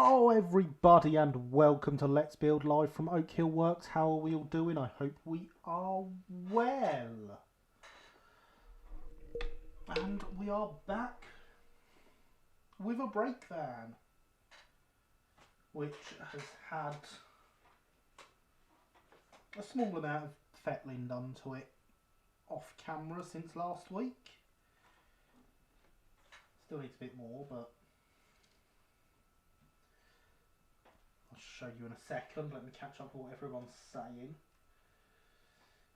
Hello everybody and welcome to Let's Build live from Oak Hill Works. How are we all doing? I hope we are well. And we are back with a brake van, which has had a small amount of fettling done to it off camera since last week. Still needs a bit more, but I'll show you in a second. Let me catch up with what everyone's saying.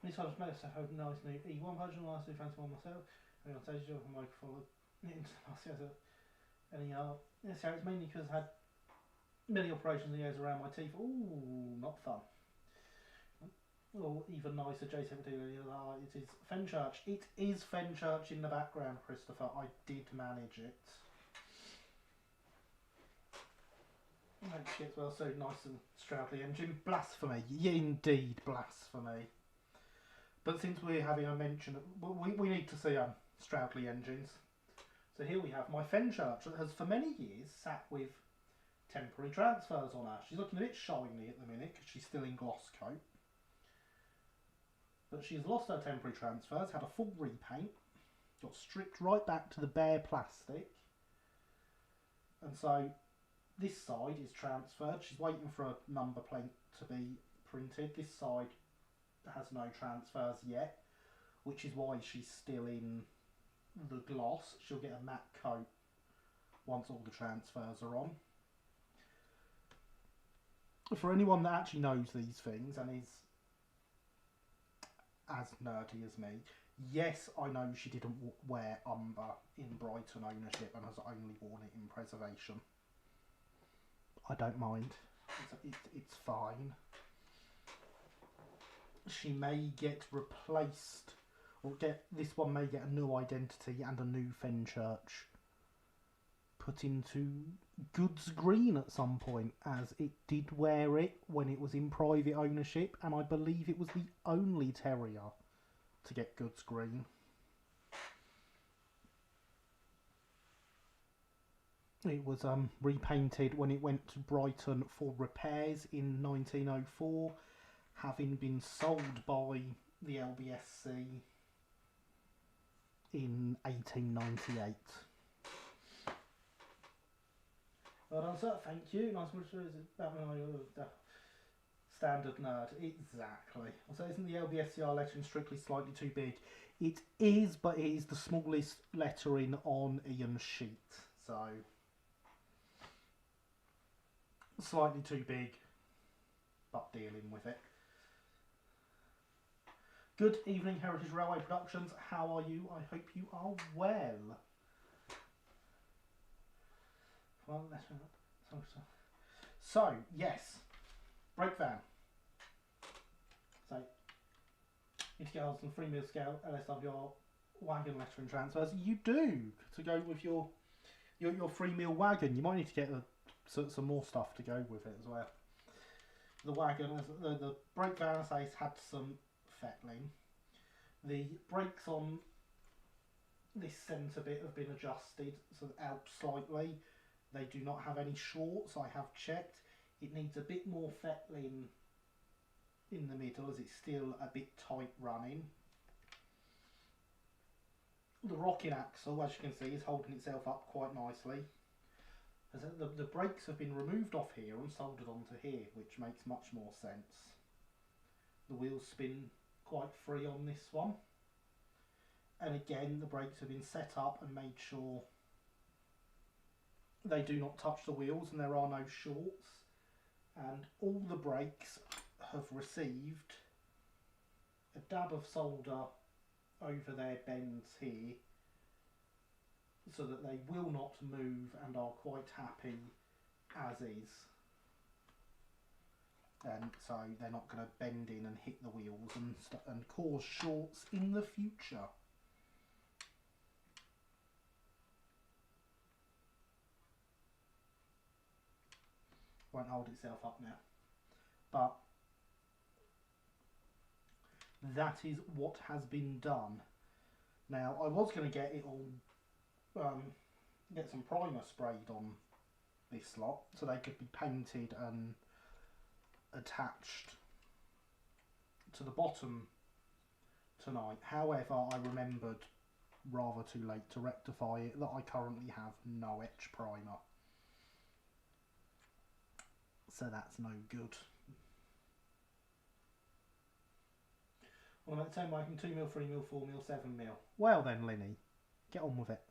Many times I've noticed I have a nice new E1 version, a nice new fancy one myself. And on stage, I can follow into and it's mainly because I had many operations and years around my teeth. Ooh, not fun. Or even nicer, J17. It is Fenchurch. It is Fenchurch in the background, Christopher. I did manage it. It gets well so nice and Stroudly engine. Blasphemy. Indeed, blasphemy. But since we're having a mention, we need to see Stroudly engines. So here we have my Fenchurch that has for many years sat with temporary transfers on her. She's looking a bit shiny at the minute because she's still in gloss coat. But she's lost her temporary transfers, had a full repaint, got stripped right back to the bare plastic. And so this side is transferred. She's waiting for a number plate to be printed. This side has no transfers yet, which is why she's still in the gloss. She'll get a matte coat once all the transfers are on. For anyone that actually knows these things and is as nerdy as me, yes, I know she didn't wear umber in Brighton ownership and has only worn it in preservation. I don't mind. It's fine. She may get replaced, or this one may get a new identity and a new Fenchurch put into goods green at some point, as it did wear it when it was in private ownership, and I believe it was the only terrier to get goods green. It was repainted when it went to Brighton for repairs in 1904, having been sold by the LBSC in 1898. Well done, sir. Thank you. Nice much. Standard nerd. Exactly. So isn't the LBSCR lettering strictly slightly too big? It is, but it is the smallest lettering on Ian's sheet. So slightly too big, but dealing with it. Good evening, Heritage Railway Productions. How are you? I hope you are well. Well, so yes, brake van. So you need to get on some 3mm scale LSWR wagon lettering transfers. You do, to go with your 3mm wagon. You might need to get some more stuff to go with it as well. The wagon, the brake van, as I say, had some fettling. The brakes on this centre bit have been adjusted, so out slightly. They do not have any shorts, I have checked. It needs a bit more fettling in the middle, as it's still a bit tight running. The rocking axle, as you can see, is holding itself up quite nicely. As the brakes have been removed off here and soldered onto here, which makes much more sense. The wheels spin quite free on this one. And again, the brakes have been set up and made sure they do not touch the wheels and there are no shorts. And all the brakes have received a dab of solder over their bends here, so that they will not move and are quite happy as is. And so they're not going to bend in and hit the wheels and cause shorts in the future. Won't hold itself up now. But that is what has been done. Now, I was going to get it all, get some primer sprayed on this lot, so they could be painted and attached to the bottom tonight. However, I remembered rather too late to rectify it that I currently have no etch primer, so that's no good. Well, I'm at 10 making 2mm, 3mm, 4mm, 7mm. Well then, Linny, get on with it.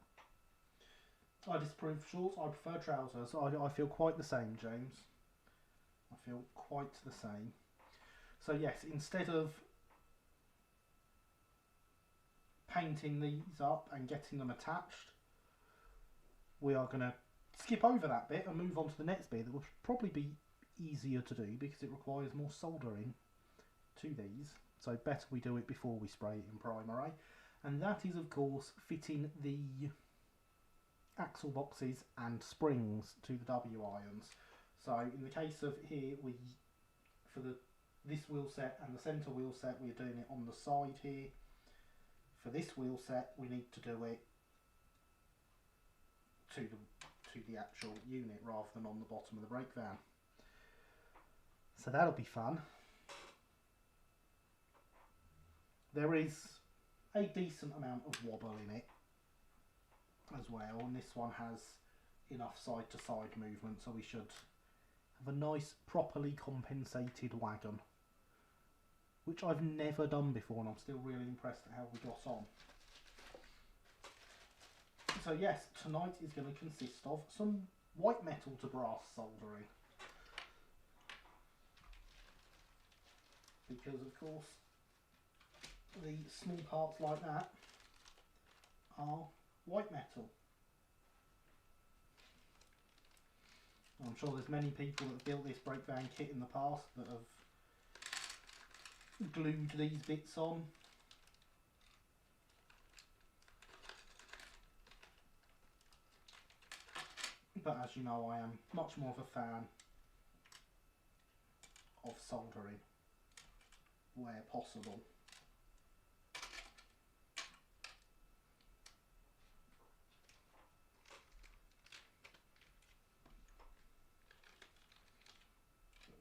I disapprove of shorts, I prefer trousers. I feel quite the same, James. I feel quite the same. So yes, instead of painting these up and getting them attached, we are going to skip over that bit and move on to the next bit that will probably be easier to do because it requires more soldering to these. So better we do it before we spray it in primer, eh? And that is of course fitting the axle boxes and springs to the W irons. So in the case of here, for this wheel set and the centre wheel set, we're doing it on the side here. For this wheel set, we need to do it to the actual unit rather than on the bottom of the brake van. So that'll be fun. There is a decent amount of wobble in it as well, and this one has enough side to side movement, so we should have a nice properly compensated wagon, which I've never done before, and I'm still really impressed at how we got on. So yes, tonight is going to consist of some white metal to brass soldering, because of course the small parts like that are white metal. I'm sure there's many people that have built this brake van kit in the past that have glued these bits on. But as you know, I am much more of a fan of soldering where possible.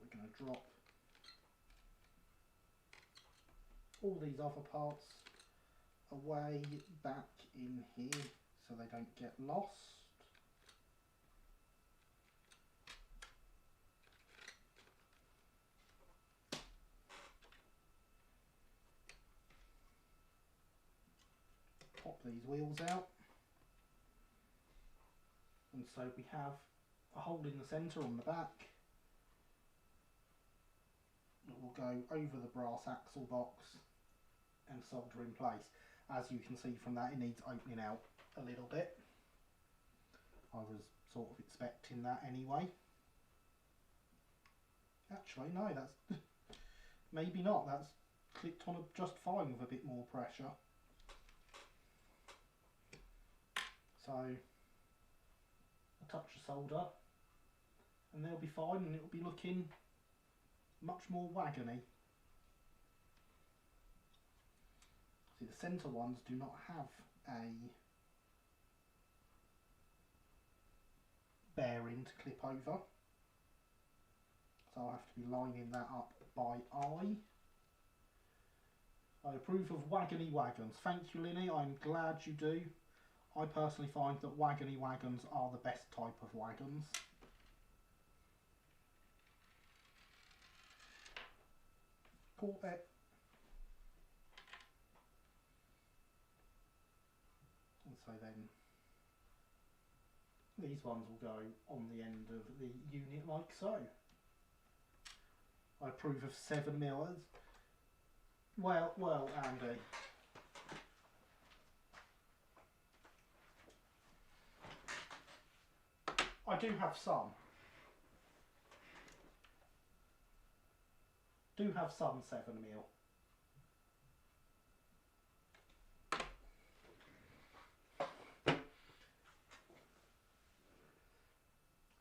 We're going to drop all these other parts away back in here so they don't get lost. Pop these wheels out, and so we have a hole in the centre on the back that will go over the brass axle box and solder in place. As you can see from that, it needs opening out a little bit. I was sort of expecting that anyway. Actually no, that's maybe not, that's clicked on just fine with a bit more pressure. So a touch of solder and they'll be fine, and it'll be looking much more wagony. See, the centre ones do not have a bearing to clip over, so I'll have to be lining that up by eye. I approve of wagony wagons. Thank you, Linny, I'm glad you do. I personally find that wagony wagons are the best type of wagons. Caught it. And so then these ones will go on the end of the unit like so. I approve of 7mm. Well, Andy. I do have some. Do have some 7mm.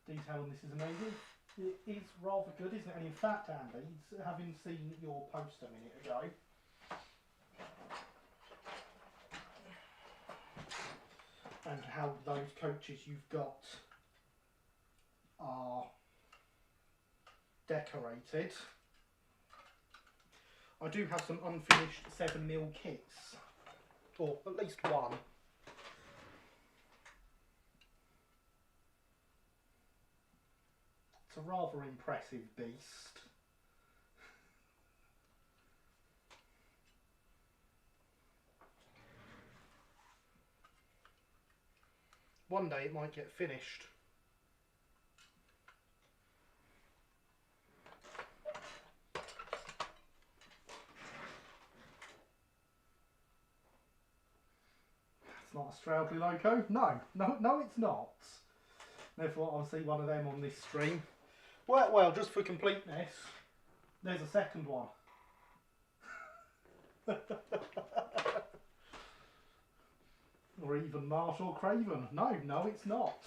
Detail on this is amazing. It is rather good, isn't it? And in fact, Andy, having seen your post a minute ago, and how those coaches you've got are decorated. I do have some unfinished 7mm kits, or at least one. It's a rather impressive beast. One day it might get finished. It's not a Stroudley loco. No, it's not. Therefore, I'll see one of them on this stream. Well, just for completeness, there's a second one. Or even Marshall Craven. No, it's not.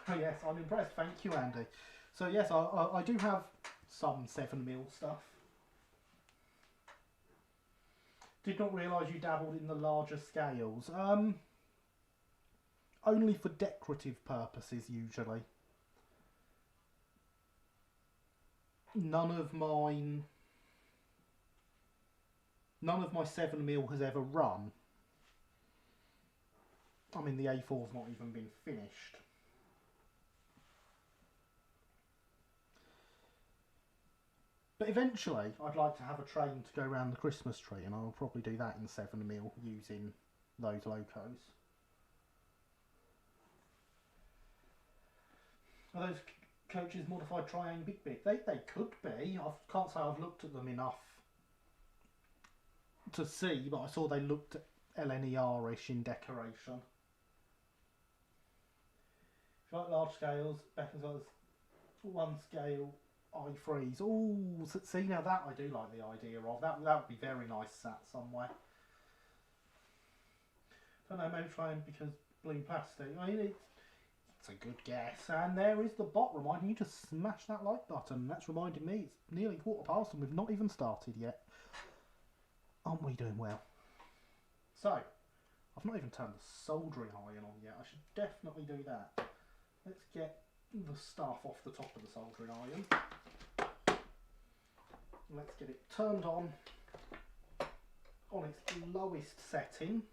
Yes, I'm impressed. Thank you, Andy. So yes, I do have some 7mm stuff. Did not realise you dabbled in the larger scales. Only for decorative purposes, usually. None of my 7mm has ever run. I mean, the A4's not even been finished. But eventually, I'd like to have a train to go around the Christmas tree, and I'll probably do that in 7mm using those locos. Are those coaches modified Triang Big? They could be. I can't say I've looked at them enough to see, but I saw they looked LNER-ish in decoration. If you like large scales, Beckons has one scale i3s. Oh, see, now that I do like the idea of. That would be very nice sat somewhere. Don't know, maybe try and because blue plastic. I mean, it's a good guess. And there is the bot reminding you to smash that like button. That's reminding me it's nearly 1:15 and we've not even started yet. Aren't we doing well? So, I've not even turned the soldering iron on yet. I should definitely do that. Let's get the stuff off the top of the soldering iron. Let's get it turned on its lowest setting,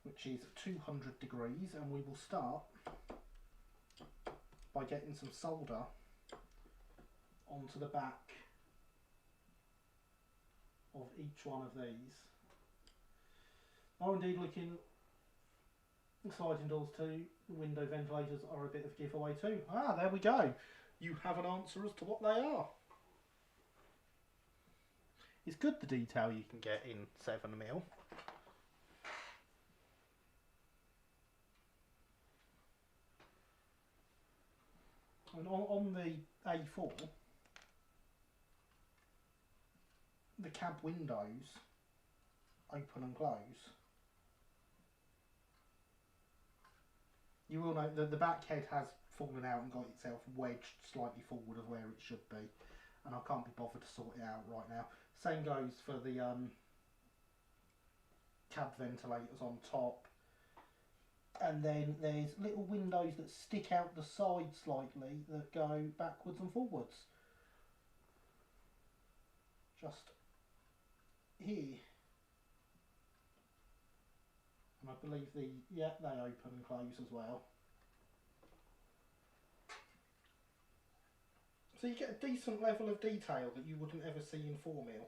which is 200 degrees, and we will start by getting some solder onto the back of each one of these. Oh, indeed, looking sliding doors too, window ventilators are a bit of a giveaway too. Ah, there we go. You have an answer as to what they are. It's good the detail you can get in 7mm. And on the A4, the cab windows open and close. You will note that the back head has fallen out and got itself wedged slightly forward of where it should be, and I can't be bothered to sort it out right now. Same goes for the cab ventilators on top, and then there's little windows that stick out the side slightly that go backwards and forwards. Just here. And I believe they open and close as well. So you get a decent level of detail that you wouldn't ever see in 4mm.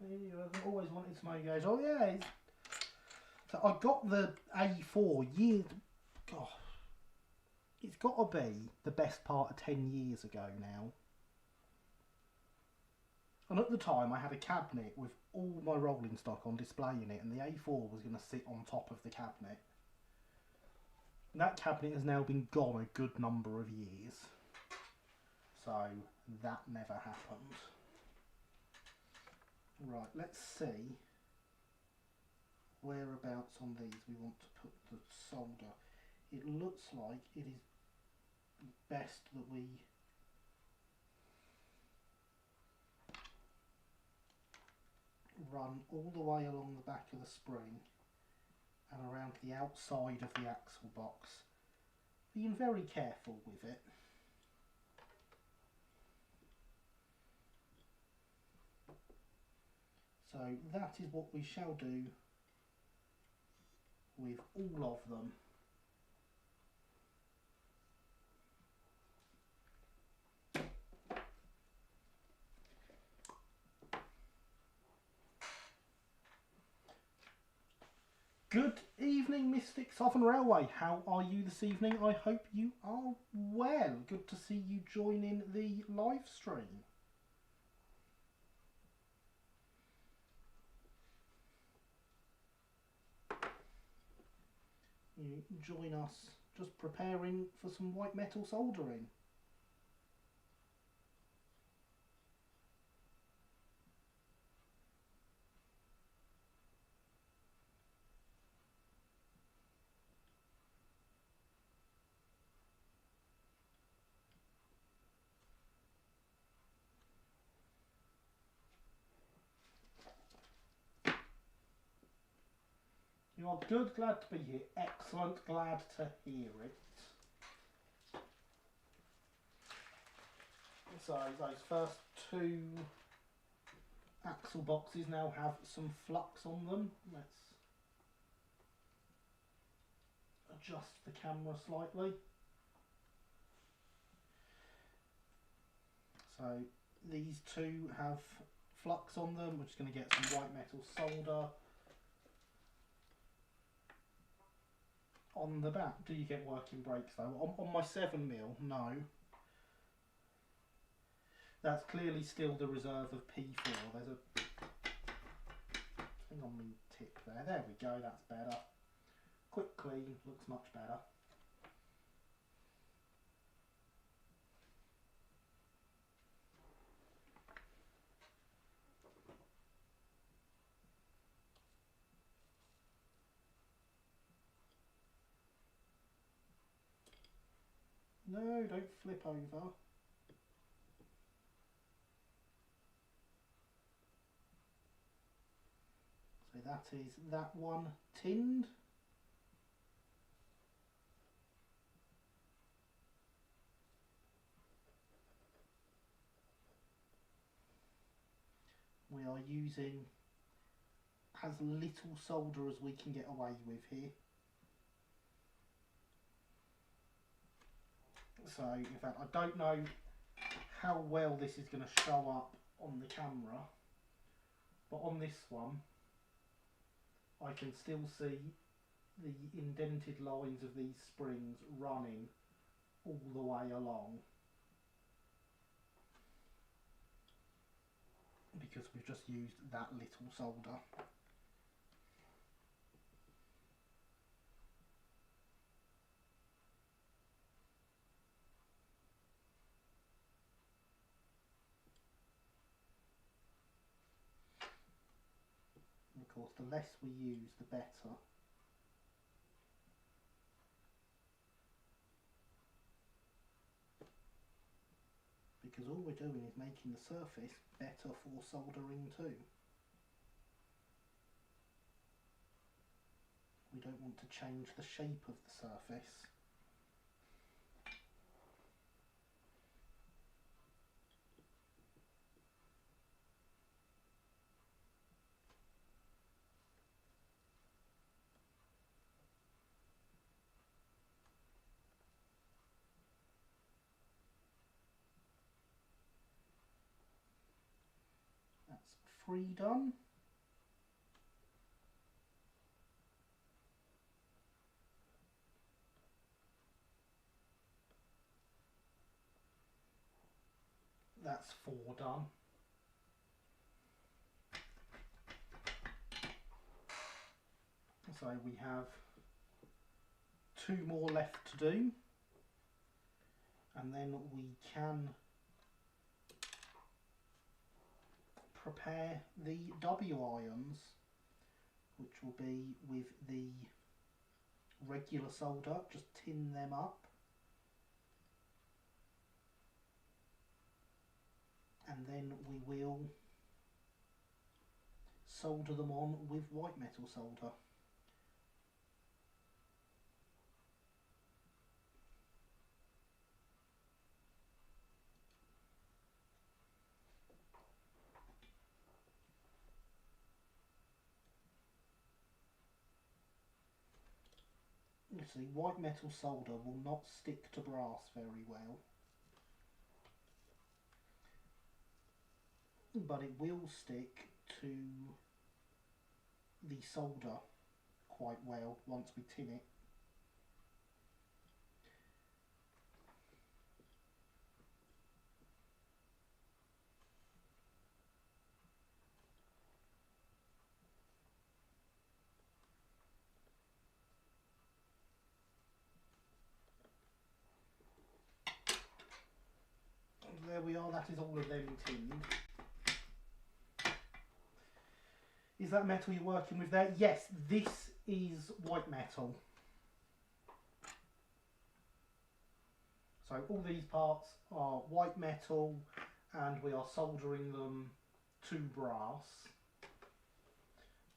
I've always wanted to make gauge. Oh yeah, so I got the A4 years. God, it's got to be the best part of 10 years ago now. And at the time I had a cabinet with all my rolling stock on display in it, and the A4 was going to sit on top of the cabinet. And that cabinet has now been gone a good number of years. So that never happened. Right, let's see whereabouts on these we want to put the solder. it looks like it is best that we run all the way along the back of the spring and around the outside of the axle box, being very careful with it. So that is what we shall do with all of them. Good evening, Mystic Southern Railway. How are you this evening? I hope you are well. Good to see you joining the live stream. You join us just preparing for some white metal soldering. You are good, glad to be here. Excellent, glad to hear it. So those first two axle boxes now have some flux on them. Let's adjust the camera slightly. So these two have flux on them. We're just going to get some white metal solder on the back. Do you get working brakes though? On my 7mm, no. That's clearly still the reserve of P4. There's a thing on my tip there. There we go, that's better. Quick clean, looks much better. No, don't flip over. So that is that one tinned. We are using as little solder as we can get away with here. So in fact I don't know how well this is going to show up on the camera, but on this one I can still see the indented lines of these springs running all the way along, because we've just used that little solder. And of course the less we use the better. Because all we're doing is making the surface better for soldering too. We don't want to change the shape of the surface. That's 3 done. That's 4 done. So we have 2 more left to do, and then we can prepare the W irons, which will be with the regular solder, just tin them up. And then we will solder them on with white metal solder. You see, white metal solder will not stick to brass very well, but it will stick to the solder quite well once we tin it. There we are, that is all of them tinned. Is that metal you're working with there? Yes, this is white metal. So all these parts are white metal and we are soldering them to brass.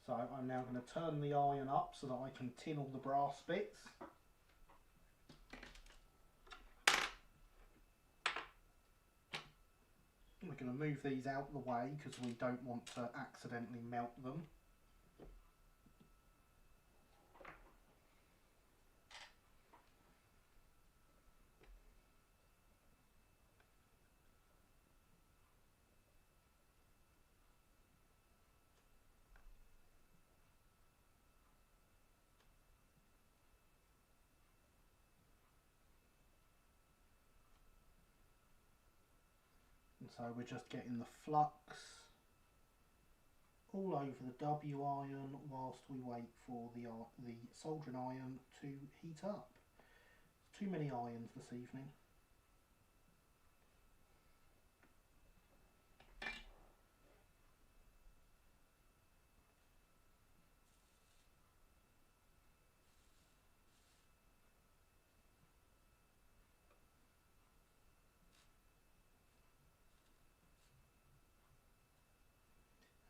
So I'm now going to turn the iron up so that I can tin all the brass bits. We're going to move these out of the way because we don't want to accidentally melt them. And so we're just getting the flux all over the W iron whilst we wait for the soldering iron to heat up. Too many irons this evening.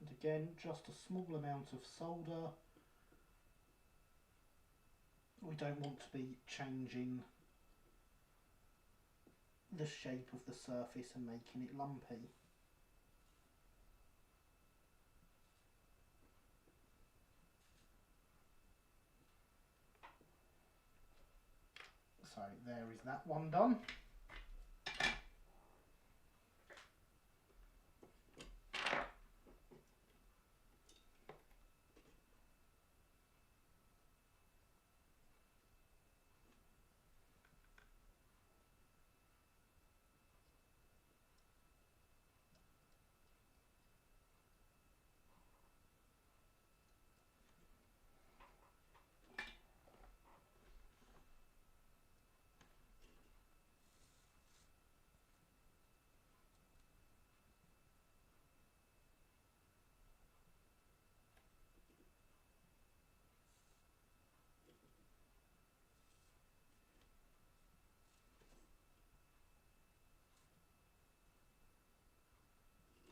And again, just a small amount of solder. We don't want to be changing the shape of the surface and making it lumpy. So there is that one done.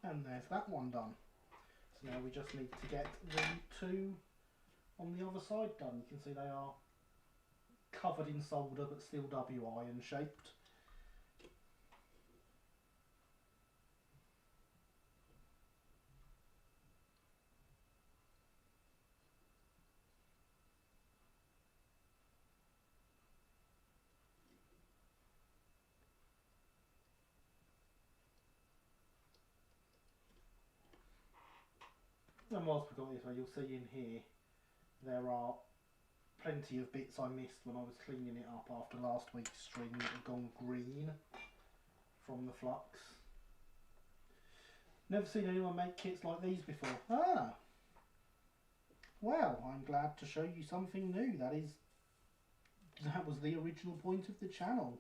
And there's that one done. So now we just need to get the two on the other side done. You can see they are covered in solder but still W iron shaped. And whilst we've got this, you'll see in here there are plenty of bits I missed when I was cleaning it up after last week's string that have gone green from the flux. Never seen anyone make kits like these before. Ah! Well, I'm glad to show you something new. That was the original point of the channel.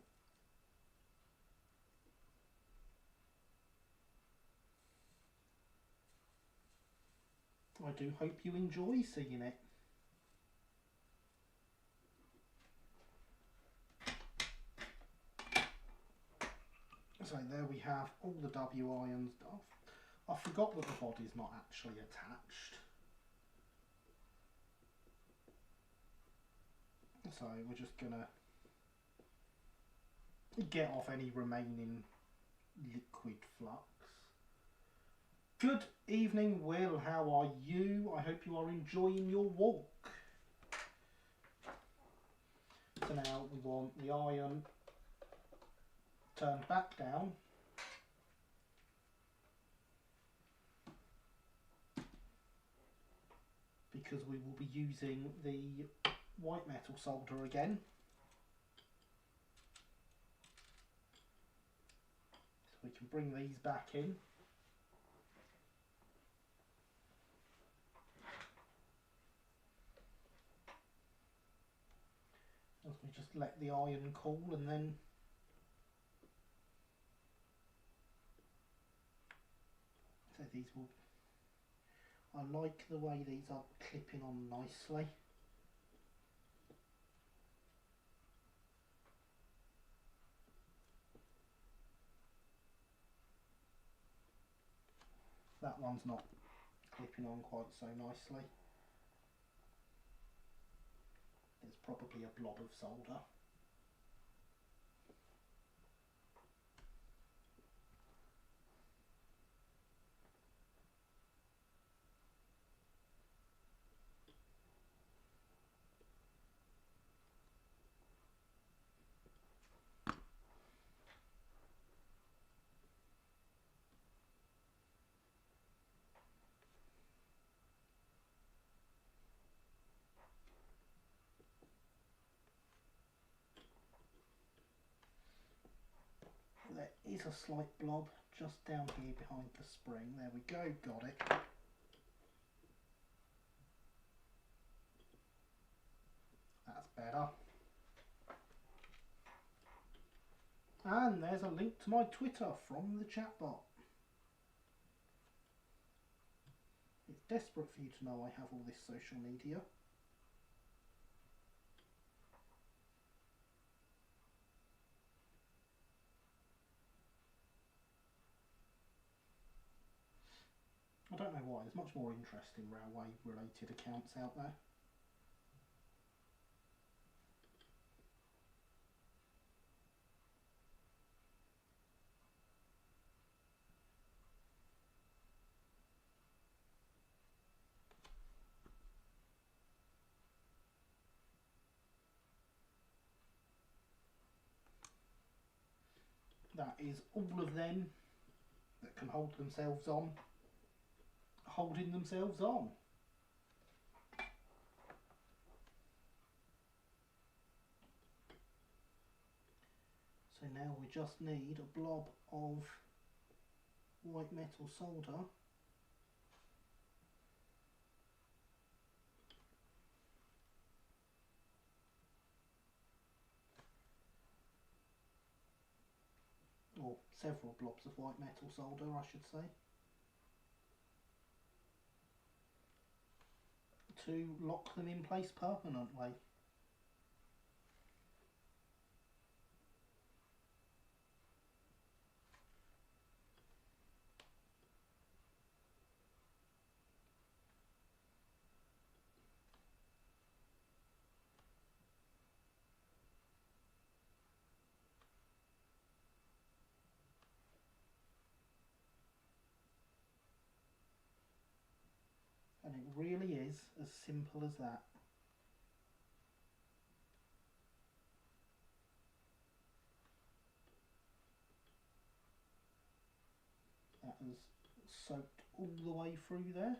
I do hope you enjoy seeing it. So there we have all the W irons. I forgot that the body's not actually attached. So we're just gonna get off any remaining liquid flux. Good evening, Will. How are you? I hope you are enjoying your walk. So now we want the iron turned back down. Because we will be using the white metal solder again. So we can bring these back in. As we just let the iron cool, and then so these will, I like the way these are clipping on nicely. That one's not clipping on quite so nicely. It's probably a blob of solder. There is a slight blob just down here behind the spring. There we go, got it. That's better. And there's a link to my Twitter from the chat bot. It's desperate for you to know I have all this social media. I don't know why, there's much more interesting railway related accounts out there. That is all of them that can hold themselves on, holding themselves on. So now we just need a blob of white metal solder . Or several blobs of white metal solder, I should say, to lock them in place permanently. And it really is as simple as that. That has soaked all the way through there.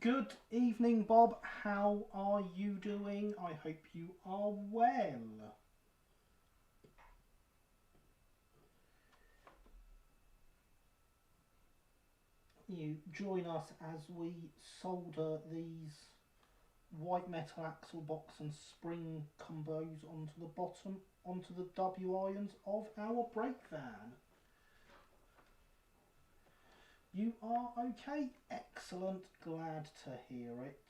Good evening, Bob. How are you doing? I hope you are well. You join us as we solder these white metal axle box and spring combos onto the bottom onto the W irons of our brake van. You are okay? Excellent, glad to hear it.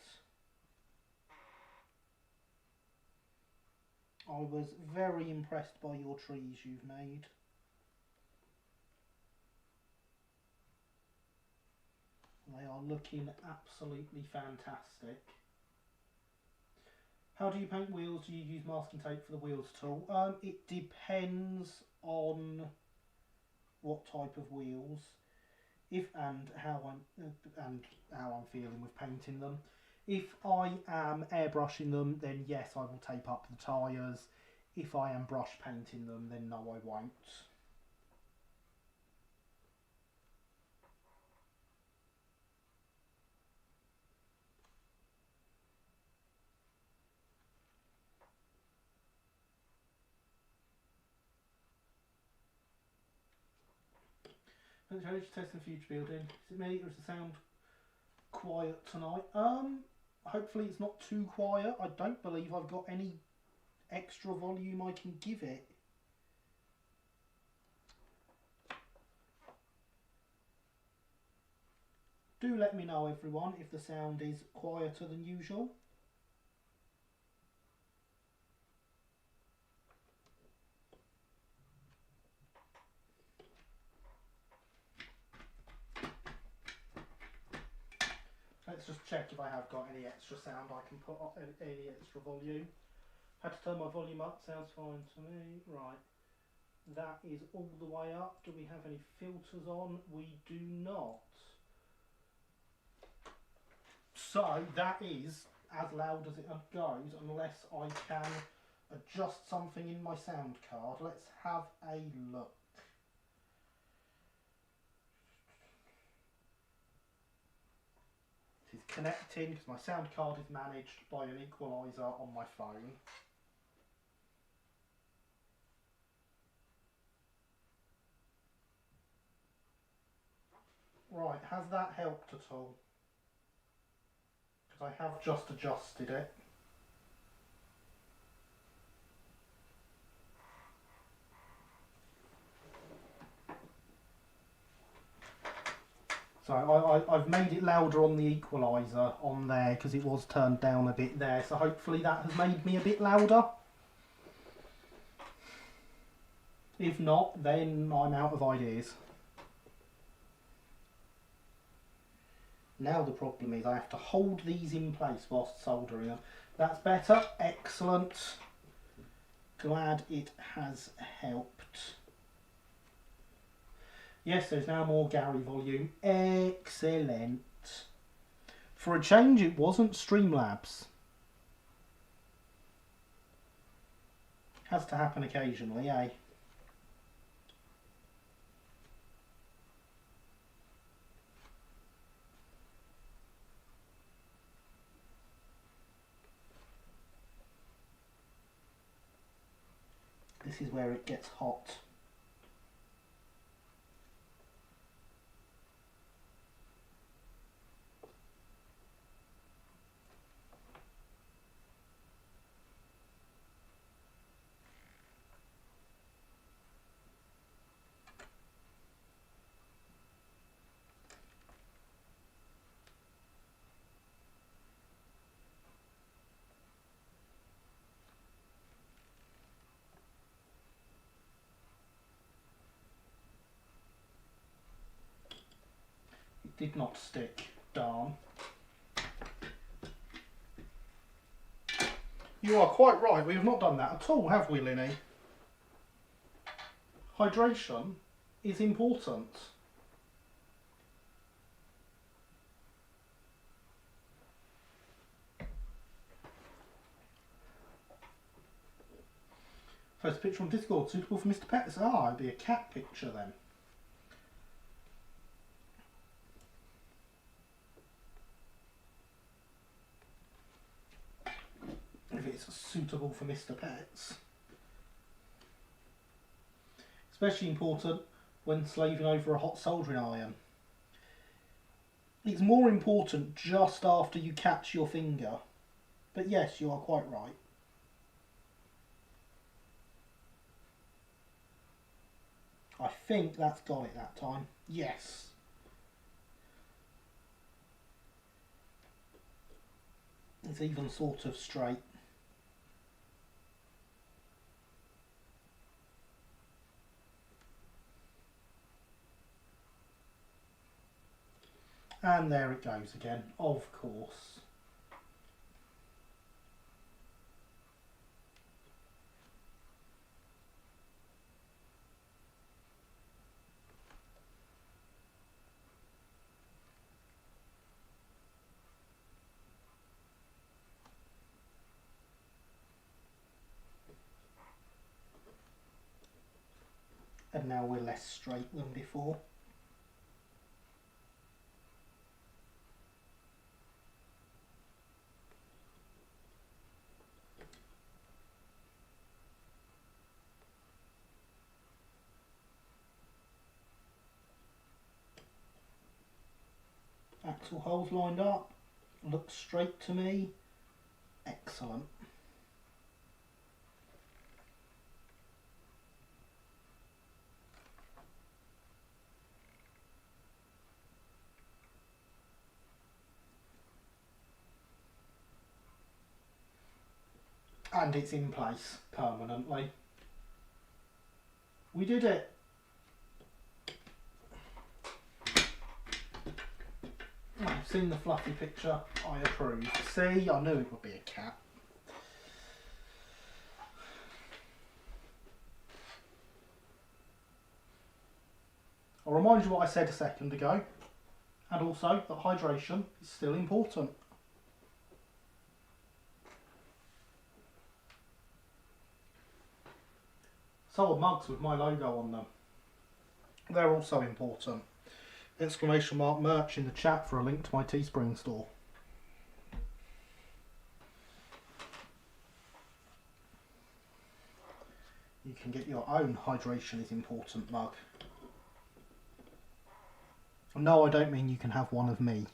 I was very impressed by your trees you've made. They are looking absolutely fantastic. How do you paint wheels? Do you use masking tape for the wheels at all? It depends on what type of wheels, and how I'm feeling with painting them. If I am airbrushing them, then yes, I will tape up the tyres. If I am brush painting them, then no, I won't. Challenge testing future building. Is it me or is the sound quiet tonight? Hopefully it's not too quiet. I don't believe I've got any extra volume I can give it. Do let me know, everyone, if the sound is quieter than usual. Let's just check if I have got any extra sound I can put up, any extra volume. Had to turn my volume up, sounds fine to me. Right, that is all the way up. Do we have any filters on? We do not. So that is as loud as it goes, unless I can adjust something in my sound card. Let's have a look. It is connecting because my sound card is managed by an equaliser on my phone. Right, has that helped at all? Because I have just adjusted it. So I've made it louder on the equaliser on there because it was turned down a bit there. So hopefully that has made me a bit louder. If not, then I'm out of ideas. Now the problem is I have to hold these in place whilst soldering them. That's better. Excellent. Glad it has helped. Yes, there's now more Gary volume. Excellent. For a change, it wasn't Streamlabs. Has to happen occasionally, eh? This is where it gets hot. Did not stick, darn. You are quite right, we have not done that at all, have we, Linny? Hydration is important. First picture on Discord, suitable for Mr. Pets. Ah, it'd be a cat picture then. If it's suitable for Mr. Pets. Especially important when slaving over a hot soldering iron. It's more important just after you catch your finger. But yes, you are quite right. I think that's got it that time. Yes. It's even sort of straight. And there it goes again, of course. And now we're less straight than before. Axle holes lined up, looks straight to me. Excellent. And it's in place permanently. We did it. I've seen the fluffy picture, I approve. See, I knew it would be a cat. I'll remind you what I said a second ago, and also that hydration is still important. So are mugs with my logo on them. They're also important. Exclamation mark merch in the chat for a link to my Teespring store. You can get your own hydration is important mug. No, I don't mean you can have one of me.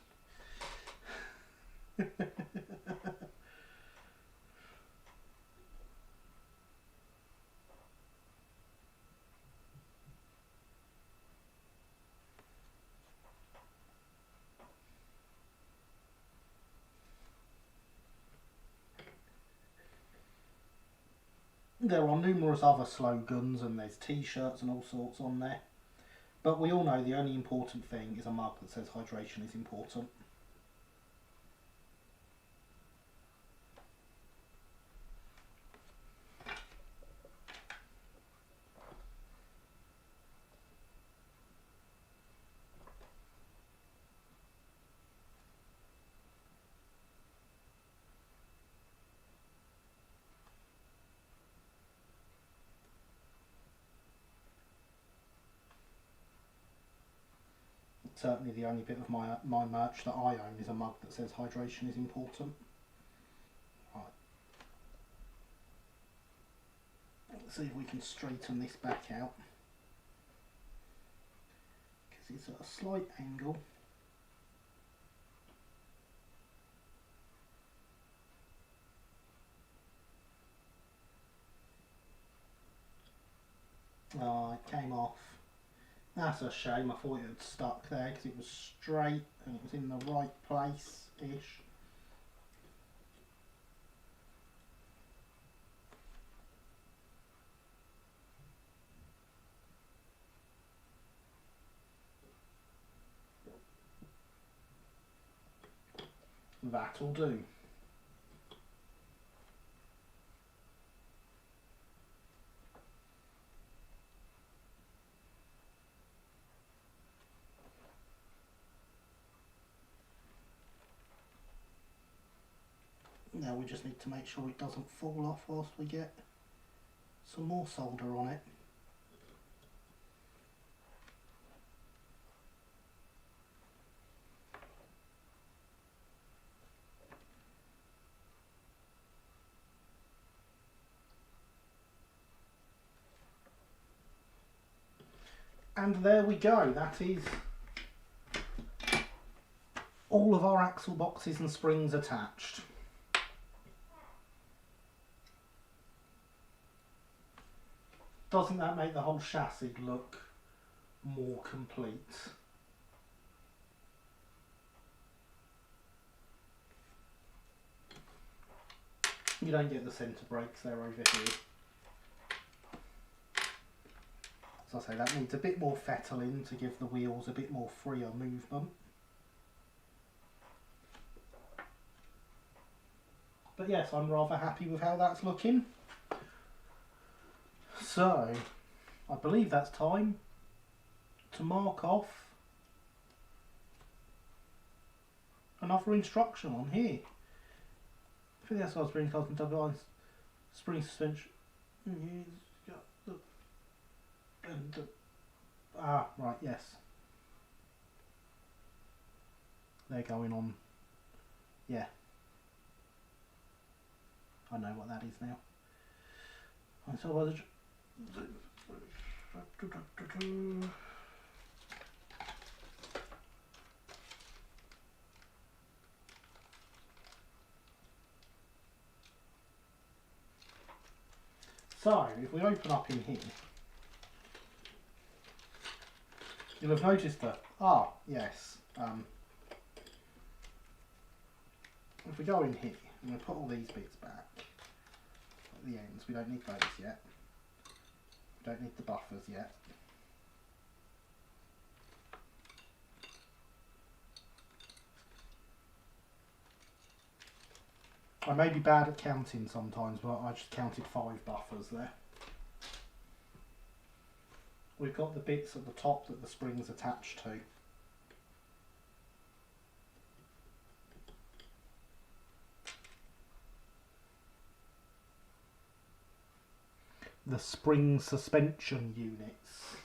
There are numerous other slogans and there's t-shirts and all sorts on there. But we all know the only important thing is a mug that says hydration is important. Certainly the only bit of my merch that I own is a mug that says hydration is important. Right. Let's see if we can straighten this back out. Because it's at a slight angle. Oh, it came off. That's a shame. I thought it had stuck there because it was straight and it was in the right place-ish. That'll do. Now we just need to make sure it doesn't fall off whilst we get some more solder on it. And there we go, that is all of our axle boxes and springs attached. Doesn't that make the whole chassis look more complete. You don't get the centre brakes there over here. As I say, that needs a bit more fettling to give the wheels a bit more freer movement. But yes, I'm rather happy with how that's looking. So, I believe that's time to mark off another instruction on here. For the SR spring cars and double line spring suspension. Right, yes. They're going on. Yeah. I know what that is now. And so if we open up in here, you'll have noticed that, yes, if we go in here and we put all these bits back at the ends, we don't need those yet, we don't need the buffers yet. I may be bad at counting sometimes, but I just counted 5 buffers there. We've got the bits at the top that the spring's attached to. The spring suspension units.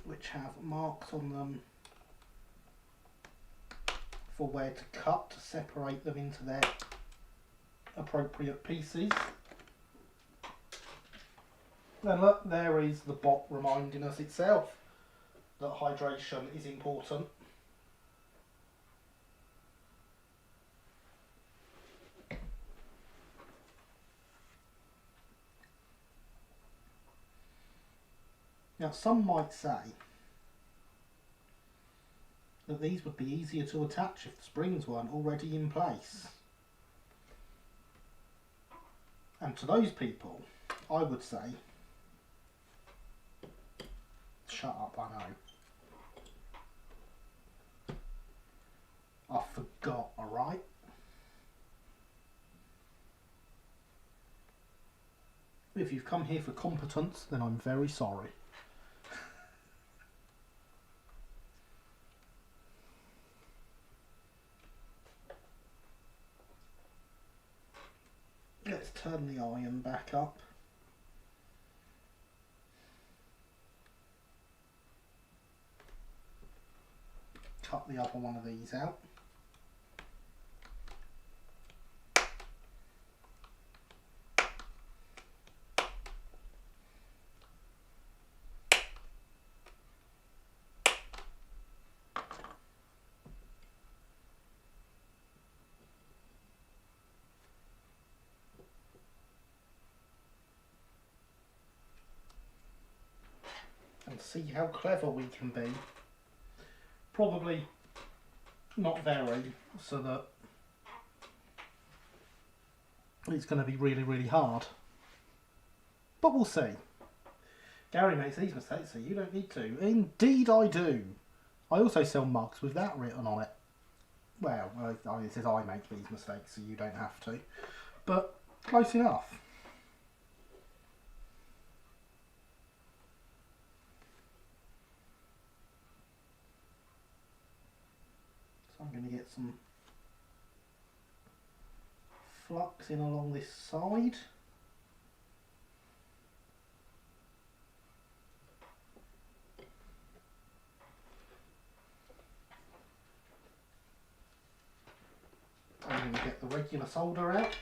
Which have marks on them for where to cut to separate them into their appropriate pieces. And look, there is the bot reminding us itself that hydration is important. Now some might say that these would be easier to attach if the springs weren't already in place. And to those people, I would say, shut up, I know. I forgot, alright? If you've come here for competence, then I'm very sorry. Let's turn the iron back up. Cut the other one of these out. And see how clever we can be. Probably not very, so that it's going to be really, really hard. But we'll see. Gary makes these mistakes, so you don't need to. Indeed I do. I also sell mugs with that written on it. Well, it says I make these mistakes, so you don't have to. But close enough. So I'm going to get some flux in along this side. I'm going to get the regular solder out.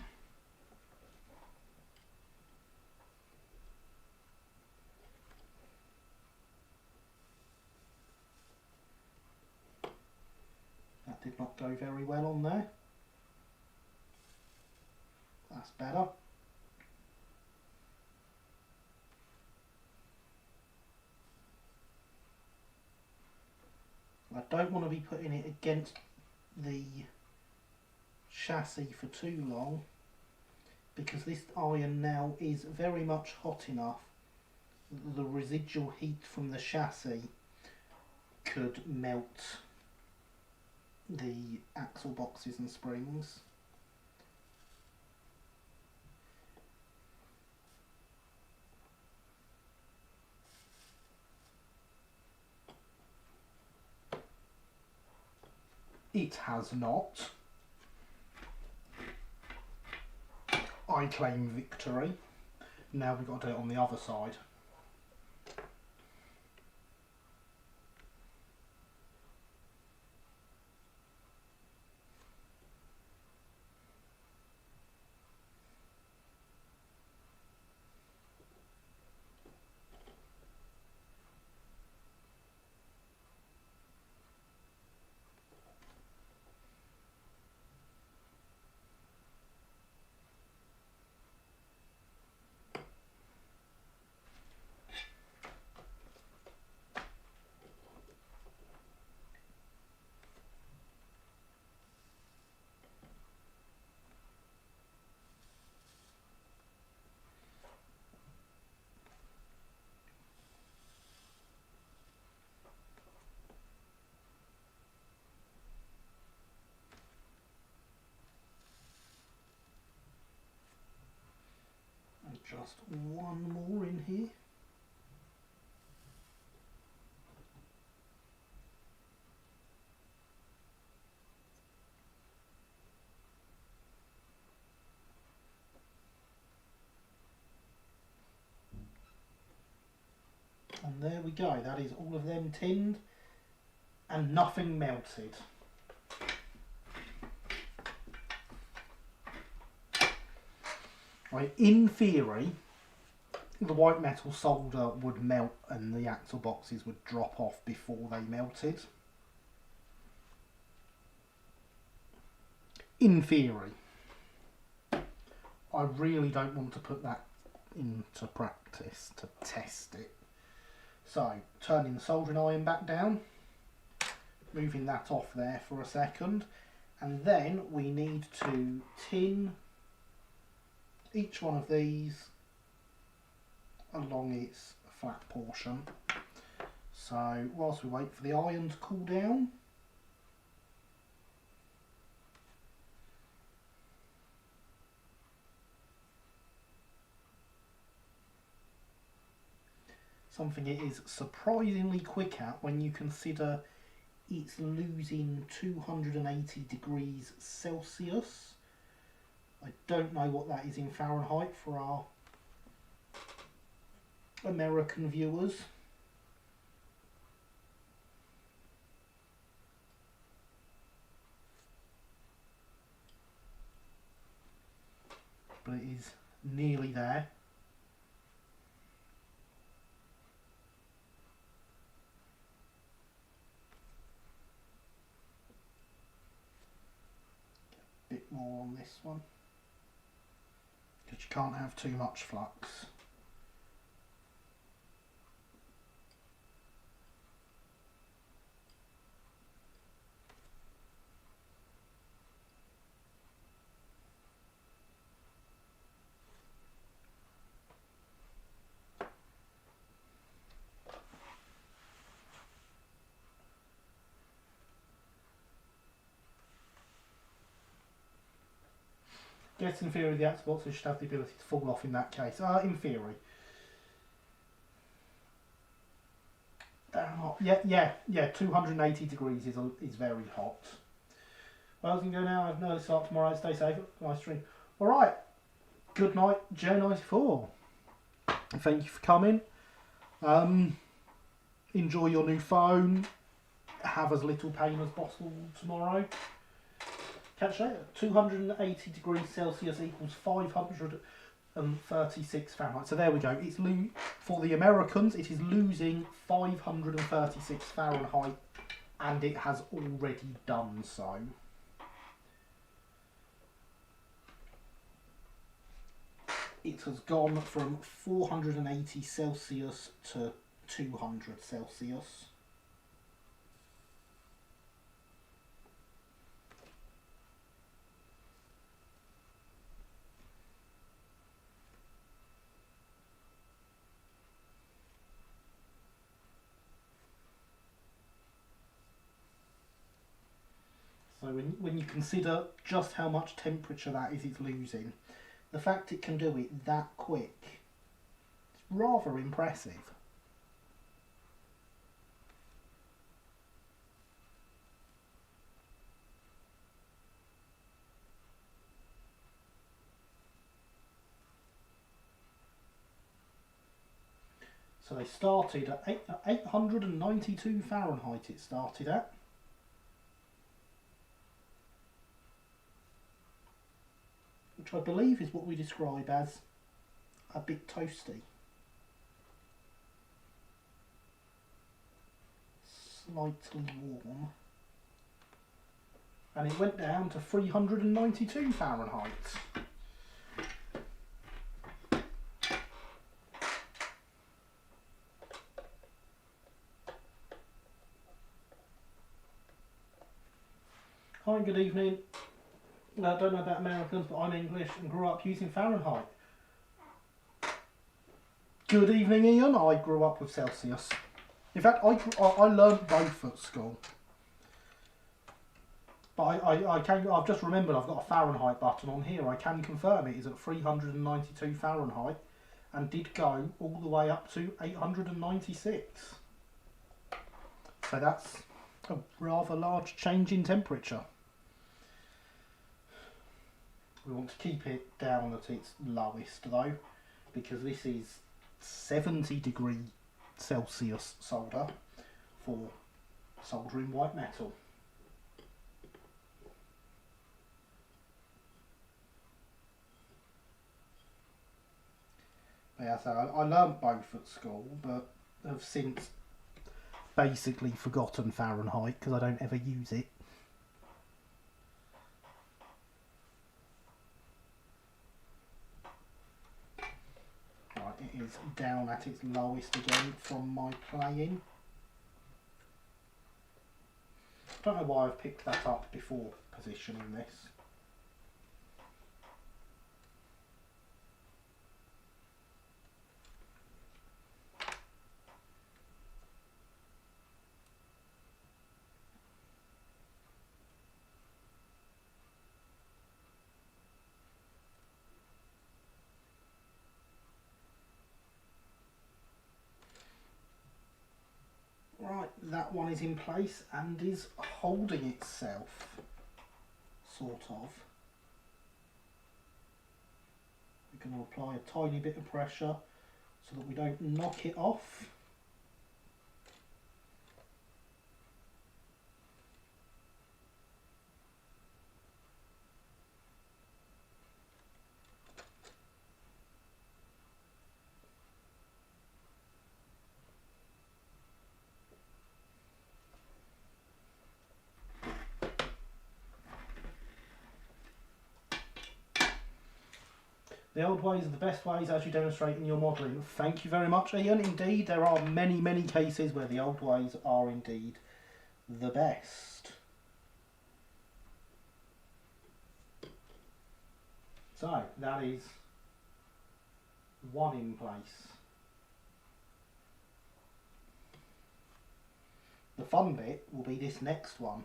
did not go very well on there. That's better. I don't want to be putting it against the chassis for too long, because this iron now is very much hot enough that the residual heat from the chassis could melt the axle boxes and springs. It has not. I claim victory. Now we've got to do it on the other side. And just one more in here. And there we go, that is all of them tinned and nothing melted. Right, in theory, the white metal solder would melt and the axle boxes would drop off before they melted. In theory. I really don't want to put that into practice to test it. So, turning the soldering iron back down, moving that off there for a second, and then we need to tin each one of these along its flat portion. So, whilst we wait for the iron to cool down, something it is surprisingly quick at when you consider it's losing 280 degrees Celsius. I don't know what that is in Fahrenheit for our American viewers. But it is nearly there. Bit more on this one, because you can't have too much flux. Guess in theory the axle boxes should have the ability to fall off in that case. In theory. Damn hot. Yeah, 280 degrees is very hot. Well, I can go now. I have an early start tomorrow. Stay safe. Nice stream. Alright. Good night, J94. Thank you for coming. Enjoy your new phone. Have as little pain as possible tomorrow. Catch you later. 280 degrees Celsius equals 536 Fahrenheit. So there we go. It's for the Americans, it is losing 536 Fahrenheit and it has already done so. It has gone from 480 Celsius to 200 Celsius. So when you consider just how much temperature that is it's losing, the fact it can do it that quick, it's rather impressive. So they started at 892 Fahrenheit it started at. Which I believe is what we describe as a bit toasty. Slightly warm. And it went down to 392 Fahrenheit. Hi, good evening. I don't know about Americans, but I'm English and grew up using Fahrenheit. Good evening, Ian. I grew up with Celsius. In fact, I learned both at school. But I've just remembered I've got a Fahrenheit button on here. I can confirm it is at 392 Fahrenheit and did go all the way up to 896. So that's a rather large change in temperature. We want to keep it down at its lowest though, because this is 70 degree Celsius solder for soldering white metal. But yeah, so I learned both at school, but have since basically forgotten Fahrenheit because I don't ever use it. It is down at its lowest again from my playing. I don't know why I've picked that up before positioning this. Right, that one is in place and is holding itself, sort of. We're going to apply a tiny bit of pressure so that we don't knock it off. The old ways are the best ways, as you demonstrate in your modelling. Thank you very much, Ian. Indeed, there are many, many cases where the old ways are indeed the best. So, that is one in place. The fun bit will be this next one.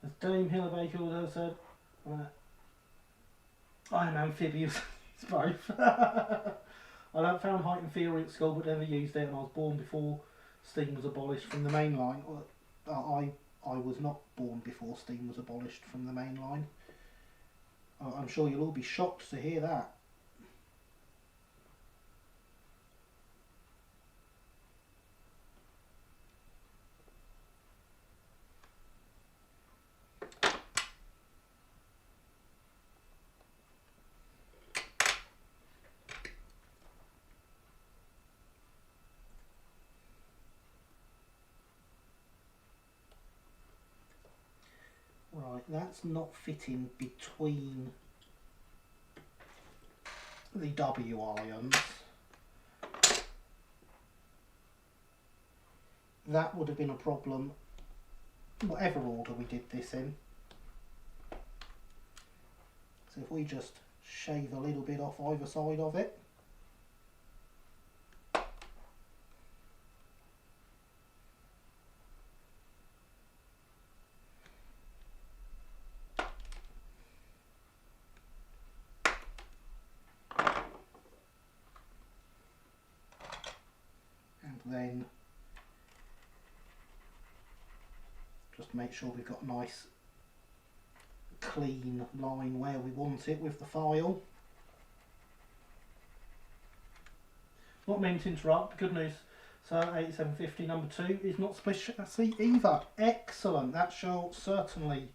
As Dame Hillebaker has said, I am amphibious. It's both. I learnt Fahrenheit in theory at school but never used it, and I was born before steam was abolished from the main line. I was not born before steam was abolished from the main line. I'm sure you'll all be shocked to hear that. Right, that's not fitting between the W irons. That would have been a problem whatever order we did this in. So if we just shave a little bit off either side of it. And then just make sure we've got a nice clean line where we want it with the file. Not meant to interrupt, good news. So 8750 number 2 is not split chassis either. Excellent, that shall certainly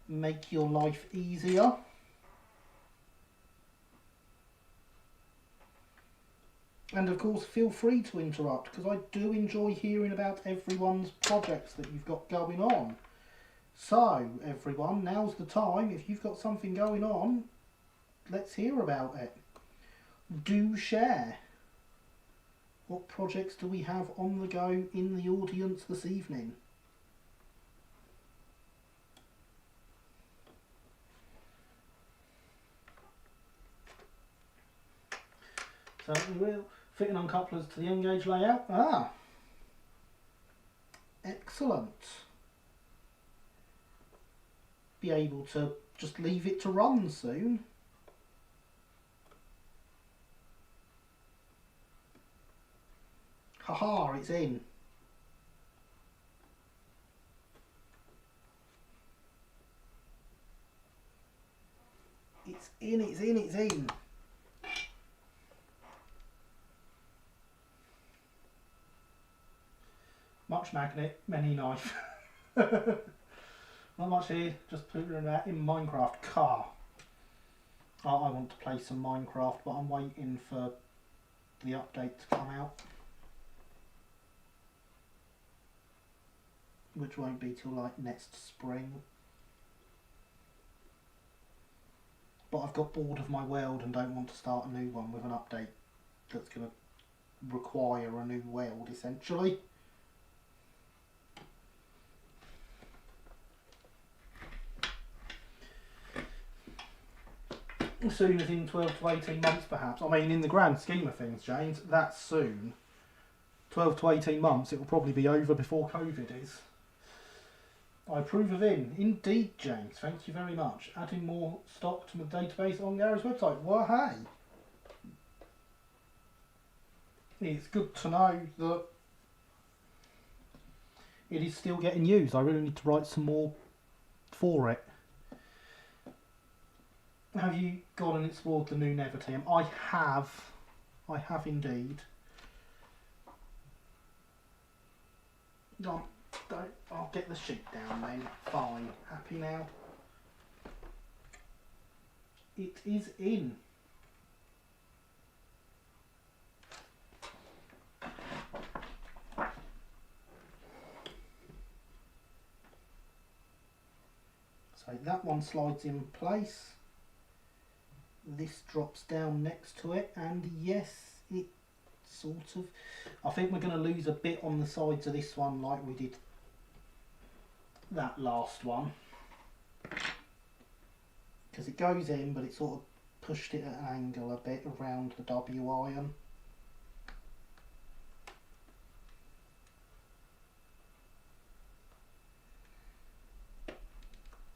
make your life easier. And of course feel free to interrupt, because I do enjoy hearing about everyone's projects that you've got going on. So everyone, now's the time. If you've got something going on, let's hear about it. Do share. What projects do we have on the go in the audience this evening? So we will fitting uncouplers to the N-gauge layout. Ah, excellent. Be able to just leave it to run soon. Haha, it's in. It's in, it's in, it's in. Much magnet, many knife. Not much here, just putting that in Minecraft car. Oh, I want to play some Minecraft, but I'm waiting for the update to come out. Which won't be till like next spring. But I've got bored of my world and don't want to start a new one with an update that's going to require a new world essentially. As soon as in 12 to 18 months perhaps. I mean, in the grand scheme of things, James, that's soon. 12 to 18 months, it will probably be over before COVID is. I approve of in. Indeed, James. Thank you very much. Adding more stock to my database on Gary's website. Well, hey. It's good to know that it is still getting used. I really need to write some more for it. Have you gone and explored the new Neverteam? I have indeed. I'll get the sheet down then. Fine. Happy now? It is in. So that one slides in place. This drops down next to it, and yes, it sort of... I think we're going to lose a bit on the sides of this one like we did that last one. Because it goes in, but it sort of pushed it at an angle a bit around the W iron.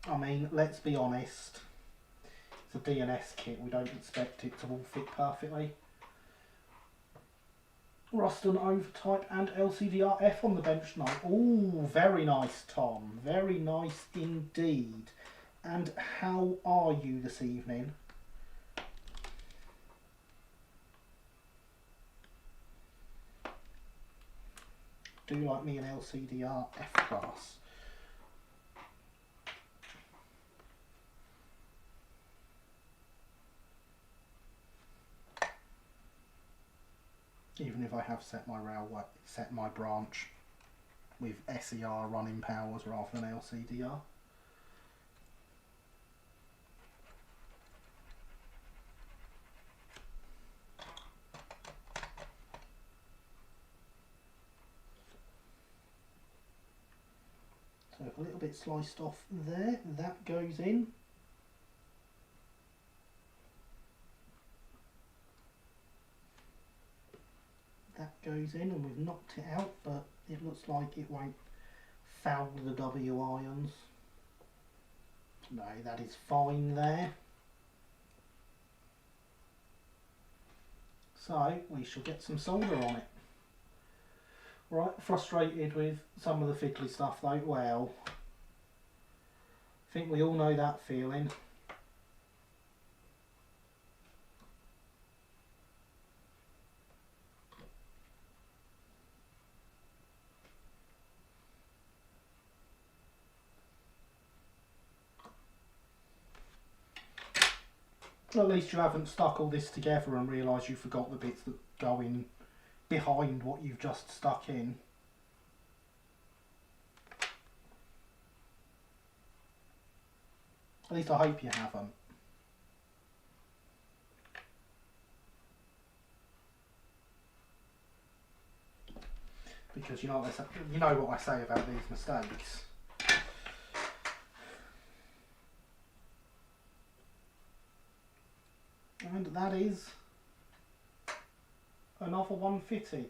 I mean, let's be honest. It's a DNS kit, we don't expect it to all fit perfectly. Ruston Overtype and LCDR-F on the bench tonight. Ooh, very nice, Tom. Very nice indeed. And how are you this evening? Do like me an LCDR-F class. Even if I have set my railway, set my branch with SER running powers rather than LCDR. a little bit sliced off there. That goes in. That goes in, and we've knocked it out, but it looks like it won't foul the W irons. No, that is fine there. So we shall get some solder on it. Right, frustrated with some of the fiddly stuff though. Well, I think we all know that feeling. At least you haven't stuck all this together and realised you forgot the bits that go in behind what you've just stuck in. At least I hope you haven't. Because you know what I say about these mistakes. And that is another one fitted.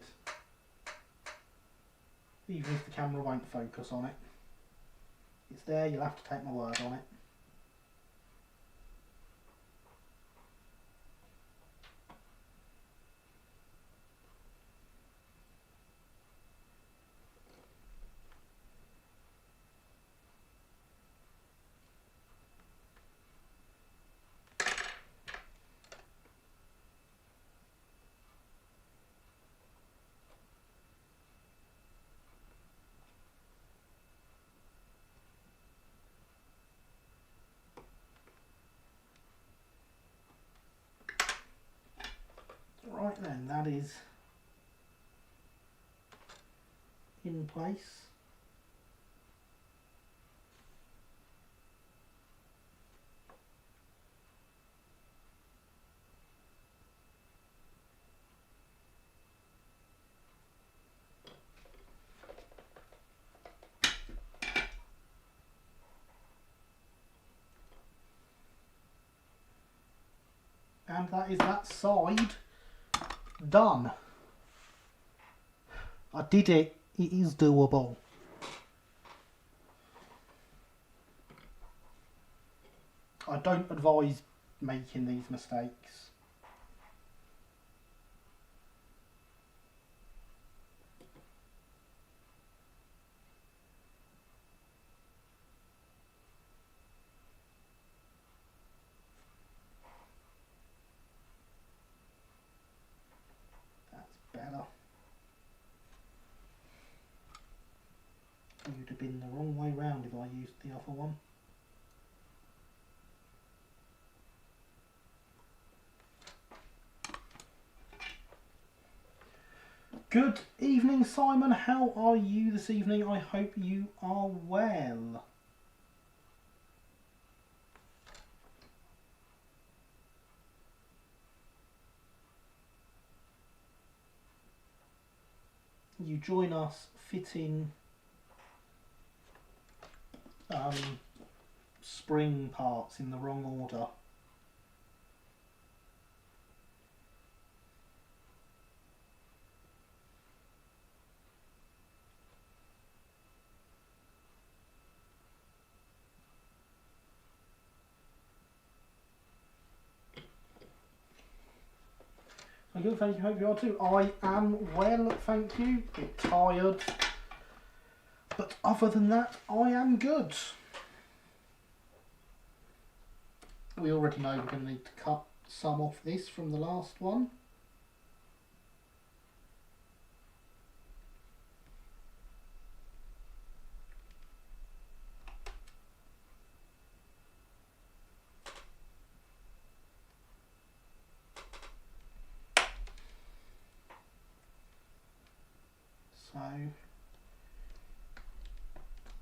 Even if the camera won't focus on it. It's there, you'll have to take my word on it. Right then, that is in place. And that is that side done. I did it. It is doable. I don't advise making these mistakes. Better. It would have been the wrong way round if I used the other one. Good evening, Simon. How are you this evening? I hope you are well. You join us fitting spring parts in the wrong order. I'm good, thank you. Hope you are too. I am well, thank you. A bit tired, but other than that, I am good. We already know we're going to need to cut some off this from the last one. So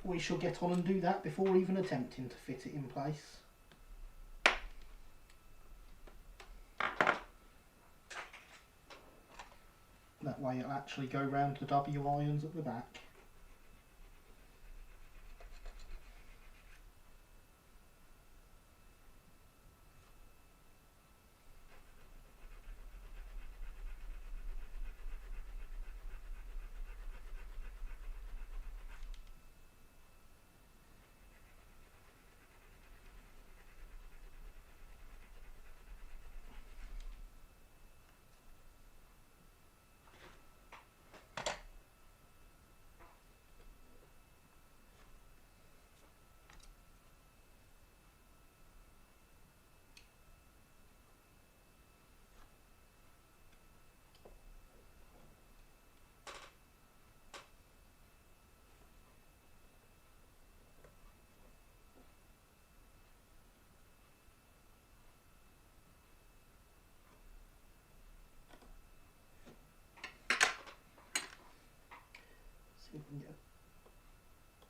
we shall get on and do that before even attempting to fit it in place. That way it'll actually go round the W irons at the back.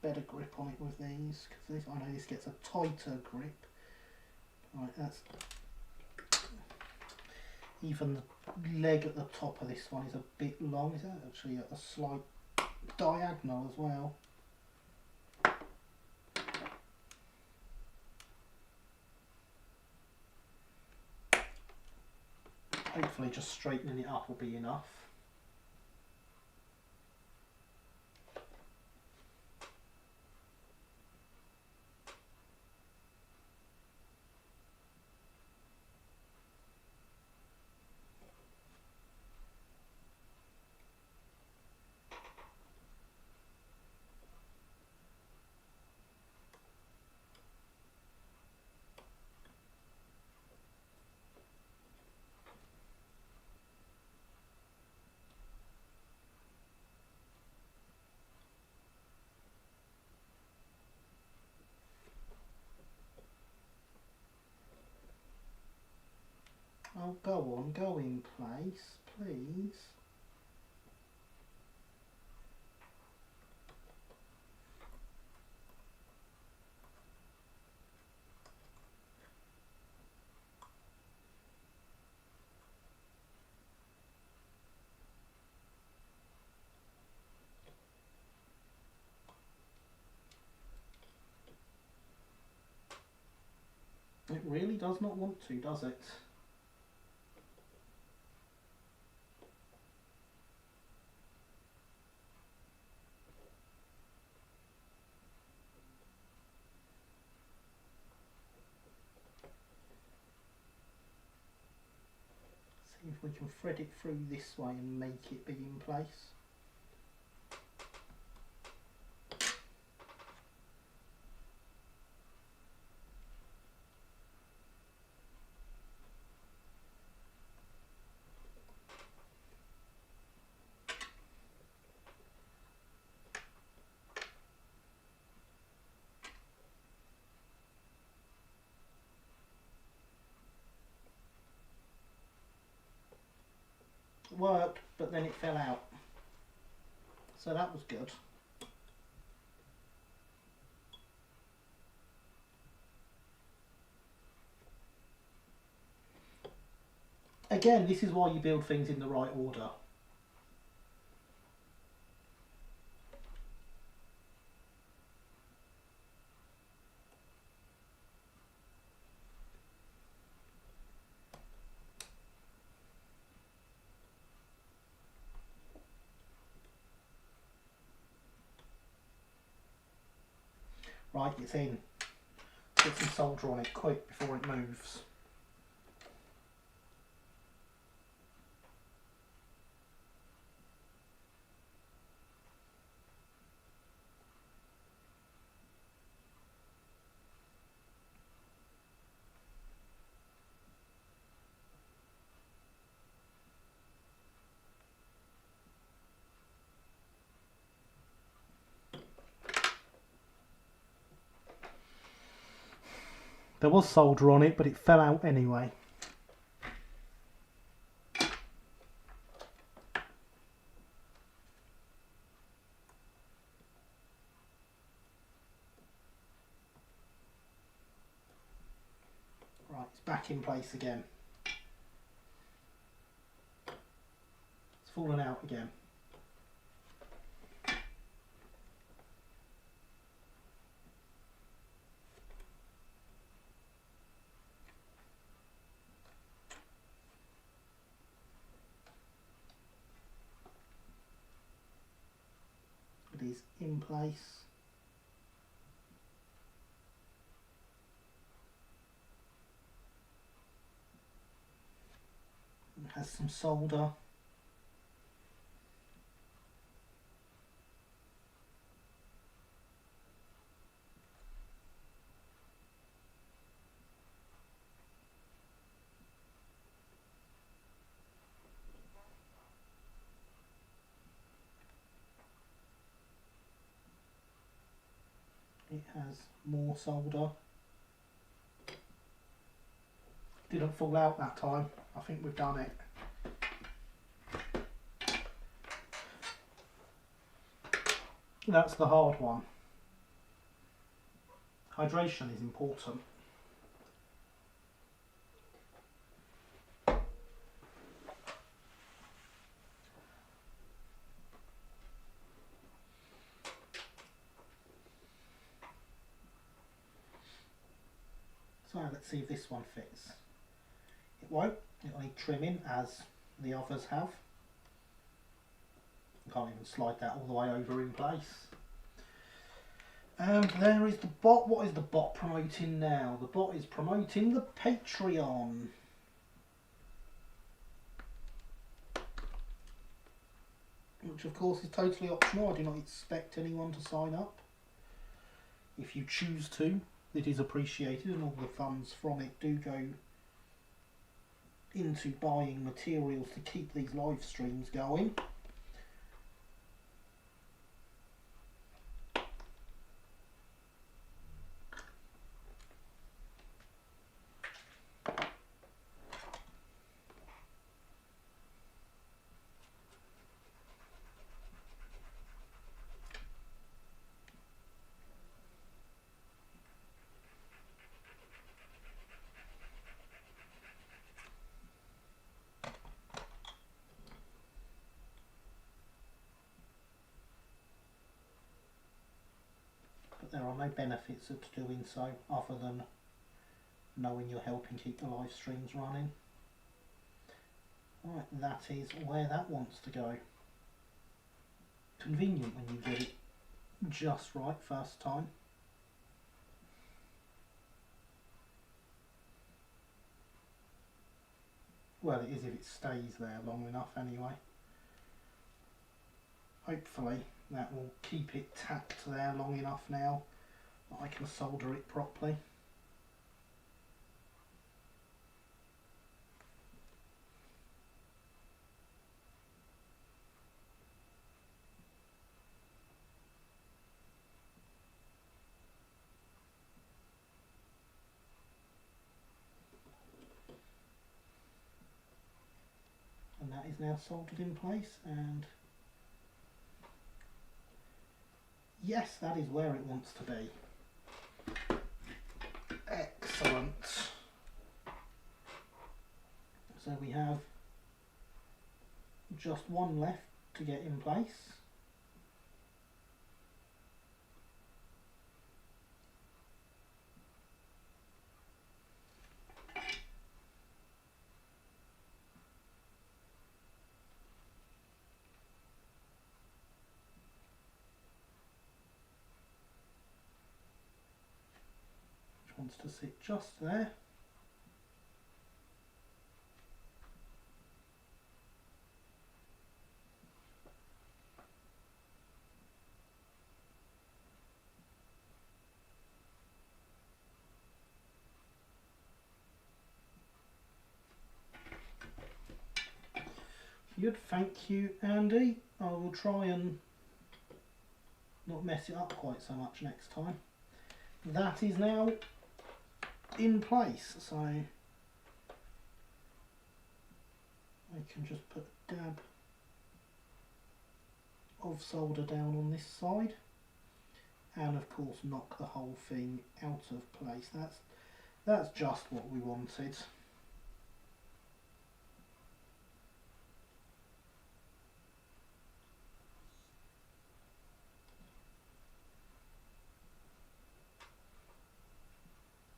better grip on it with these, because I know this gets a tighter grip. Right, that's even the leg at the top of this one is a bit long. Is that actually a slight diagonal as well? Hopefully just straightening it up will be enough. Oh, go on, go in place, please. It really does not want to, does it? See if we can thread it through this way and make it be in place. Worked, but then it fell out. So that was good. Again, this is why you build things in the right order. Right, it's in. Put some solder on it quick before it moves. There was solder on it, but it fell out anyway. Right, it's back in place again. It's fallen out again. It is in place. It has some solder. It has more solder. Didn't fall out that time. I think we've done it. That's the hard one. Hydration is important. So let's see if this one fits. It won't. It'll need trimming as the others have. Can't even slide that all the way over in place. And there is the bot. What is the bot promoting now? The bot is promoting the Patreon. Which of course is totally optional. I do not expect anyone to sign up. If you choose to, it is appreciated, and all the funds from it do go into buying materials to keep these live streams going. There are no benefits of doing so other than knowing you're helping keep the live streams running. Right, that is where that wants to go. Convenient when you get it just right first time. Well, it is if it stays there long enough anyway. Hopefully that will keep it tacked there long enough now that I can solder it properly. And that is now soldered in place, and yes, that is where it wants to be. Excellent. So we have just one left to get in place. Wants to sit just there. Good, thank you, Andy. I will try and not mess it up quite so much next time. That is now in place, so I can just put a dab of solder down on this side, and of course knock the whole thing out of place. That's just what we wanted.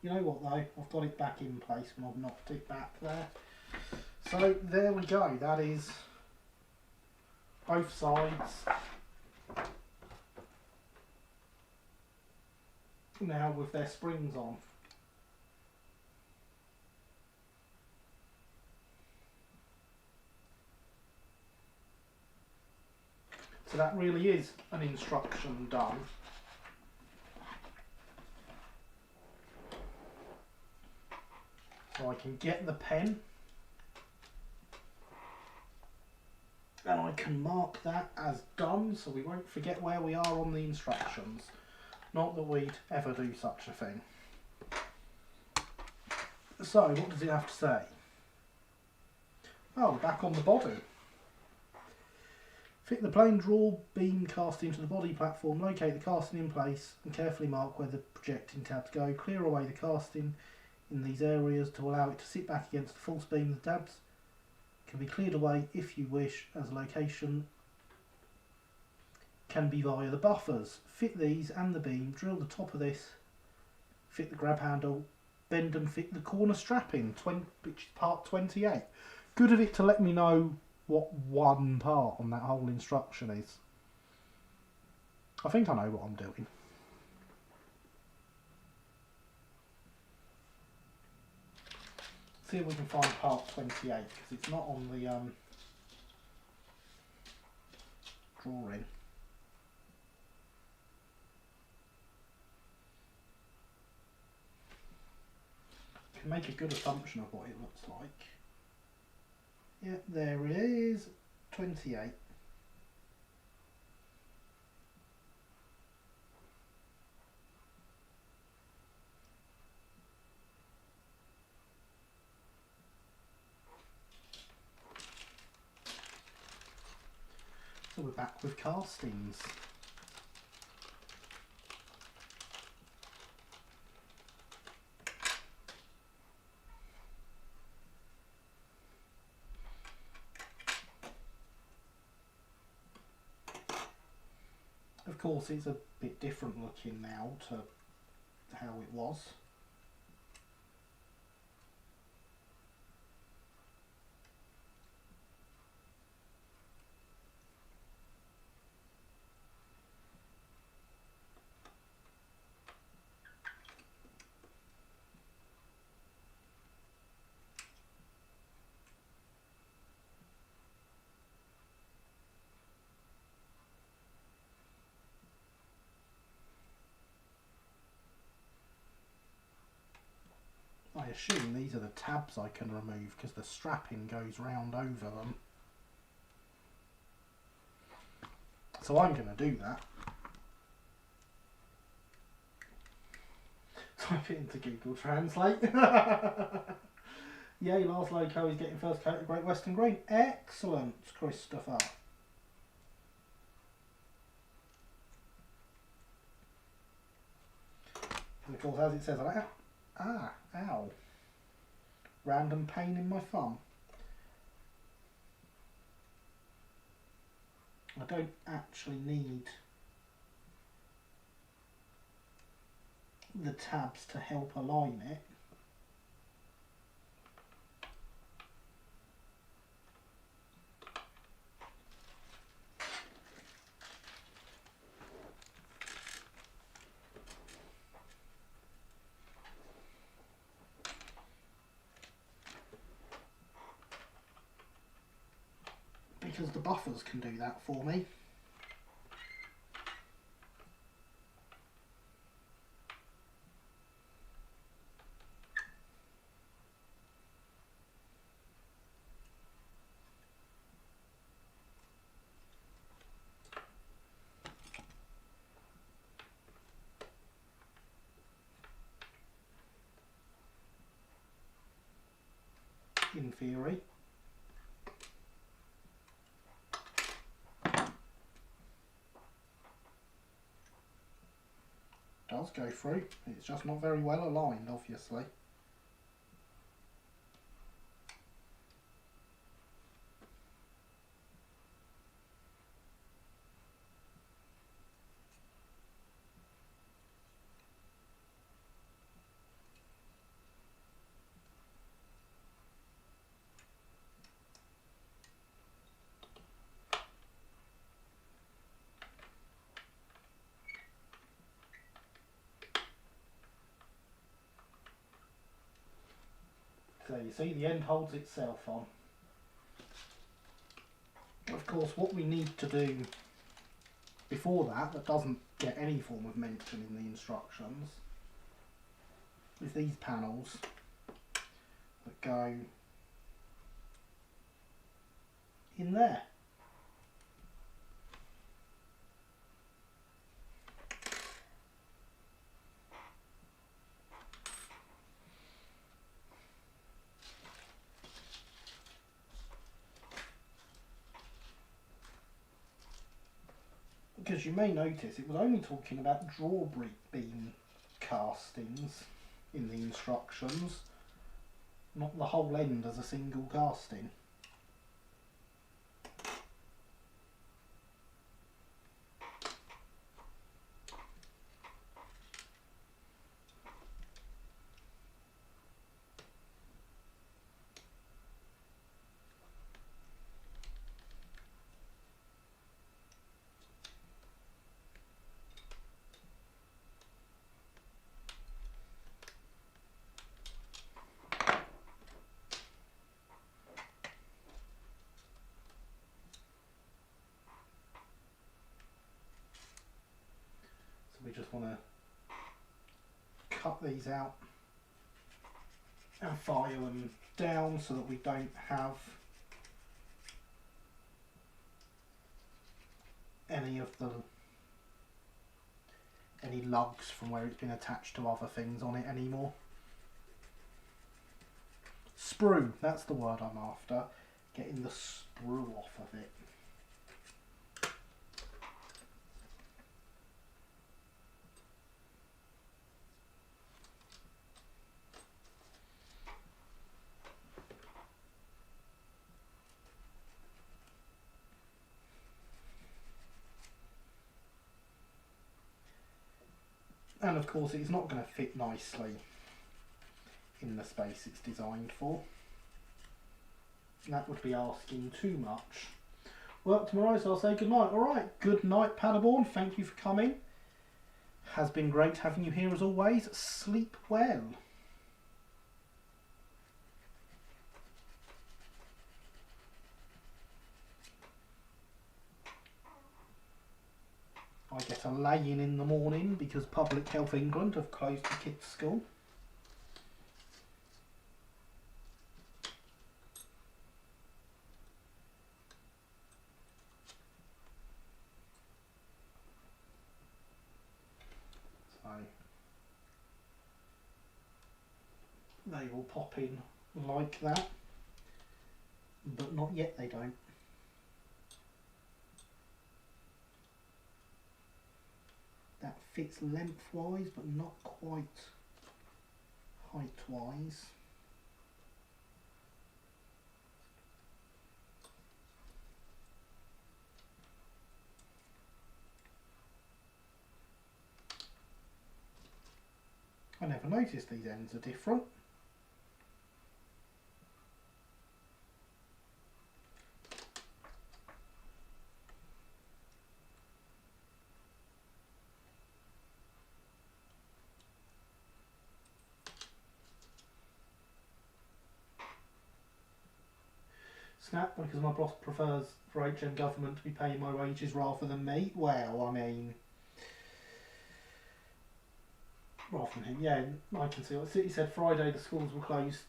You know what though, I've got it back in place when I've knocked it back there. So there we go, that is both sides now with their springs on. So that really is an instruction done. So I can get the pen and I can mark that as done so we won't forget where we are on the instructions. Not that we'd ever do such a thing. So what does it have to say? Oh, back on the body. Fit the plane draw beam casting to the body platform, locate the casting in place and carefully mark where the projecting tabs go. Clear away the casting in these areas to allow it to sit back against the false beam. The tabs can be cleared away if you wish, as location can be via the buffers. Fit these and the beam, drill the top of this, fit the grab handle, bend and fit the corner strapping, which is part 28. Good of it to let me know what one part on that whole instruction is. I think I know what I'm doing. See if we can find part 28, because it's not on the drawing. Can make a good assumption of what it looks like. Yeah, there it is, 28. So we're back with castings. Of course, it's a bit different looking now to how it was. I assume these are the tabs I can remove because the strapping goes round over them. So I'm going to do that. Type it into Google Translate. Yay, last loco is getting first coat of Great Western Green. Excellent, Christopher. And of course, as it says, ow. Random pain in my thumb. I don't actually need the tabs to help align it. Because the buffers can do that for me. In theory. Does go through, it's just not very well aligned, obviously. So you see the end holds itself on. Of course, what we need to do before that doesn't get any form of mention in the instructions, is these panels that go in there. because you may notice it was only talking about beam castings in the instructions, not the whole end as a single casting. We just want to cut these out and file them down so that we don't have any lugs from where it's been attached to other things on it anymore. Sprue, that's the word I'm after. Getting the sprue off of it. And of course it's not going to fit nicely in the space it's designed for. That would be asking too much. Work tomorrow, so I'll say good night. Alright, good night Paderborn, thank you for coming. Has been great having you here as always. Sleep well. I get a lay-in in the morning because Public Health England have closed the kids' school. So they will pop in like that, but not yet they don't. That fits lengthwise but not quite height-wise. I never noticed these ends are different. Snap, because my boss prefers for HM government to be paying my wages rather than me. Well, I mean, rather than him, yeah, I can see what City said. Friday the schools will close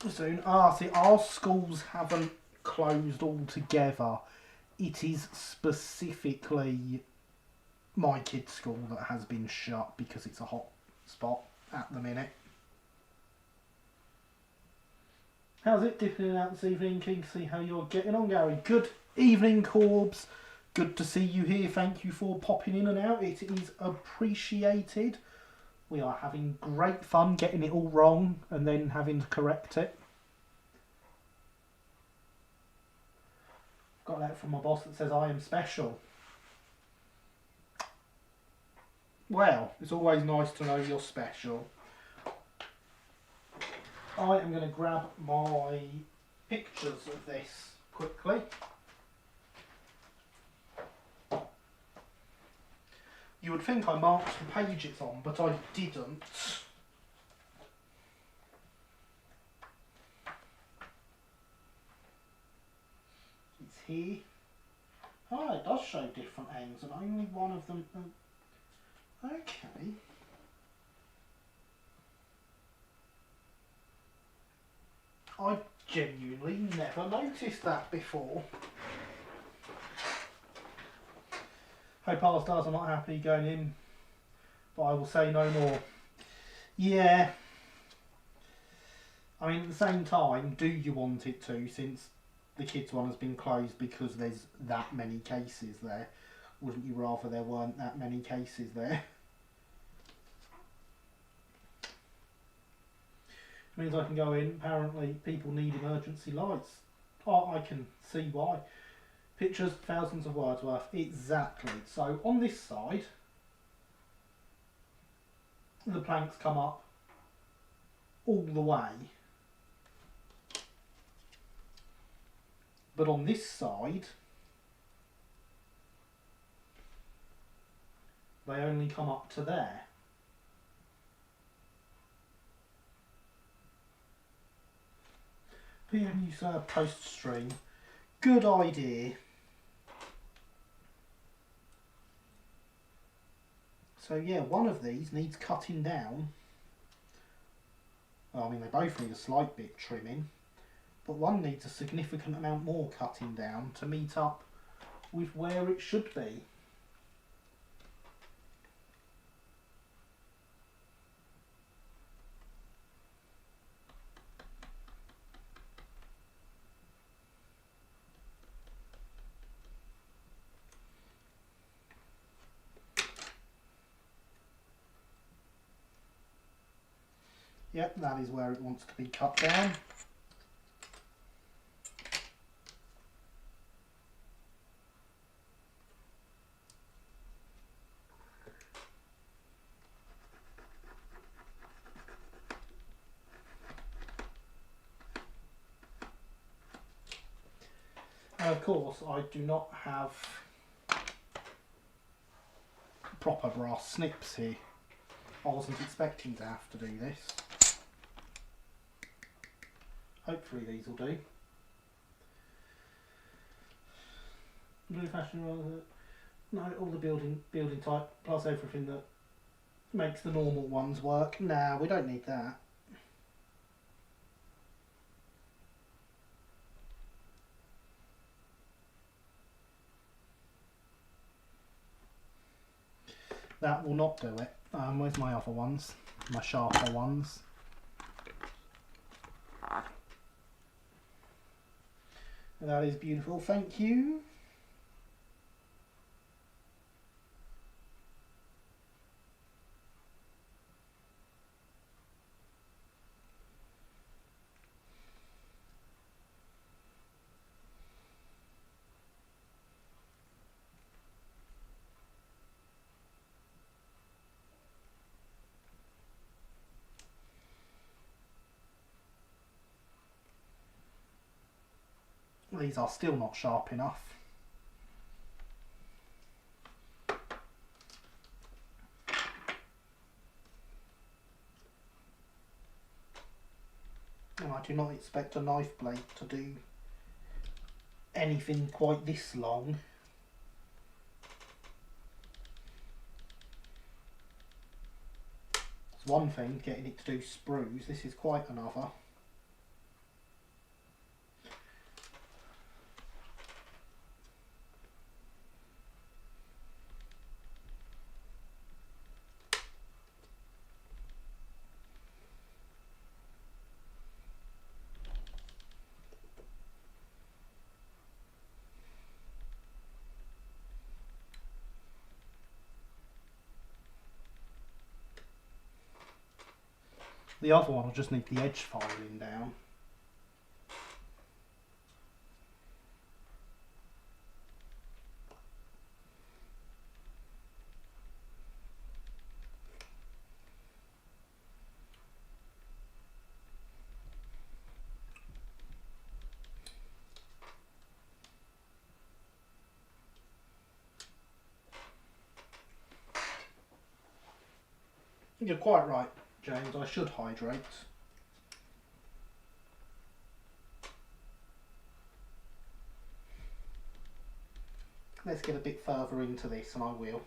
soon. Ah, see, our schools haven't closed altogether. It is specifically my kid's school that has been shut because it's a hot spot at the minute. How's it dipping out this evening? Keen to see how you're getting on, Gary. Good evening, Corbs. Good to see you here. Thank you for popping in and out. It is appreciated. We are having great fun getting it all wrong and then having to correct it. Got a letter from my boss that says I am special. Well, it's always nice to know you're special. I am going to grab my pictures of this quickly. You would think I marked the page it's on, but I didn't. It's here. Oh, it does show different ends, and only one of them. Okay. I genuinely never noticed that before. Hope our stars are not happy going in, but I will say no more. Yeah. I mean, at the same time, do you want it to, since the kids one has been closed because there's that many cases there? Wouldn't you rather there weren't that many cases there? It means I can go in, apparently people need emergency lights. Oh, I can see why. Pictures, thousands of words worth. Exactly. So on this side, the planks come up all the way. But on this side, they only come up to there. PM use post stream. Good idea. So yeah, one of these needs cutting down. Well, I mean, they both need a slight bit trimming, but one needs a significant amount more cutting down to meet up with where it should be. Yep, that is where it wants to be cut down. And of course, I do not have proper brass snips here. I wasn't expecting to have to do this. Hopefully these will do. Blue fashion rather. No, all the building type plus everything that makes the normal ones work. Nah, we don't need that. That will not do it. Where's my other ones? My sharper ones. That is beautiful, thank you. These are still not sharp enough. And I do not expect a knife blade to do anything quite this long. It's one thing getting it to do sprues, this is quite another. The other one will just need the edge filing down. You're quite right, James, I should hydrate. Let's get a bit further into this and I will.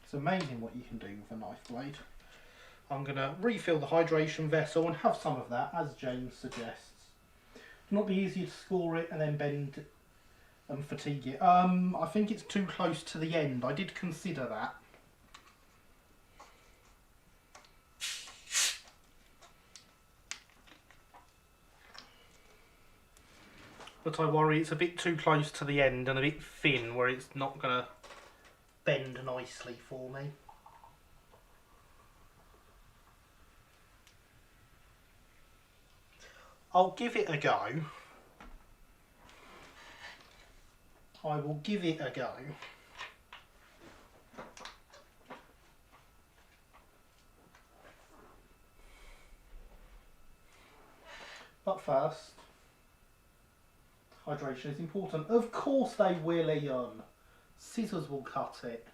It's amazing what you can do with a knife blade. I'm going to refill the hydration vessel and have some of that, as James suggests. It'll not be easier to score it and then bend and fatigue it. I think it's too close to the end. I did consider that. But I worry it's a bit too close to the end and a bit thin where it's not going to bend nicely for me. I'll give it a go. I will give it a go. But first, hydration is important. Of course they will, Ian. Scissors will cut it.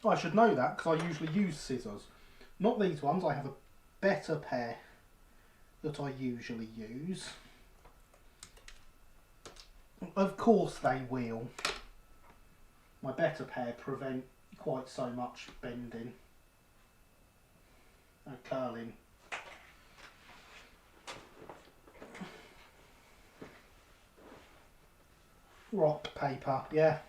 I should know that because I usually use scissors. Not these ones, I have a better pair that I usually use. Of course they will. My better pair prevent quite so much bending and curling. Rock paper, yeah.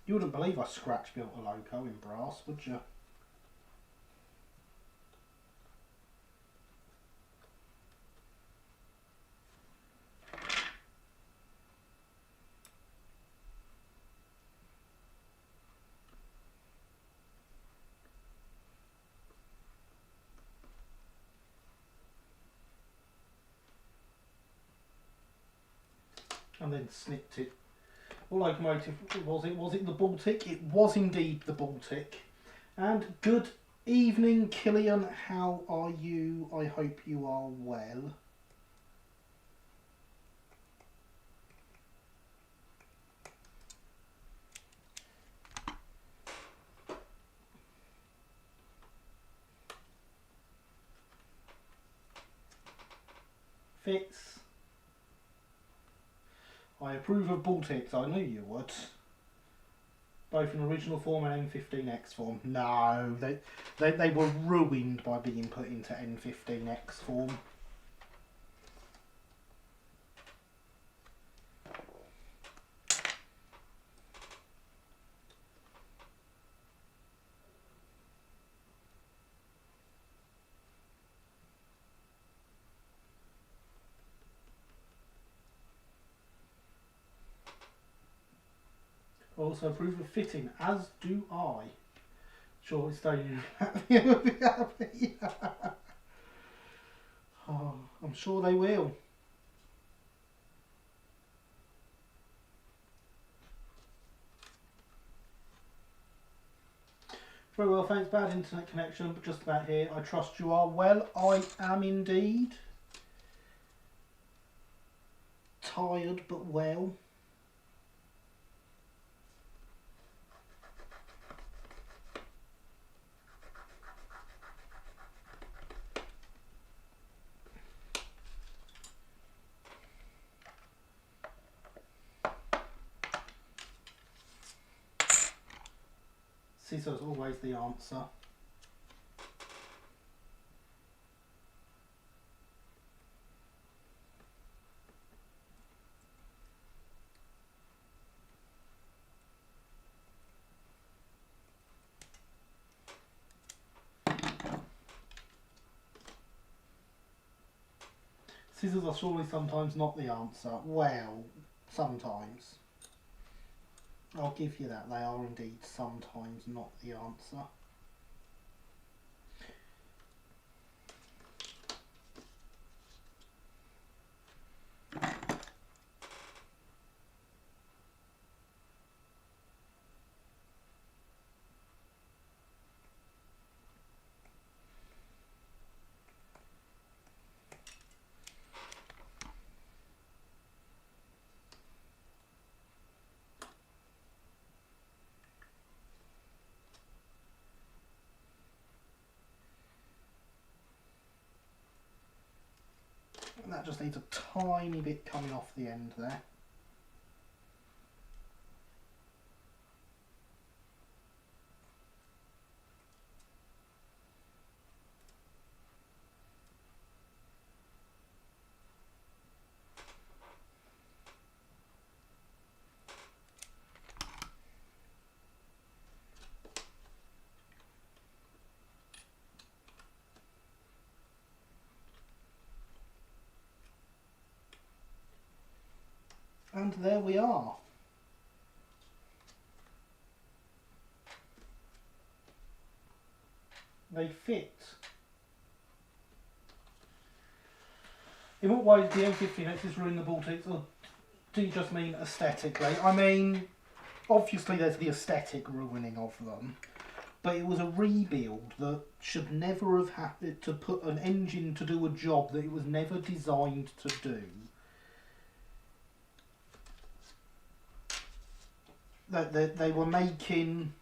You wouldn't believe I scratch built a loco in brass, would you? And then snipped it. What locomotive was it? Was it the Baltic? It was indeed the Baltic. And good evening, Killian. How are you? I hope you are well. Fits. I approve of Baltics, I knew you would. Both in original form and N15X form. No, they were ruined by being put into N15X form. Also approve of fitting, as do I. Sure, it's don't you will be happy. Oh, I'm sure they will. Very well, thanks. Bad internet connection, but just about here. I trust you are well. I am indeed. Tired, but well. Scissors always the answer. Scissors are surely sometimes not the answer. Well, sometimes. I'll give you that. They are indeed sometimes not the answer. And that just needs a tiny bit coming off the end there. And there we are. They fit. In what ways do the M15Xs ruin the Baltics, or do you just mean aesthetically? I mean, obviously there's the aesthetic ruining of them, but it was a rebuild that should never have had to put an engine to do a job that it was never designed to do. They were making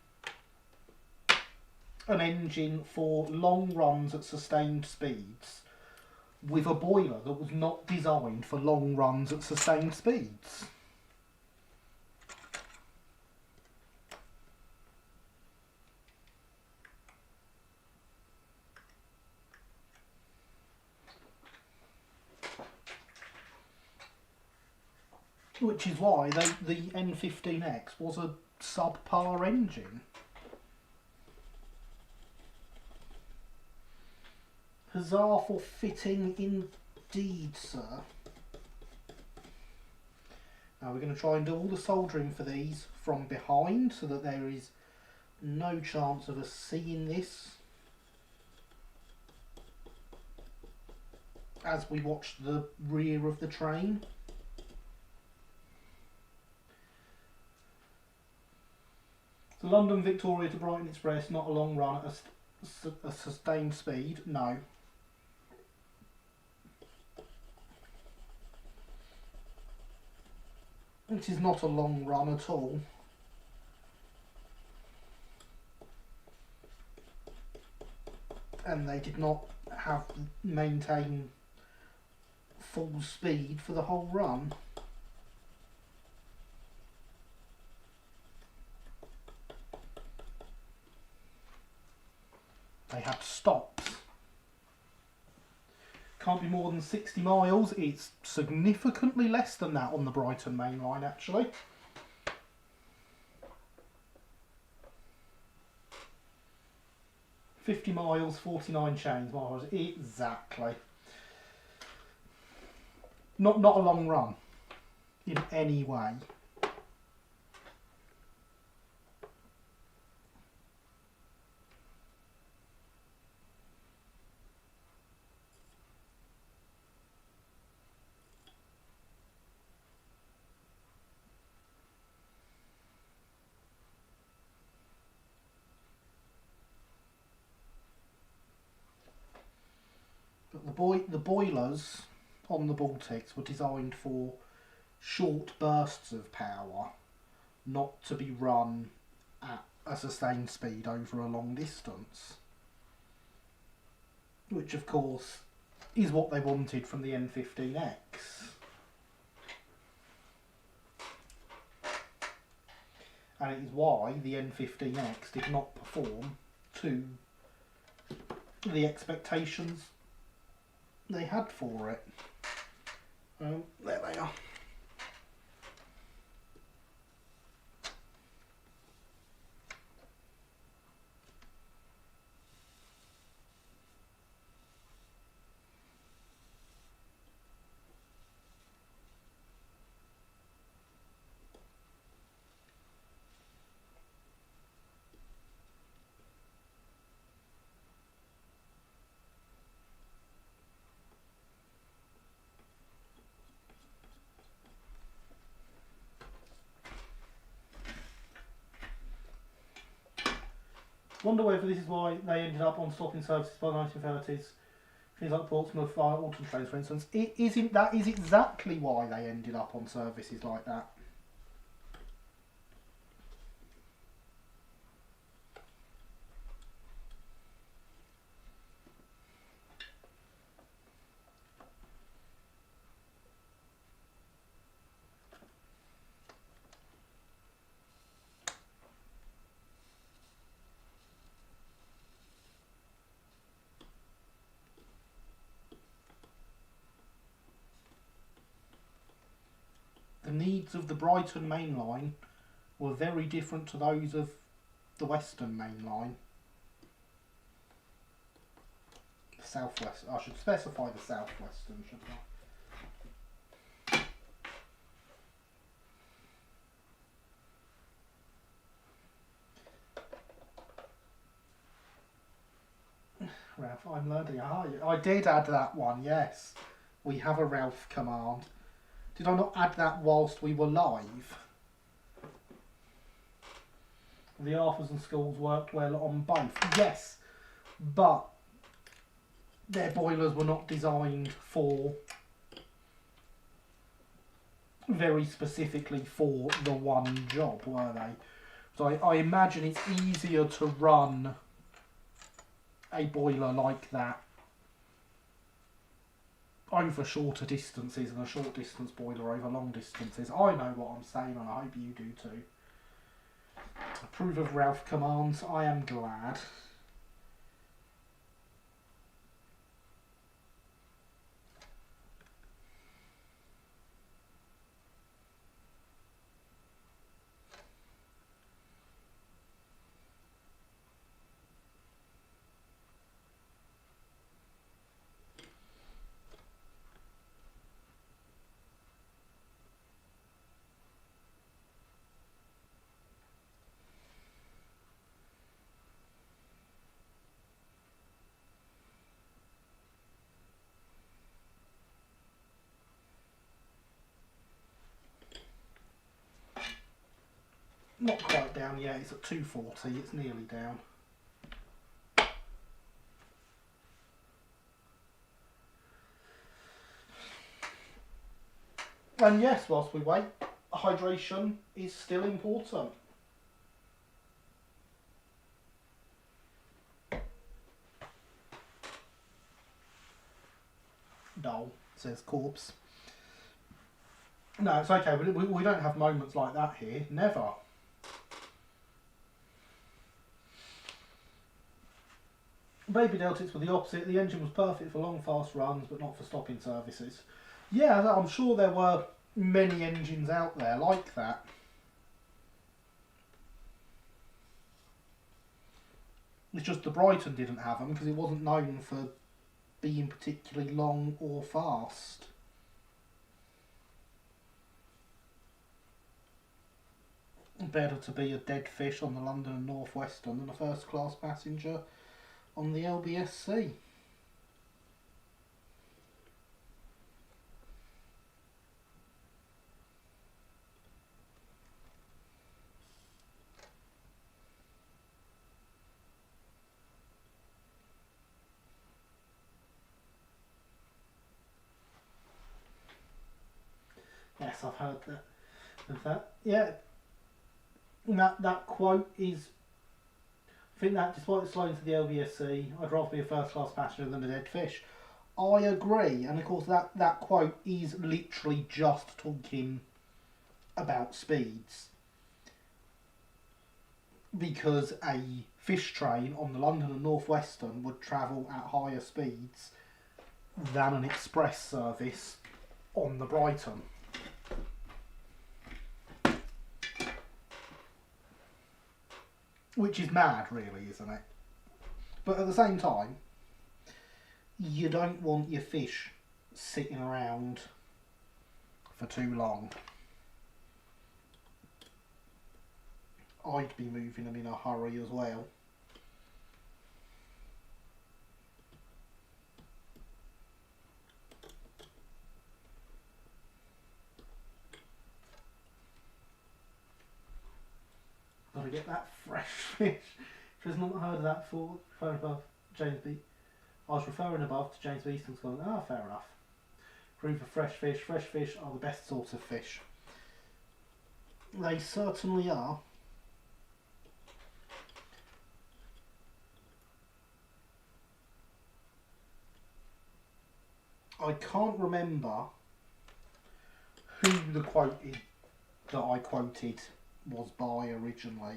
an engine for long runs at sustained speeds with a boiler that was not designed for long runs at sustained speeds. Which is why the N15X was a subpar engine. Huzzah for fitting indeed, sir. Now we're going to try and do all the soldering for these from behind so that there is no chance of us seeing this as we watch the rear of the train. The London Victoria to Brighton Express, not a long run at a sustained speed, no. It is not a long run at all. And they did not have to maintain full speed for the whole run. They had stops. Can't be more than 60 miles. It's significantly less than that on the Brighton main line, actually. "50 miles, 49 chains miles." Exactly. Not a long run in any way. But the boilers on the Baltics were designed for short bursts of power, not to be run at a sustained speed over a long distance. Which of course is what they wanted from the N15X. And it is why the N15X did not perform to the expectations they had for it. There they are. Wonder whether this is why they ended up on stopping services by the 1930s. Things like Portsmouth Autumn trains, for instance. That is exactly why they ended up on services like that. The needs of the Brighton main line were very different to those of the Western main line. Southwest. I should specify the Southwestern, shouldn't I? Ralph, I'm learning. I did add that one, yes. We have a Ralph command. Did I not add that whilst we were live? The Arthurs and schools worked well on both. Yes, but their boilers were not designed for very specifically for the one job, were they? So I imagine it's easier to run a boiler like that over shorter distances and a short distance boiler over long distances. I know what I'm saying and I hope you do too. Approve of Ralph commands, I am glad. Not quite down yet, it's at 240, it's nearly down. And yes, whilst we wait, hydration is still important. Dull, says Corpse. No, it's okay, we don't have moments like that here, never. Baby Deltics were the opposite. The engine was perfect for long, fast runs, but not for stopping services. Yeah, I'm sure there were many engines out there like that. It's just the Brighton didn't have them because it wasn't known for being particularly long or fast. Better to be a dead fish on the London and North Western than a first class passenger on the LBSC. Yes, I've heard that. Yeah, that quote is. I think that despite the slowing to the LBSC, I'd rather be a first class passenger than a dead fish. I agree, and of course that quote is literally just talking about speeds. Because a fish train on the London and North Western would travel at higher speeds than an express service on the Brighton. Which is mad, really, isn't it? But at the same time, you don't want your fish sitting around for too long. I'd be moving them in a hurry as well. Gotta get that fresh fish. If you've not heard of that before, referring above James B. I was referring above to James Beeston's going, fair enough. Group of fresh fish. Fresh fish are the best sort of fish. They certainly are. I can't remember who the quote that I quoted was by originally.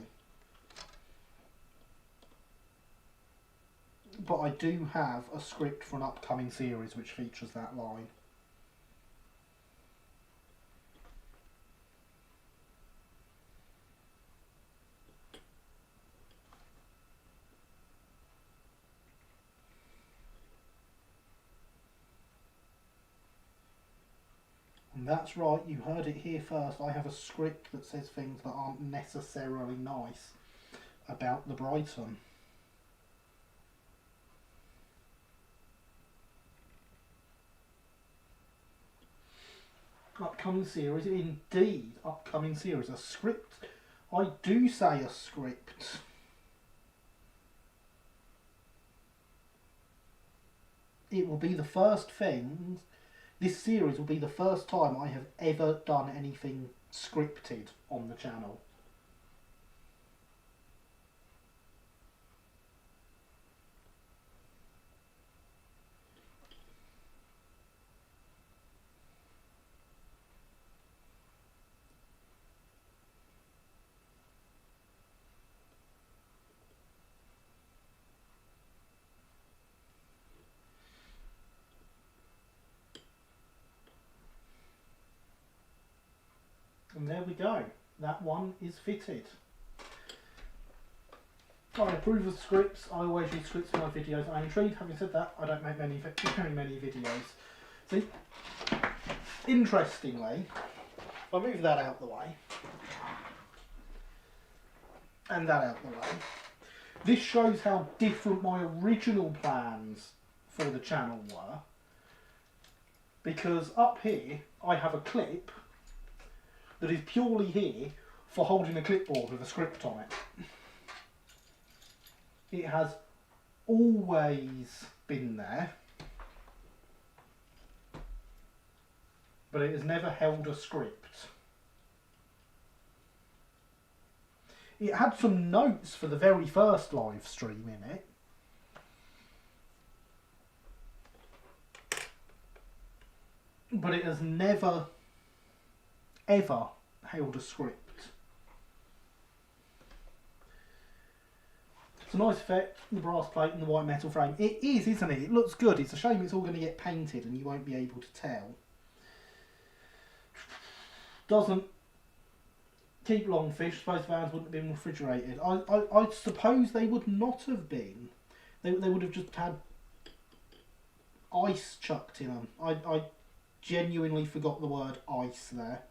But I do have a script for an upcoming series which features that line. And that's right, you heard it here first. I have a script that says things that aren't necessarily nice about the Brighton. Upcoming series, indeed, upcoming series. A script. I do say a script. It will be the first thing. This series will be the first time I have ever done anything scripted on the channel. And there we go. That one is fitted. I approve of scripts. I always use scripts for my videos. I'm intrigued. Having said that, I don't make very many videos. See, interestingly, I'll move that out the way, and that out the way. This shows how different my original plans for the channel were. Because up here, I have a clip that is purely here for holding a clipboard with a script on it. It has always been there, but it has never held a script. It had some notes for the very first live stream in it. But it has never, ever held a script. It's a nice effect, the brass plate and the white metal frame. It is, isn't it? It looks good. It's a shame it's all going to get painted and you won't be able to tell. Doesn't keep long fish. Suppose vans wouldn't have been refrigerated. I suppose they would not have been. They would have just had ice chucked in them. I genuinely forgot the word ice there.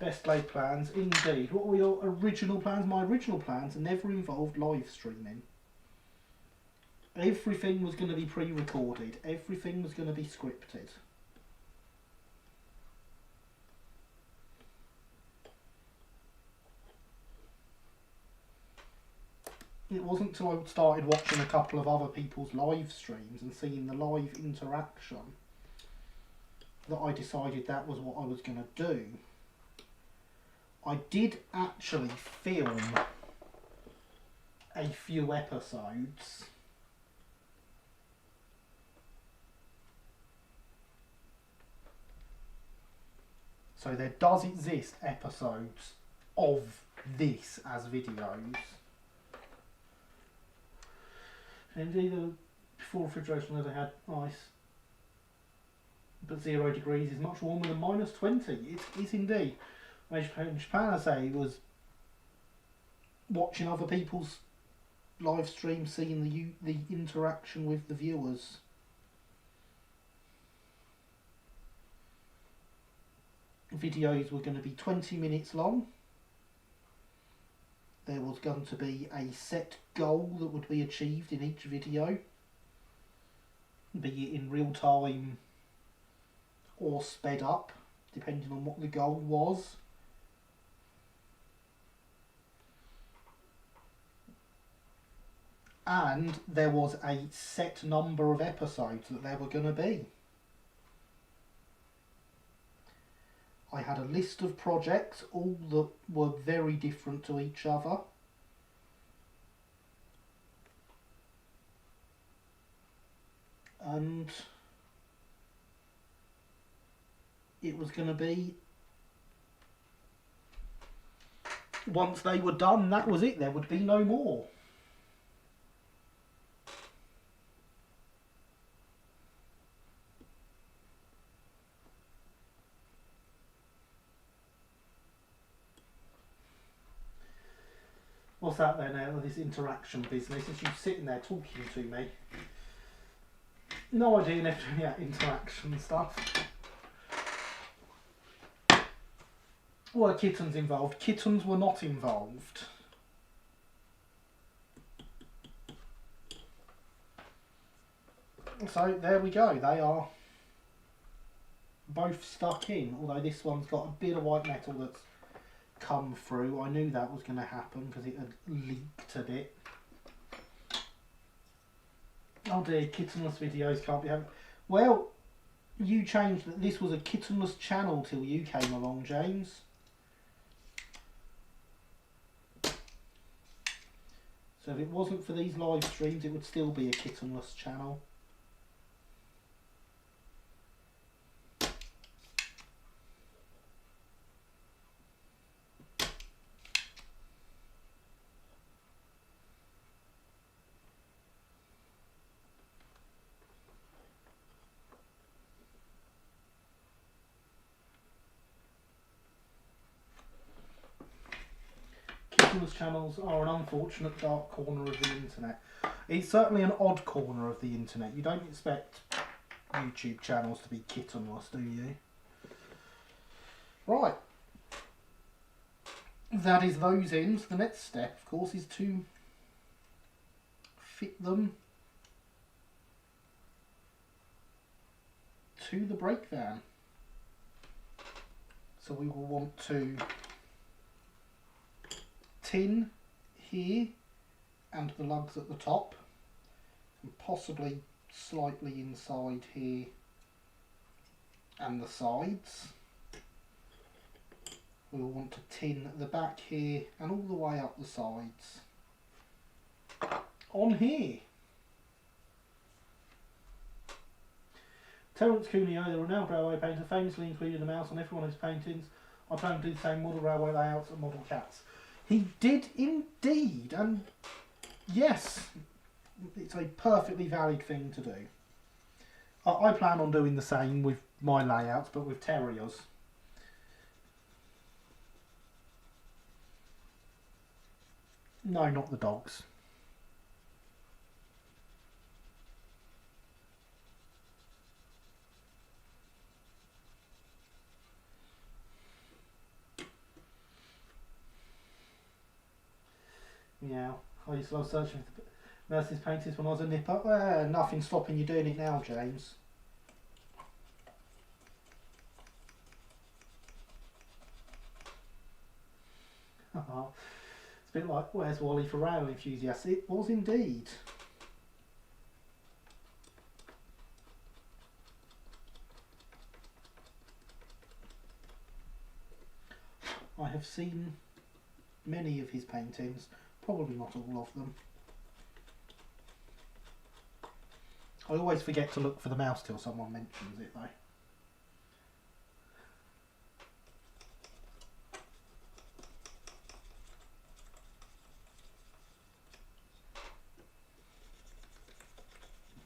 Best laid plans, indeed. What were your original plans? My original plans never involved live streaming. Everything was going to be pre-recorded. Everything was going to be scripted. It wasn't until I started watching a couple of other people's live streams and seeing the live interaction that I decided that was what I was going to do. I did actually film a few episodes. So there does exist episodes of this as videos. And indeed, before refrigeration they had ice. But 0 degrees is much warmer than -20. It is indeed. In Japan, I say, was watching other people's live streams, seeing the interaction with the viewers. Videos were going to be 20 minutes long. There was going to be a set goal that would be achieved in each video, be it in real time or sped up, depending on what the goal was. And there was a set number of episodes that there were going to be. I had a list of projects, all that were very different to each other. And it was going to be, once they were done, that was it. There would be no more. What's out there now, this interaction business? It's you sitting there talking to me. No idea, never doing that interaction stuff. Were kittens involved? Kittens were not involved. So there we go, they are both stuck in, although this one's got a bit of white metal that's come through. I knew that was going to happen because it had leaked a bit. Oh dear, kittenless videos can't be having... Well, you changed that this was a kittenless channel till you came along, James. So if it wasn't for these live streams, it would still be a kittenless channel. Kittenless channels are an unfortunate dark corner of the internet. It's certainly an odd corner of the internet. You don't expect YouTube channels to be kittenless, do you? Right. That is those ends. The next step, of course, is to fit them to the brake van. So we will want to tin here and the lugs at the top, and possibly slightly inside here and the sides. We'll want to tin the back here and all the way up the sides. On here. Terence Cuneo, the renowned railway painter, famously included a mouse on every one of his paintings. I plan to do the same model railway layouts and model cats. He did indeed, and yes, it's a perfectly valid thing to do. I plan on doing the same with my layouts, but with terriers. No, not the dogs. Yeah, I used to love searching for Mercy's paintings when I was a nipper. Nothing stopping you doing it now, James. It's a bit like, where's Wally for rail enthusiasts? It was indeed. I have seen many of his paintings, probably not all of them. I always forget to look for the mouse till someone mentions it though.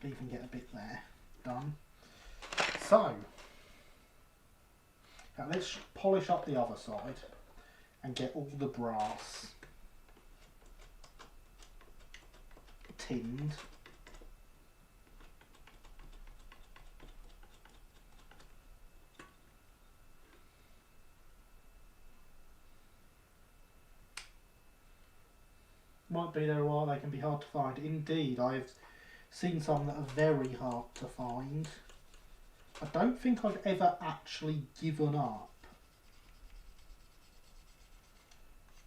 Even get a bit there done. So now let's polish up the other side and get all the brass tinned. Might be there a while, they can be hard to find. Indeed, I've seen some that are very hard to find. I don't think I've ever actually given up.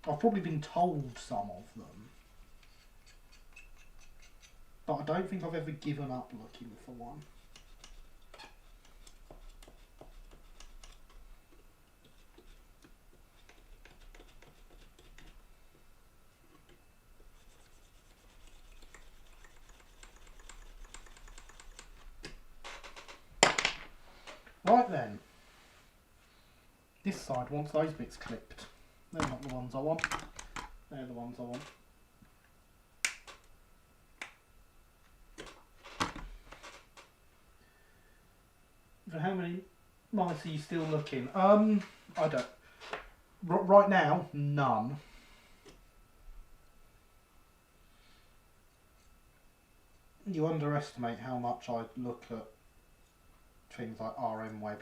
I've probably been told some of them, but I don't think I've ever given up looking for one. Right then, this side wants those bits clipped. They're not the ones I want. They're the ones I want. For how many mice are you still looking? I don't. Right now, none. You underestimate how much I look at things like RM Web.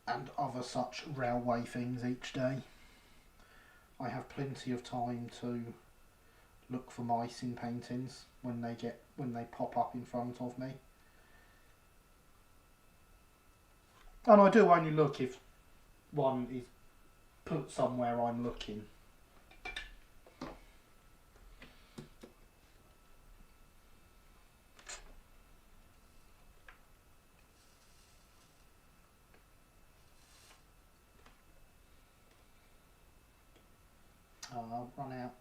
and other such railway things each day. I have plenty of time to look for mice in paintings when they pop up in front of me. And I do only look if one is put somewhere I'm looking. Oh, I'll run out.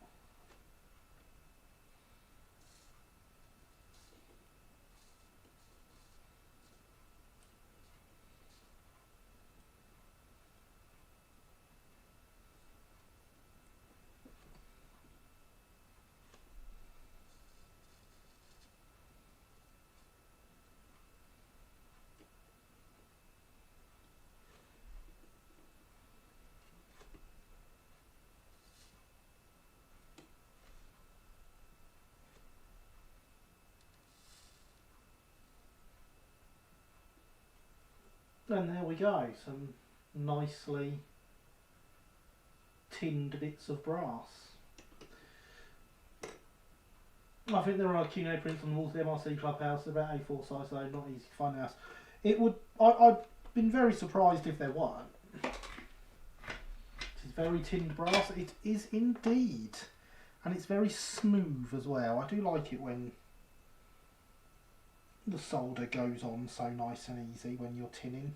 And there we go, some nicely tinned bits of brass. I think there are Kino prints on the walls of the MRC Clubhouse, about A4 size, though not easy to find in the house. It would, I've been very surprised if there weren't. It is very tinned brass, it is indeed. And it's very smooth as well. I do like it when the solder goes on so nice and easy when you're tinning.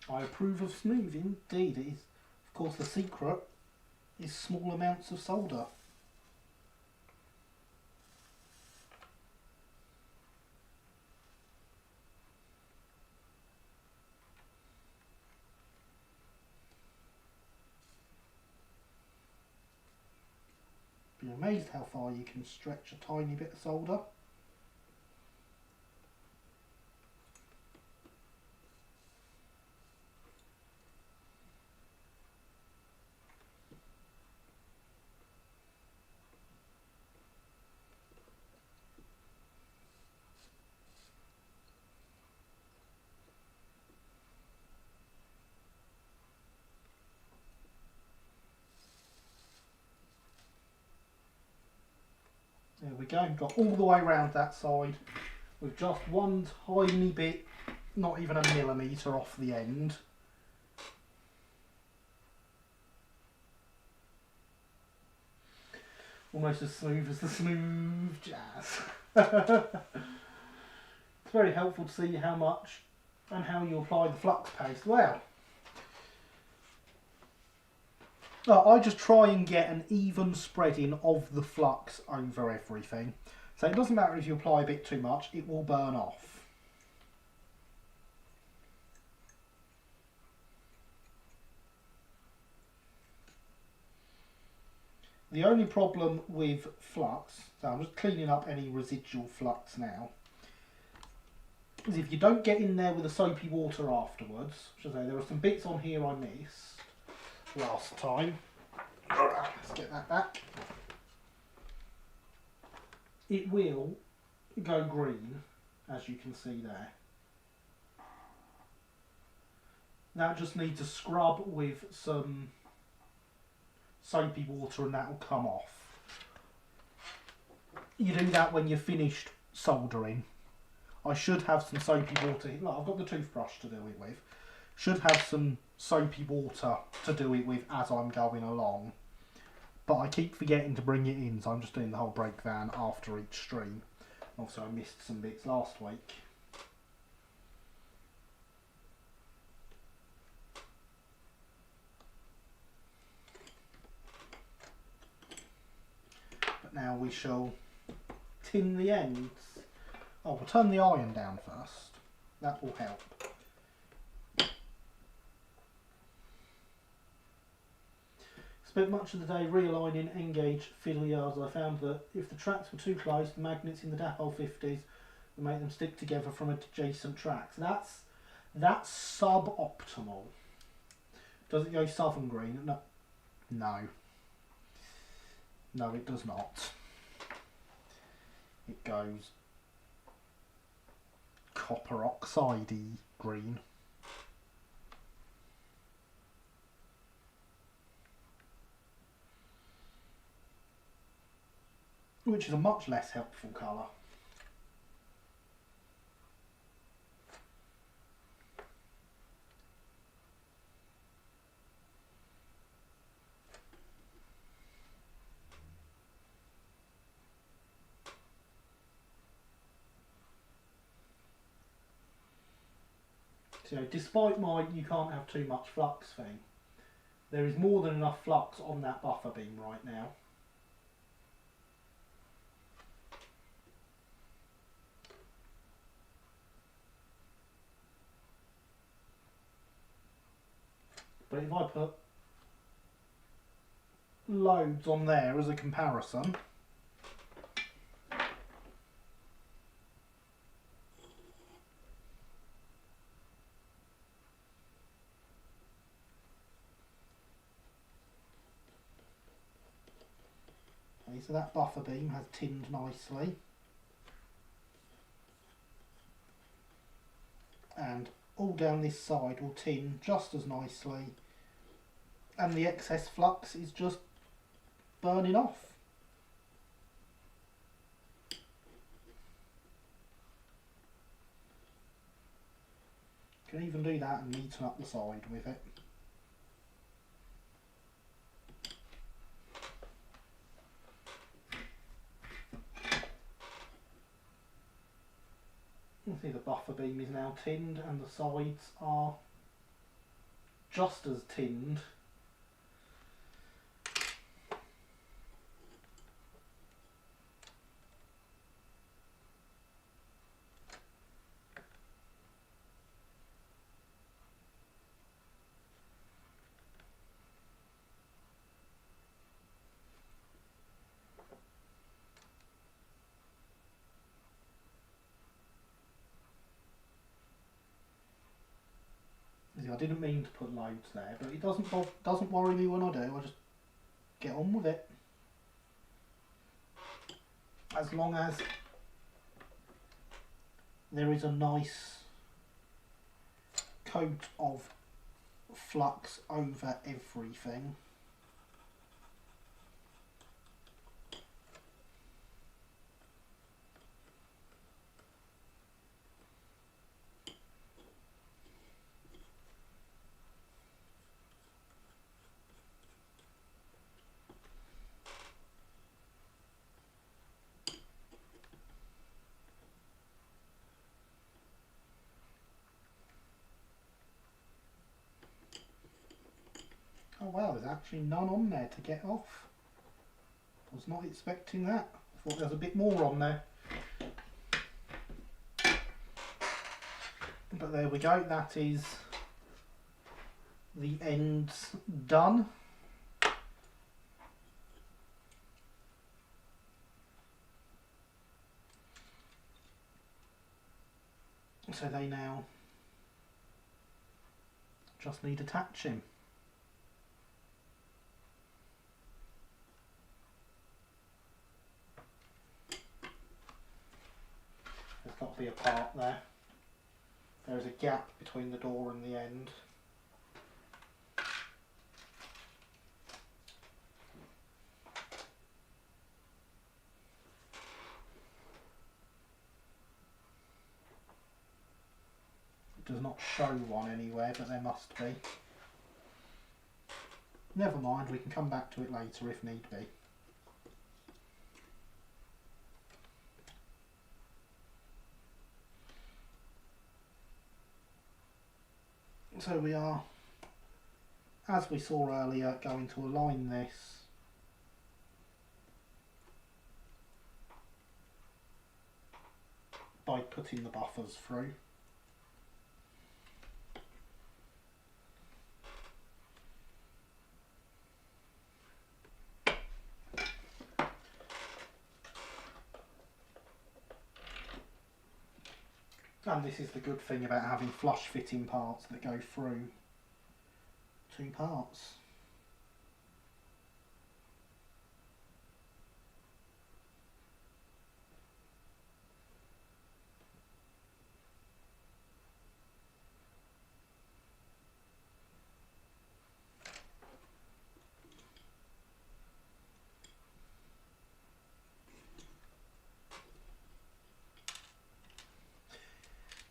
I approve of smooth, indeed. It is, of course, the secret is small amounts of solder. Be amazed how far you can stretch a tiny bit of solder. There we go, got all the way around that side with just one tiny bit, not even a millimetre off the end. Almost as smooth as the smooth jazz. It's very helpful to see how much and how you apply the flux paste. Well, I just try and get an even spreading of the flux over everything. So it doesn't matter if you apply a bit too much, it will burn off. The only problem with flux, so I'm just cleaning up any residual flux now, is if you don't get in there with the soapy water afterwards. Which I say, there are some bits on here I missed last time. Let's get that back. It will go green, as you can see there. Now just need to scrub with some soapy water and that will come off. You do that when you're finished soldering. I should have some soapy water. Look, I've got the toothbrush to do it with. Should have some soapy water to do it with as I'm going along. But I keep forgetting to bring it in, so I'm just doing the whole breakdown after each stream. Also, I missed some bits last week. But now we shall tin the ends. Oh, we'll turn the iron down first. That will help. Spent much of the day realigning N-gauge fiddle yards. I found that if the tracks were too close, the magnets in the dapole 50s would make them stick together from adjacent tracks. That's suboptimal. Does it go southern green? No. No. No, it does not. It goes copper oxide-y green. Which is a much less helpful colour. So despite my you can't have too much flux thing, there is more than enough flux on that buffer beam right now. But if I put loads on there as a comparison, okay, so that buffer beam has tinned nicely, and all down this side will tin just as nicely, and the excess flux is just burning off. Can even do that and neaten up the side with it. You can see the buffer beam is now tinned and the sides are just as tinned. I didn't mean to put loads there, but it doesn't worry me when I do. I just get on with it. As long as there is a nice coat of flux over everything. Oh wow, there's actually none on there to get off. I was not expecting that. I thought there was a bit more on there. But there we go, that is the ends done. So they now just need attaching. There's got to be a part there. There is a gap between the door and the end. It does not show one anywhere, but there must be. Never mind, we can come back to it later if need be. So we are, as we saw earlier, going to align this by putting the buffers through. And this is the good thing about having flush fitting parts that go through two parts.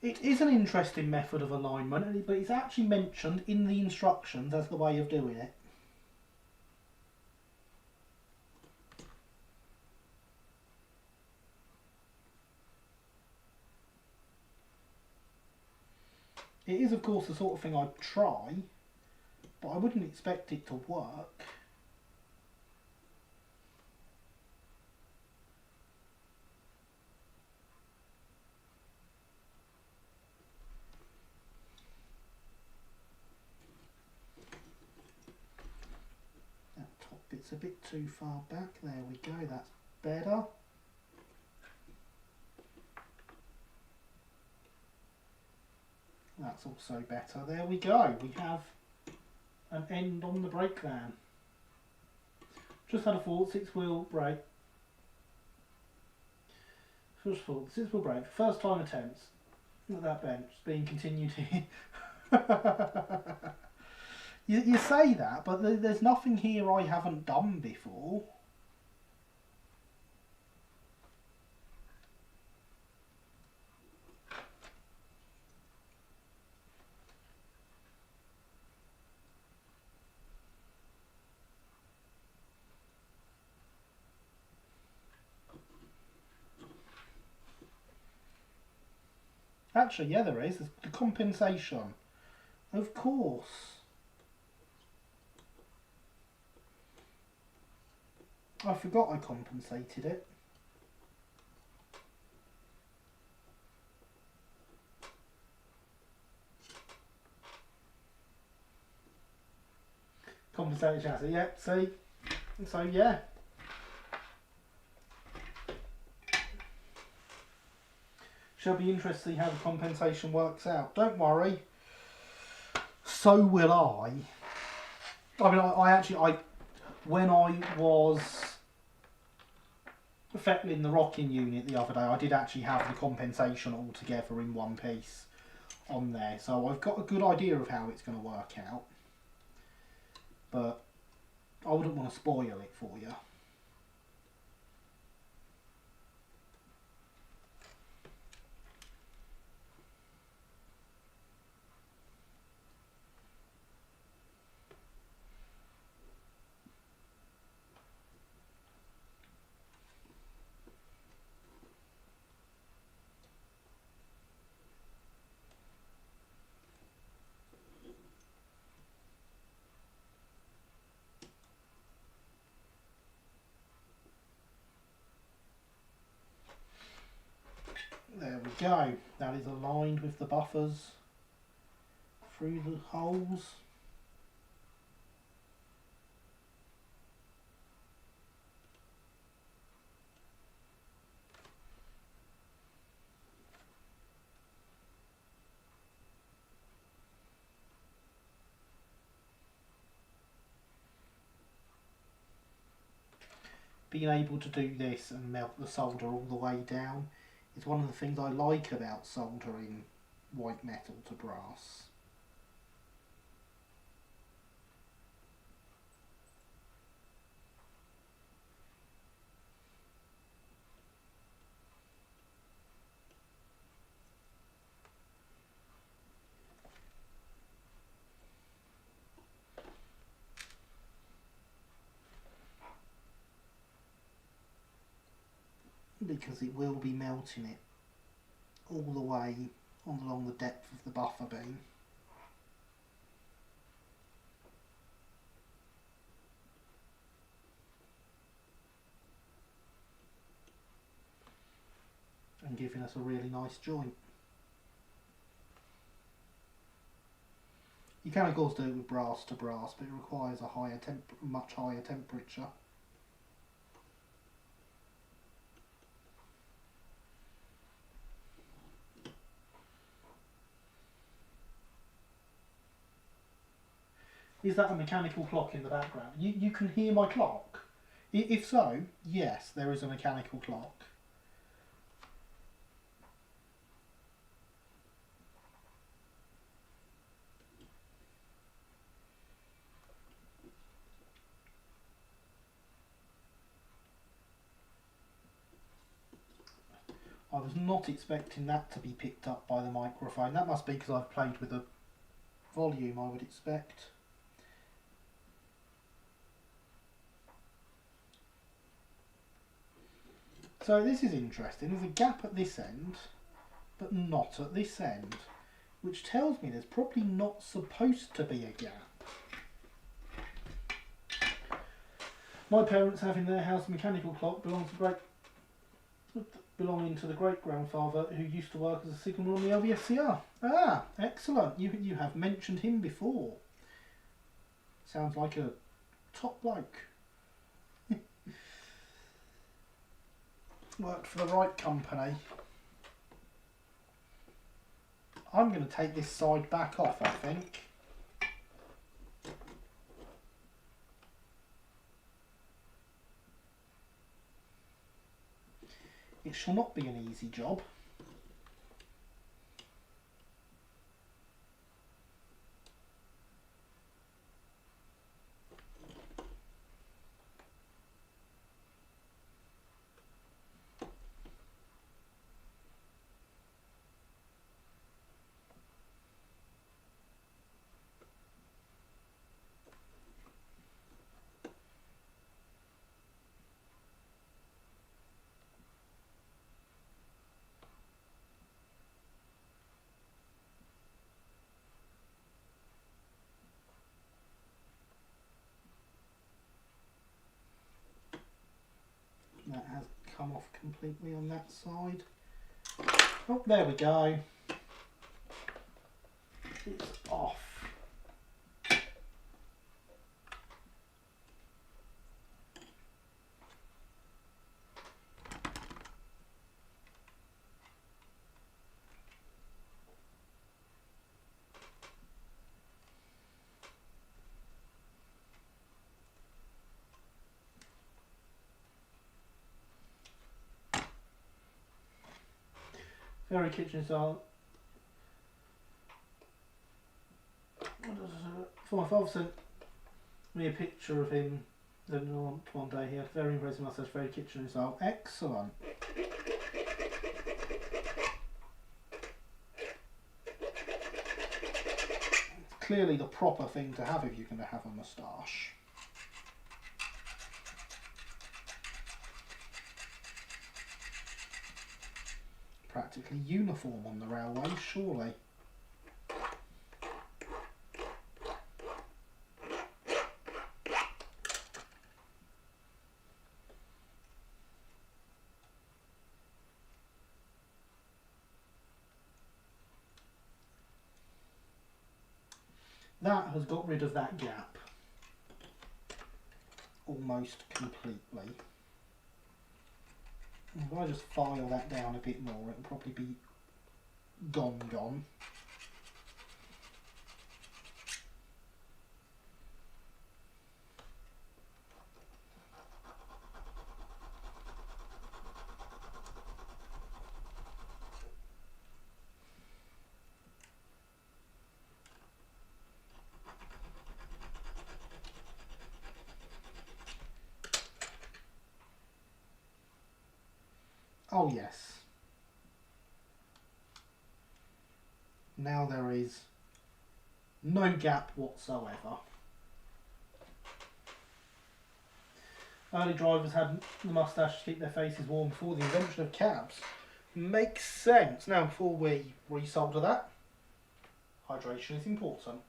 It is an interesting method of alignment, but it's actually mentioned in the instructions as the way of doing it. It is, of course, the sort of thing I'd try, but I wouldn't expect it to work. That top bit's a bit too far back. There we go, that's better. That's also better. There we go. We have an end on the brake van. Just had a thought, 6-wheel brake. First of all, 6-wheel brake, first time attempts. Look at that bench being continued here. you say that, but there's nothing here I haven't done before. Actually, yeah, there is. There's the compensation. Of course. I forgot I compensated it. Compensated chassis, yeah, see? So, yeah. Shall be interested to see how the compensation works out. Don't worry. So will I. I mean, I actually, when I was fettling the rocking unit the other day, I did actually have the compensation all together in one piece on there. So I've got a good idea of how it's going to work out. But I wouldn't want to spoil it for you. There we go. That is aligned with the buffers through the holes. Being able to do this and melt the solder all the way down is one of the things I like about soldering white metal to brass. Because it will be melting it all the way along the depth of the buffer beam. And giving us a really nice joint. You can of course do it with brass to brass, but it requires a much higher temperature. Is that a mechanical clock in the background? You can hear my clock? If so, yes, there is a mechanical clock. I was not expecting that to be picked up by the microphone. That must be because I've played with a volume, I would expect. So this is interesting. There's a gap at this end, but not at this end, which tells me there's probably not supposed to be a gap. My parents have in their house a mechanical clock belonging to the great-grandfather who used to work as a signalman on the SE&CR. Ah, excellent. You have mentioned him before. Sounds like a top bloke. Worked for the right company. I'm going to take this side back off, I think. It shall not be an easy job. That has come off completely on that side. Oh, there we go. It's off. Very kitchen style. For my father sent me a picture of him one day. He had very impressive mustache, very kitchen style. Excellent. It's clearly the proper thing to have if you're going to have a moustache. Practically uniform on the railway, surely. That has got rid of that gap almost completely. If I just file that down a bit more, it'll probably be gone. Oh yes. Now there is no gap whatsoever. Early drivers had the moustache to keep their faces warm before the invention of cabs. Makes sense. Now before we resolder that, hydration is important.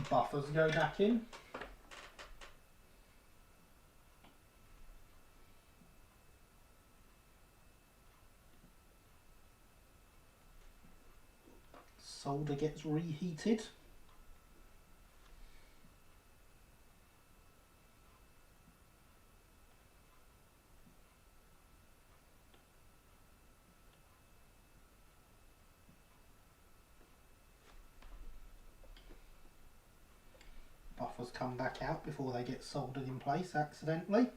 buffers go back in. Solder gets reheated. Buffers come back out before they get soldered in place accidentally.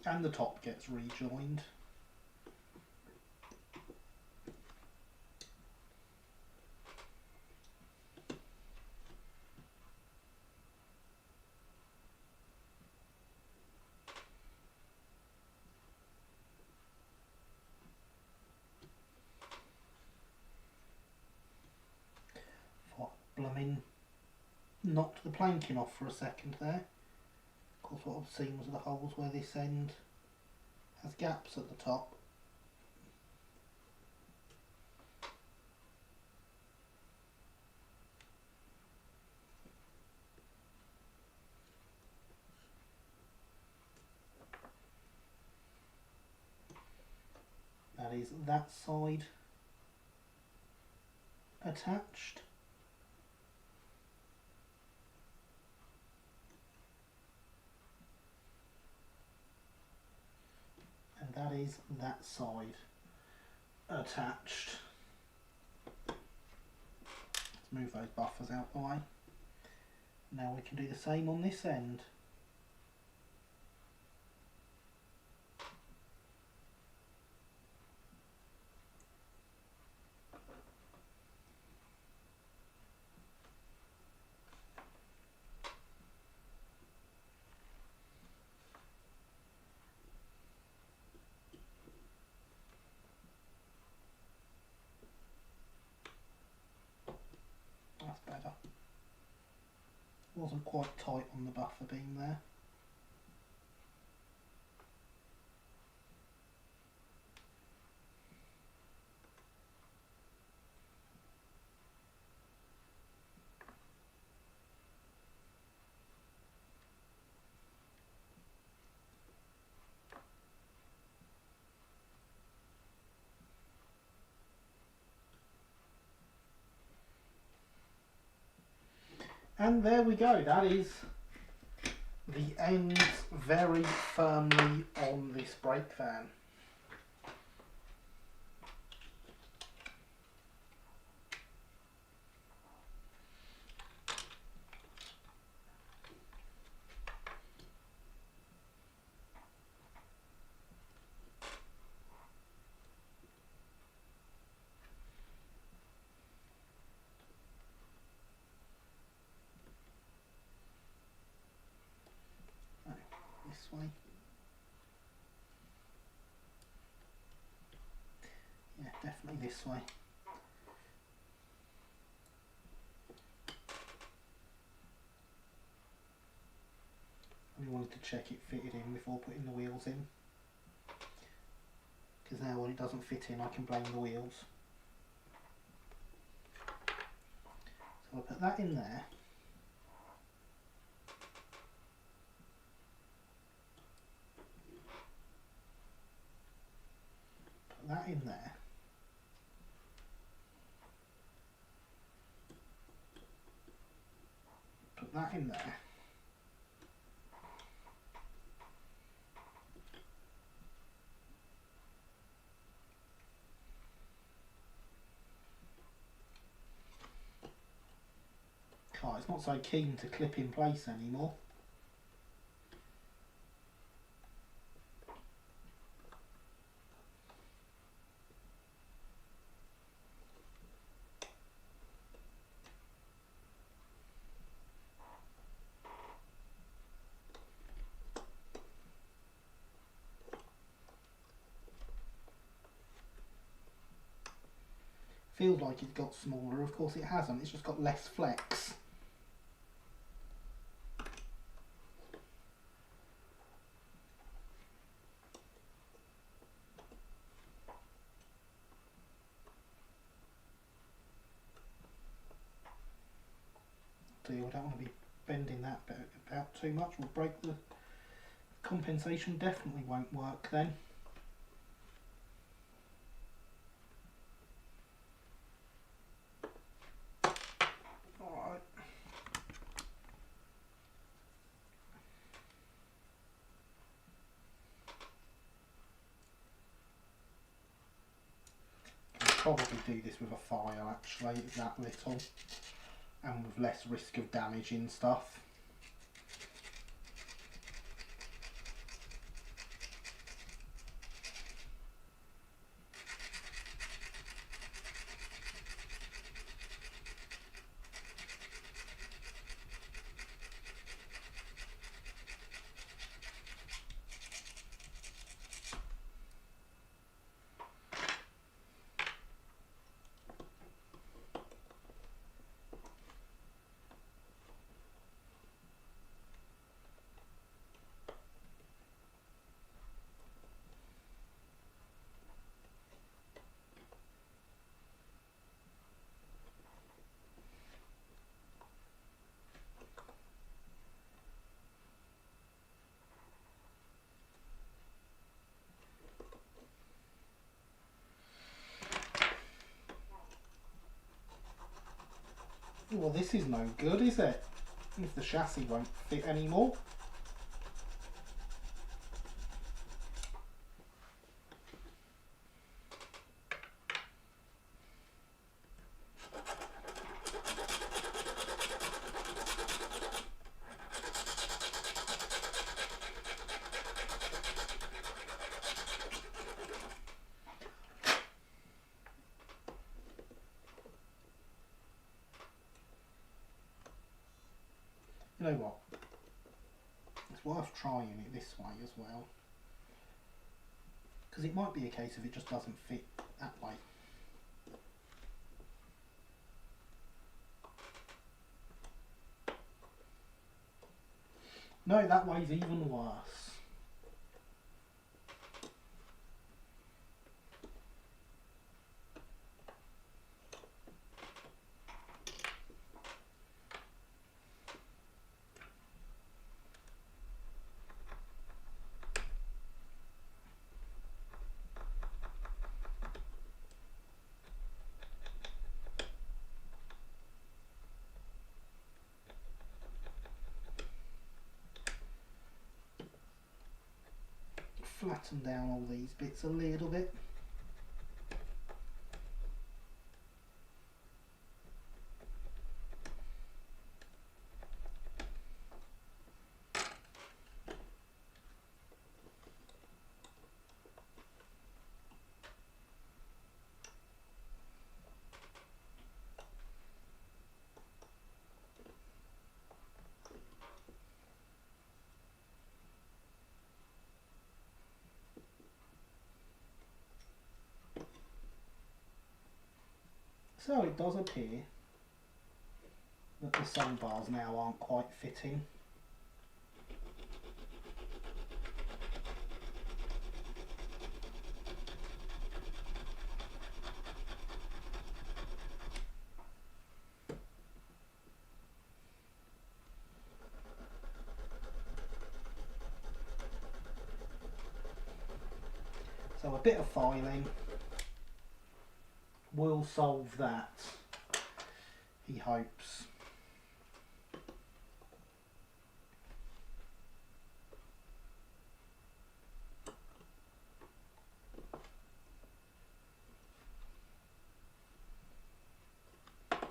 And the top gets rejoined. Blooming knocked the planking off for a second there. Of course, what I've seen was the holes where this end has gaps at the top. That is that side attached. And that is that side attached. Let's move those buffers out the way. Now we can do the same on this end. That's better. Wasn't quite tight on the buffer beam there. And there we go, that is the ends very firmly on this brake van. This way. Yeah, definitely this way. We wanted to check it fitted in before putting the wheels in. Because now when it doesn't fit in, I can blame the wheels. So I'll put that in there. Put that in there. Put that in there. Oh, it's not so keen to clip in place anymore. Feels like it's got smaller, of course it hasn't, it's just got less flex. So I don't want to be bending that bit about too much, we'll break the compensation, definitely won't work then. Alright. I'll probably do this with a file actually, that little, and with less risk of damaging stuff. Well, this is no good, is it? If the chassis won't fit anymore. You know what? It's worth trying it this way as well. Because it might be a case of it just doesn't fit that way. No, that way's even worse. Flatten down all these bits a little bit. So it does appear that the sole bars now aren't quite fitting. So a bit of filing will solve that, he hopes.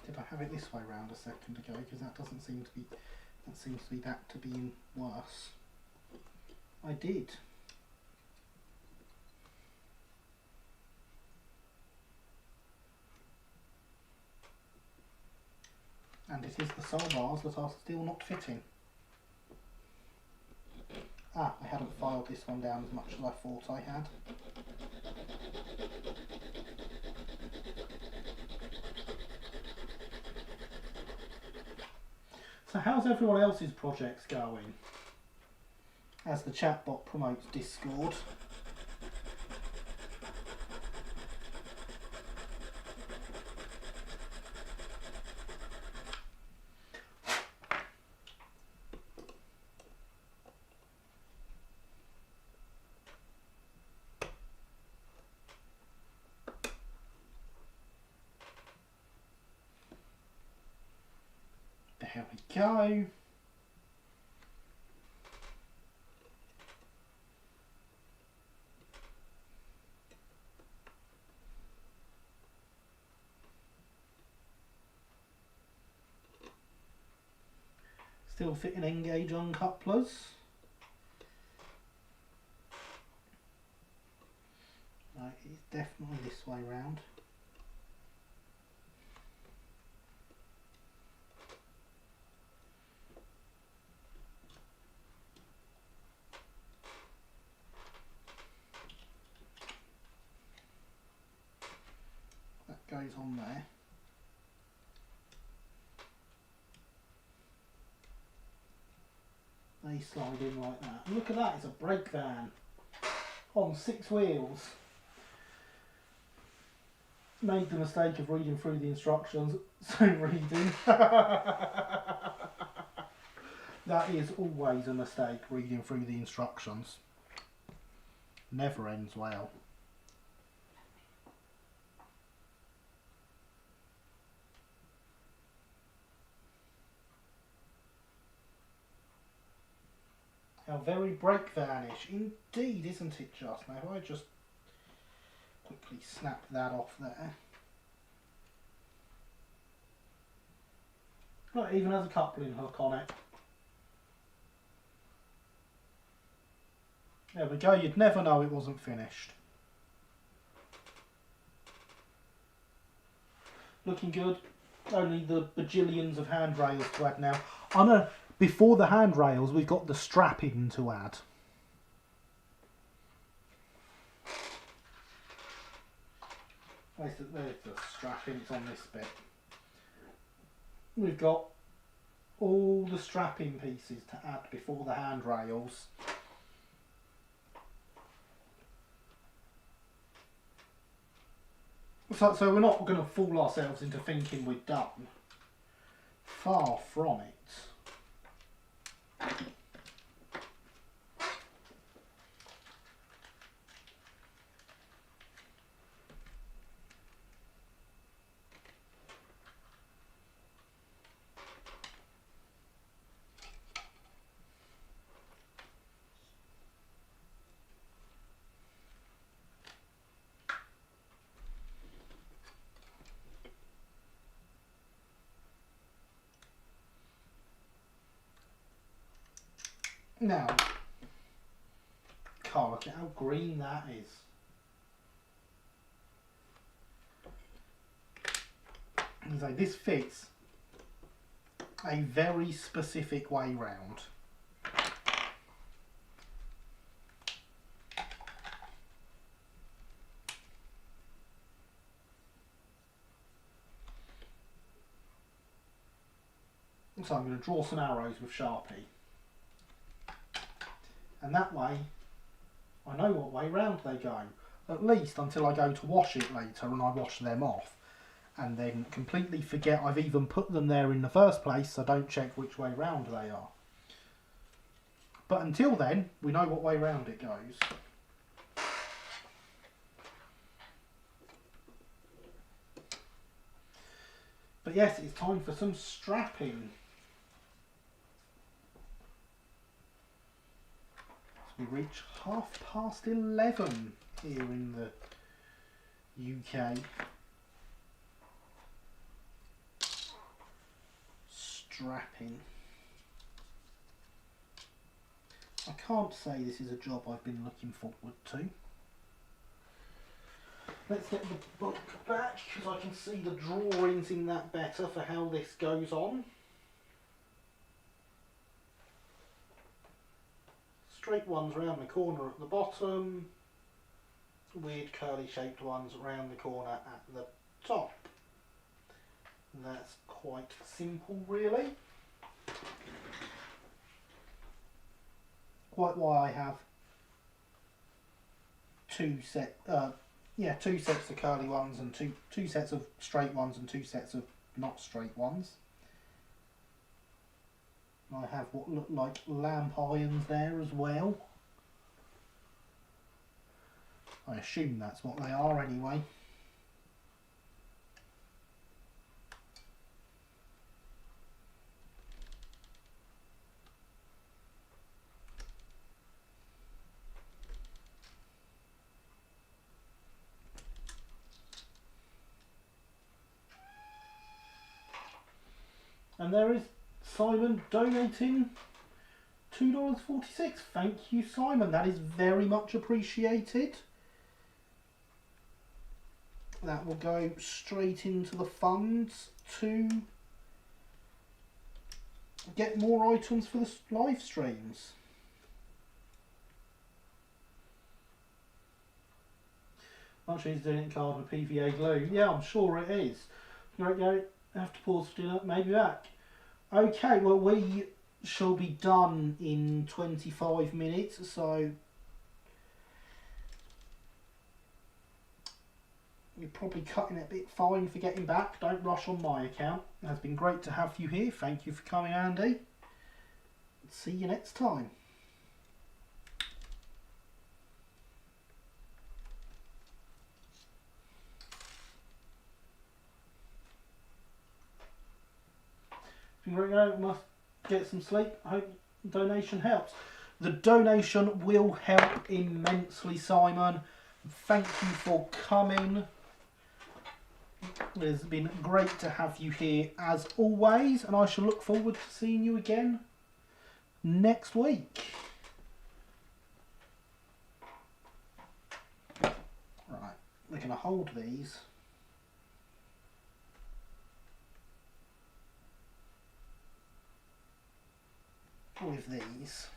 Did I have it this way round a second ago? Because that doesn't seem to be, that seems to be back to being worse. I did. And it is the sole bars that are still not fitting. Ah, I hadn't filed this one down as much as I thought I had. So how's everyone else's projects going? As the chatbot promotes Discord. There we go. Still fitting engage uncouplers. No, it's definitely this way round. That goes on there. They slide in like that. And look at that, it's a brake van on 6 wheels. Made the mistake of reading through the instructions, so reading. That is always a mistake, reading through the instructions. Never ends well. How very brake vanish. Indeed, isn't it just? Now, if I just quickly snap that off there. Look, even has a coupling hook on it. There we go, you'd never know it wasn't finished. Looking good. Only the bajillions of handrails to add now. Before the handrails, we've got the strapping to add. There's the strapping, it's on this bit. We've got all the strapping pieces to add before the handrails. So we're not going to fool ourselves into thinking we're done. Far from it. Now, God, look at how green that is. So this fits a very specific way round. So I'm going to draw some arrows with Sharpie. And that way, I know what way round they go. At least until I go to wash it later and I wash them off. And then completely forget I've even put them there in the first place, so don't check which way round they are. But until then, we know what way round it goes. But yes, it's time for some strapping. We reach 11:30 here in the UK. Strapping. I can't say this is a job I've been looking forward to. Let's get the book back because I can see the drawings in that better for how this goes on. Straight ones round the corner at the bottom, weird curly shaped ones round the corner at the top. That's quite simple really. Quite why I have two sets of curly ones and two sets of straight ones and two sets of not straight ones. I have what look like lamp irons there as well. I assume that's what they are anyway. And there is Simon donating $2.46. Thank you, Simon. That is very much appreciated. That will go straight into the funds to get more items for the live streams. Much easier doing it card with PVA glue. Yeah, I'm sure it is. Right, Gary, I have to pause for dinner. Maybe back. Okay, well, we shall be done in 25 minutes, so you're probably cutting it a bit fine for getting back. Don't rush on my account. It has been great to have you here. Thank you for coming, Andy. See you next time. Must get some sleep. I hope the donation helps. The donation will help immensely, Simon. Thank you for coming. It's been great to have you here as always, and I shall look forward to seeing you again next week. Right, we're going to hold these. With these.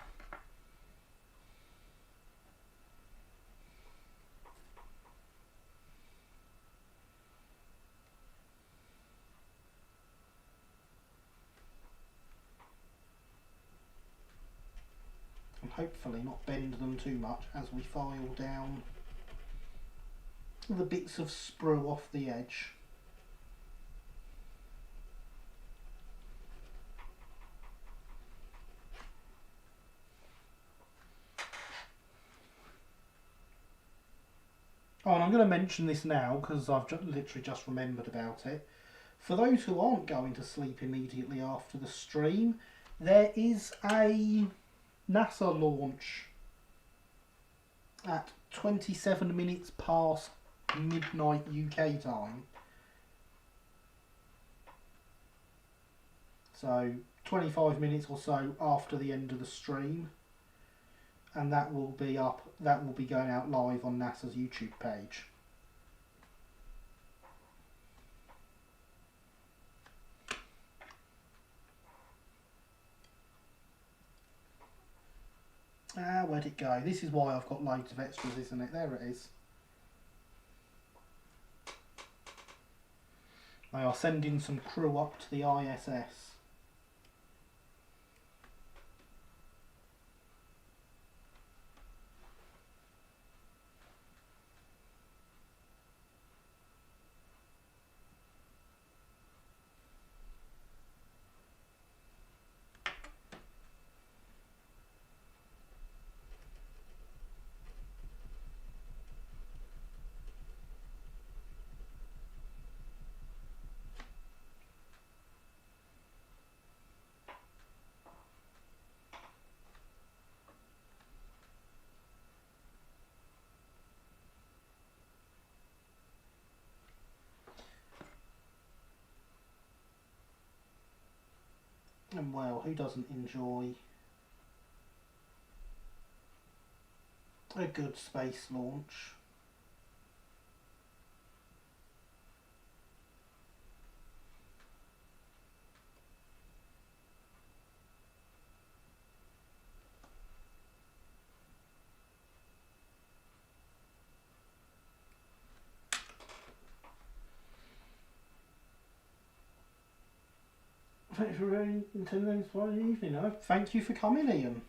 And hopefully not bend them too much as we file down the bits of sprue off the edge. Oh, and I'm going to mention this now because I've literally just remembered about it. For those who aren't going to sleep immediately after the stream, there is a NASA launch at 27 minutes past midnight UK time. So 25 minutes or so after the end of the stream. And that will be up. That will be going out live on NASA's YouTube page. Where'd it go? This is why I've got loads of extras, isn't it? There it is. They are sending some crew up to the ISS. And well, who doesn't enjoy a good space launch? Thanks for attending this Friday evening. Thank you for coming, Ian.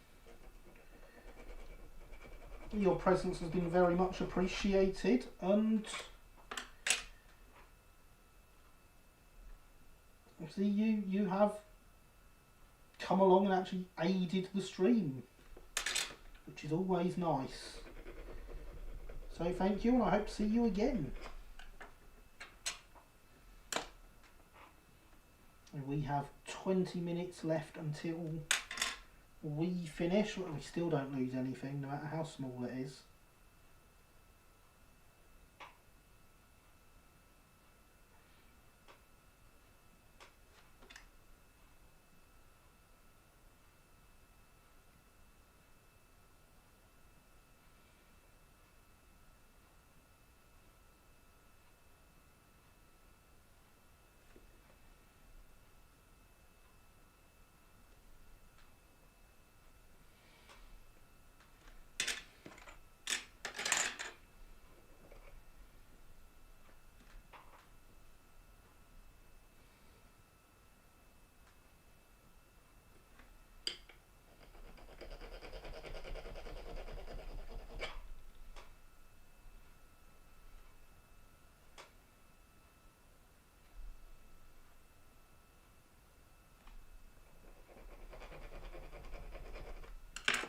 Your presence has been very much appreciated, and see, you have come along and actually aided the stream, which is always nice. So thank you, and I hope to see you again. And we have 20 minutes left until we finish. We still don't lose anything, no matter how small it is.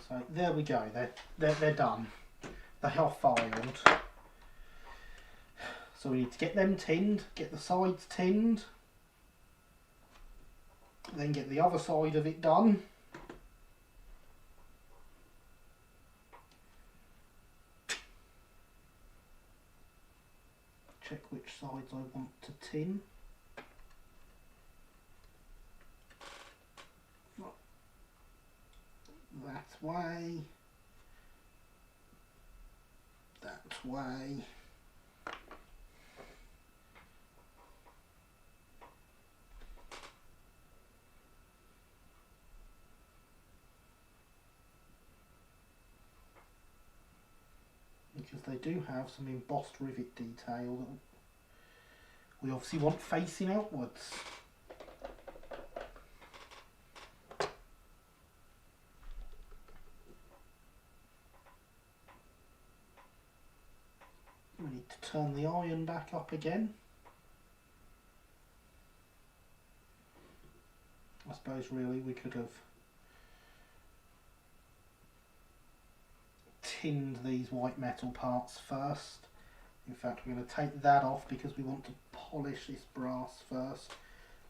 So there we go, they're done. They are filed. So we need to get them tinned, get the sides tinned, then get the other side of it done. Check which sides I want to tin. That way. That way. Because they do have some embossed rivet detail that we obviously want facing outwards. We need to turn the iron back up again. I suppose really we could have tinned these white metal parts first. In fact, we're going to take that off because we want to polish this brass first,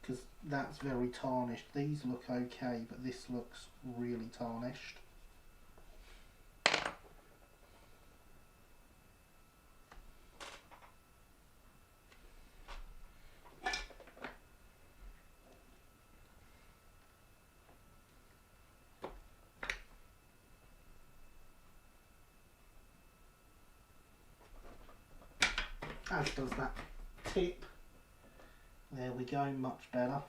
because that's very tarnished. These look okay, but this looks really tarnished. As does that tip. There we go, much better.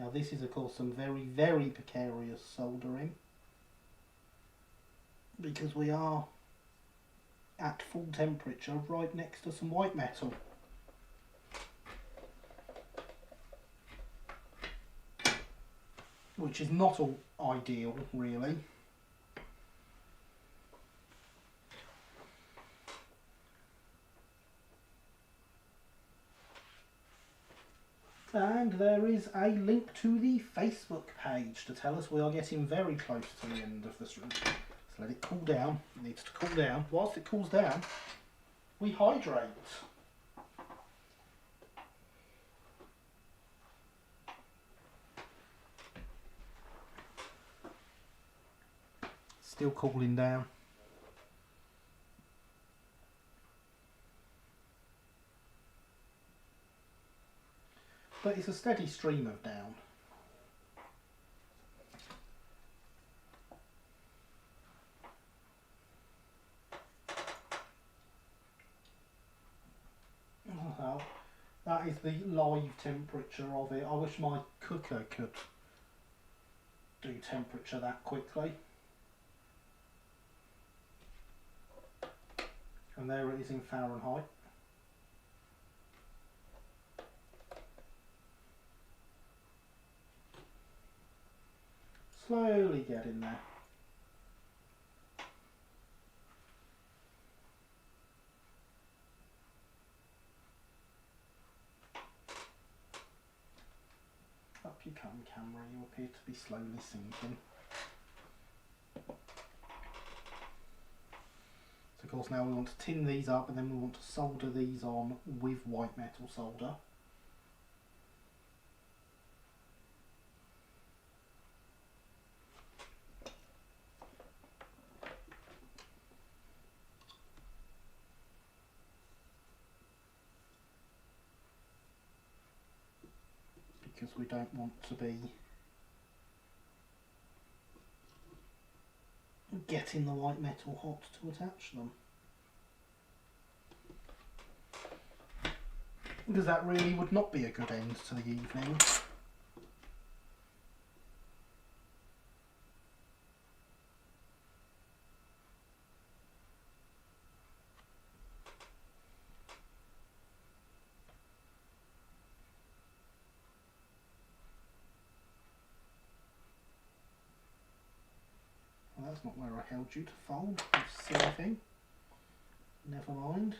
Now this is of course some very, very precarious soldering, because we are at full temperature right next to some white metal. Which is not all ideal really. And there is a link to the Facebook page to tell us we are getting very close to the end of the stream. Let's let it cool down. It needs to cool down. Whilst it cools down, we hydrate. Still cooling down. But it's a steady stream of down. Well, that is the live temperature of it. I wish my cooker could do temperature that quickly. And there it is in Fahrenheit. Slowly getting there. Up you come, camera, you appear to be slowly sinking. So of course now we want to tin these up and then we want to solder these on with white metal solder. Because we don't want to be getting the white metal hot to attach them. Because that really would not be a good end to the evening. Well, that's not where I held you to fold, you silly thing. Never mind.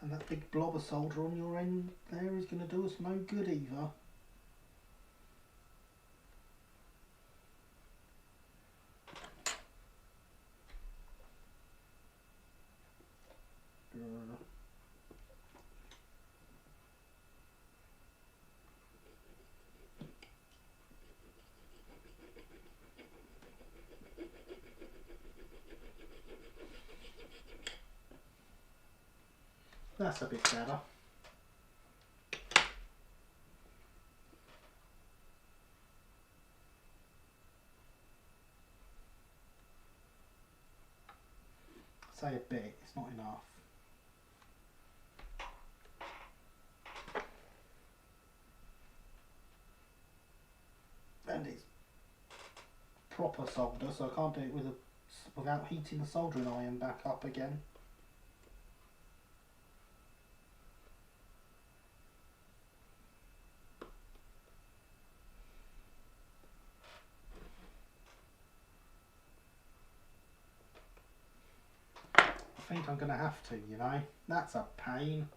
And that big blob of solder on your end there is going to do us no good either. That's a bit better. Say a bit, it's not enough. And it's proper solder, so I can't do it without heating the soldering iron back up again. I think I'm going to have to, you know. That's a pain.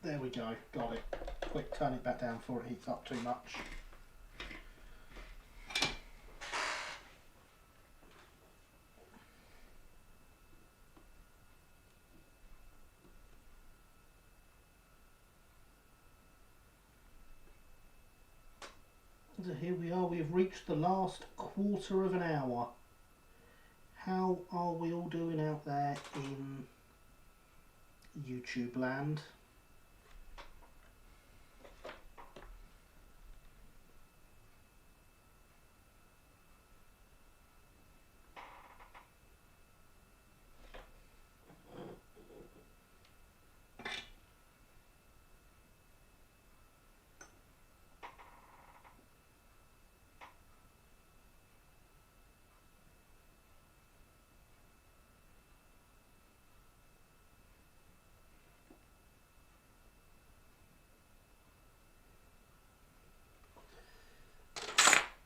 There we go, got it. Quick, turn it back down before it heats up too much. So here we are, we have reached the last quarter of an hour. How are we all doing out there in YouTube land?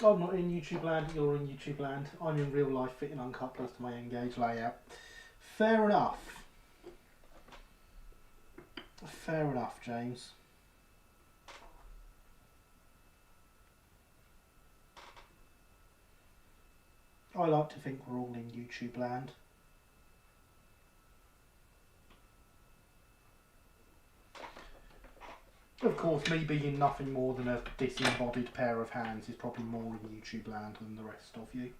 I'm not in YouTube land, you're in YouTube land. I'm in real life fitting uncouplers to my Engage layout. Fair enough. Fair enough, James. I like to think we're all in YouTube land. Of course, me being nothing more than a disembodied pair of hands is probably more in YouTube land than the rest of you.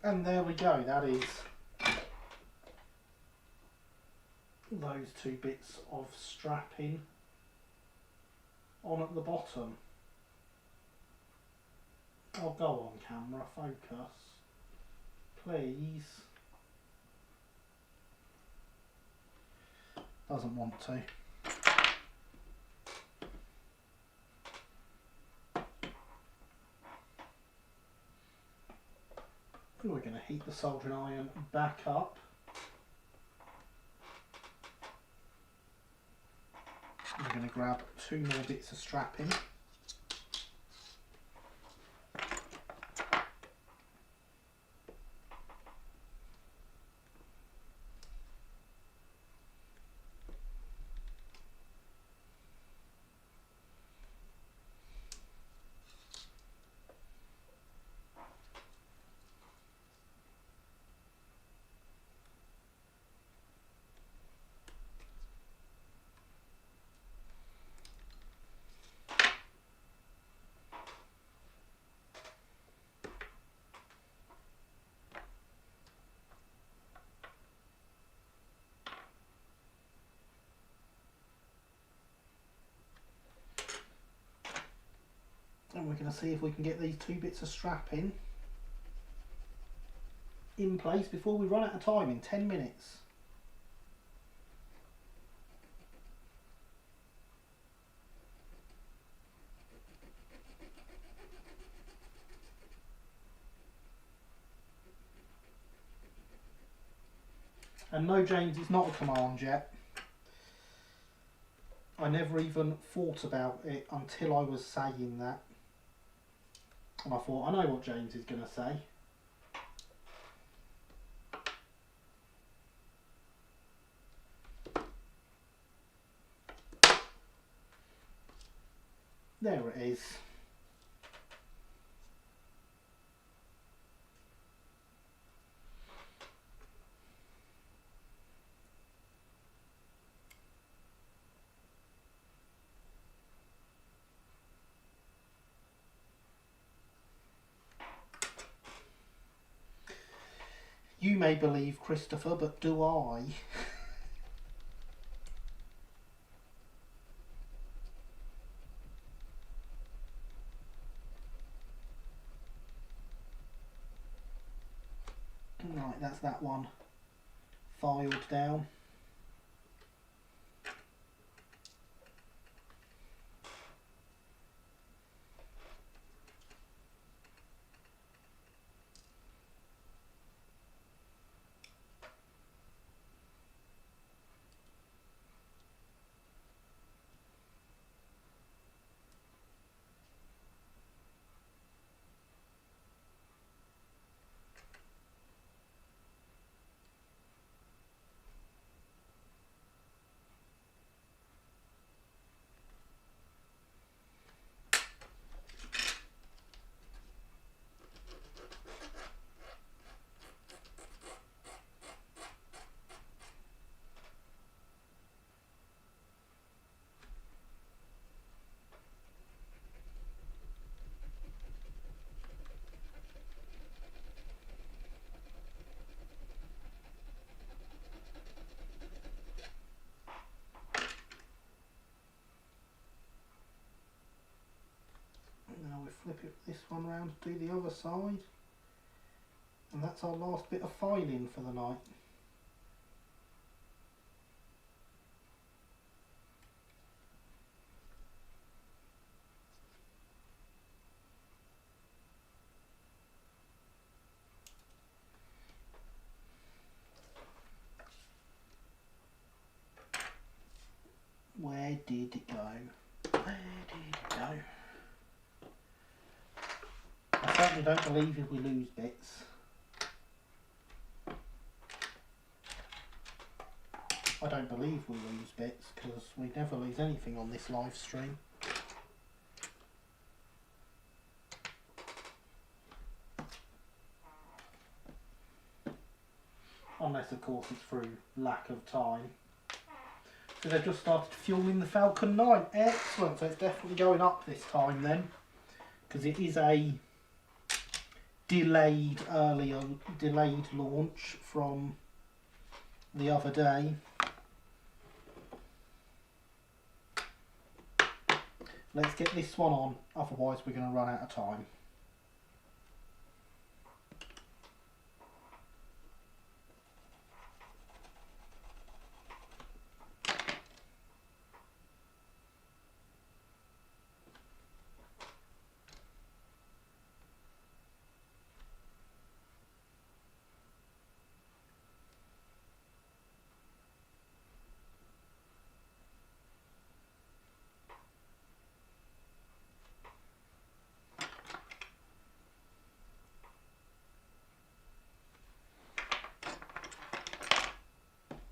And there we go, that is those two bits of strapping on at the bottom. I'll go on camera, focus, please. Doesn't want to. We're going to heat the soldering iron back up. We're going to grab 2 more bits of strapping. And we're going to see if we can get these 2 bits of strapping in place before we run out of time in 10 minutes. And no, James, it's not a command yet. I never even thought about it until I was saying that. And I thought, I know what James is going to say. There it is. You may believe, Christopher, but do I? Right, that's that one filed down. flip this one round to do the other side. And that's our last bit of filing for the night. Where did it go? Where did it go? I certainly don't believe if we lose bits. I don't believe we lose bits because we never lose anything on this live stream. Unless of course it's through lack of time. So they've just started fueling the Falcon 9. Excellent, so it's definitely going up this time then. Because it is a delayed launch from the other day. Let's get this one on, otherwise we're going to run out of time.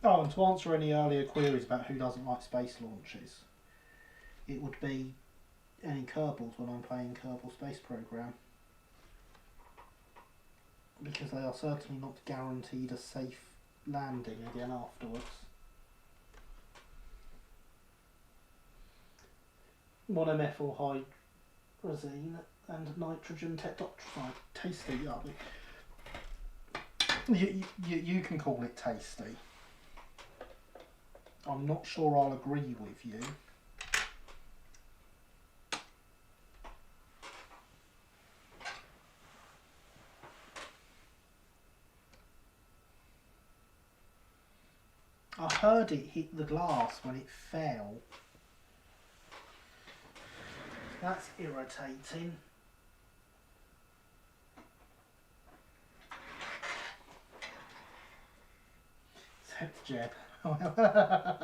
Oh, and to answer any earlier queries about who doesn't like space launches, it would be any Kerbals when I'm playing Kerbal Space Program. Because they are certainly not guaranteed a safe landing again afterwards. Monomethyl hydrazine and nitrogen tetroxide. Tasty, yummy. You can call it tasty. I'm not sure I'll agree with you. I heard it hit the glass when it fell. That's irritating. Except Jeb. I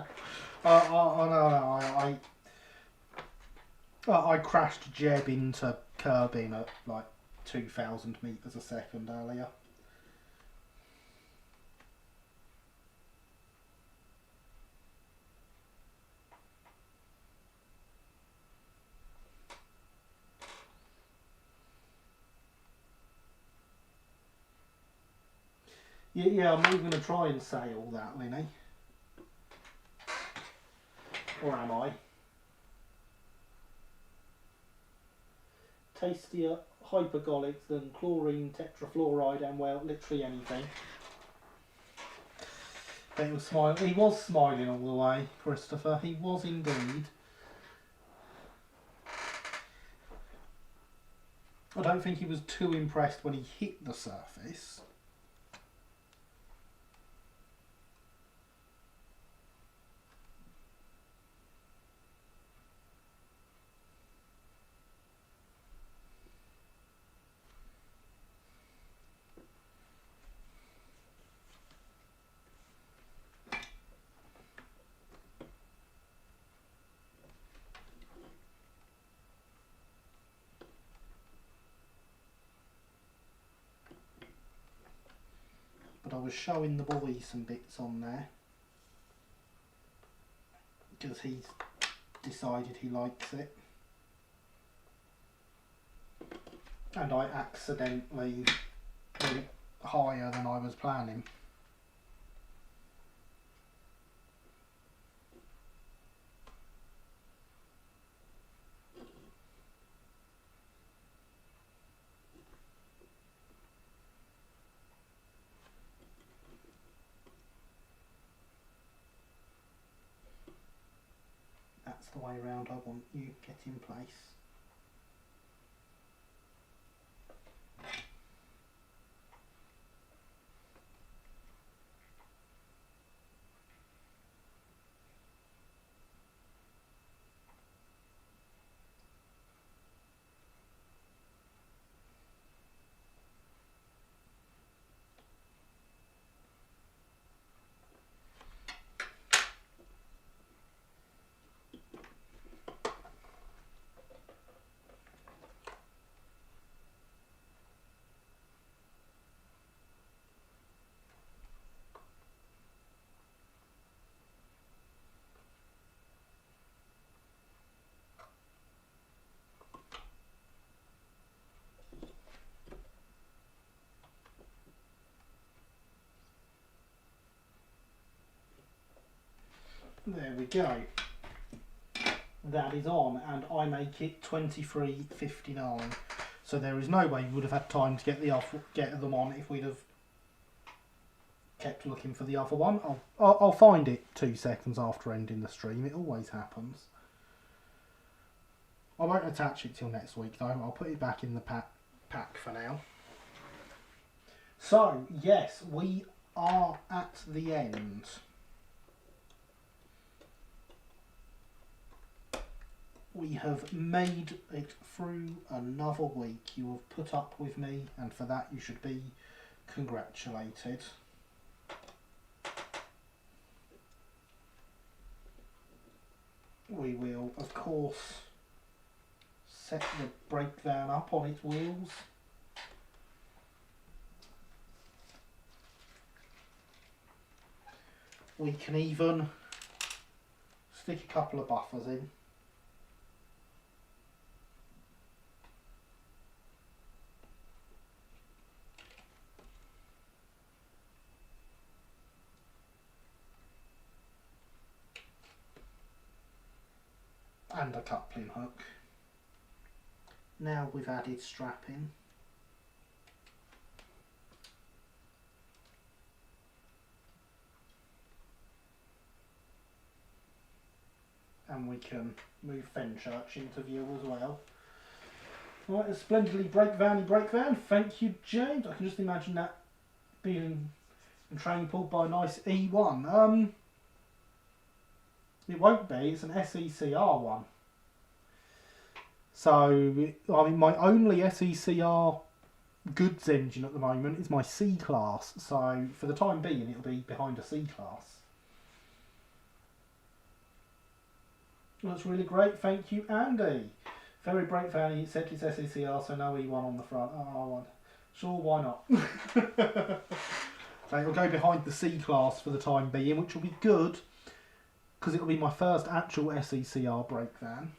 crashed Jeb into Kerbin at like 2,000 meters a second earlier. Yeah, I'm even going to try and say all that, Linny. Or am I? Tastier hypergolics than chlorine tetrafluoride and, well, literally anything. But he was smiling all the way, Christopher. He was indeed. I don't think he was too impressed when he hit the surface. But I was showing the boy some bits on there because he's decided he likes it, and I accidentally went higher than I was planning. That's the way around I want you. Get in place. There we go. That is on, and I make it 23.59. So there is no way we would have had time to get them on if we'd have kept looking for the other one. I'll find it 2 seconds after ending the stream. It always happens. I won't attach it till next week though. I'll put it back in the pack for now. So yes, we are at the end. We have made it through another week. You have put up with me, and for that you should be congratulated. We will, of course, set the brake van up on its wheels. We can even stick a couple of buffers in. And a coupling hook. Now we've added strapping. And we can move Fenchurch into view as well. Right, a splendidly brake van. Thank you, James. I can just imagine that being train pulled by a nice E1. It won't be, it's an SE&CR one. So, I mean, my only SE&CR goods engine at the moment is my C-Class. So, for the time being, it'll be behind a C-Class. That's really great, thank you, Andy. Very brake van, he said it's SE&CR, so no E1 on the front. Oh, sure, why not? So it'll go behind the C-Class for the time being, which will be good, because it'll be my first actual SE&CR brake van.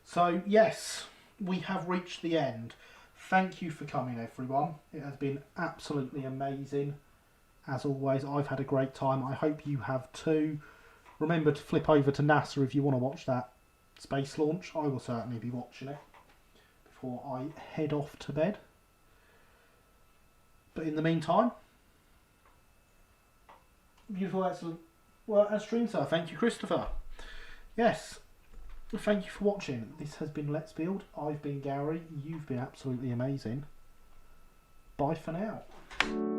So yes, we have reached the end. Thank you for coming, everyone. It has been absolutely amazing. As always, I've had a great time. I hope you have too. Remember to flip over to NASA if you want to watch that space launch. I will certainly be watching it before I head off to bed. But in the meantime, beautiful, excellent work as stream, sir. Thank you, Christopher. Yes, thank you for watching. This has been Let's Build. I've been Gary. You've been absolutely amazing. Bye for now.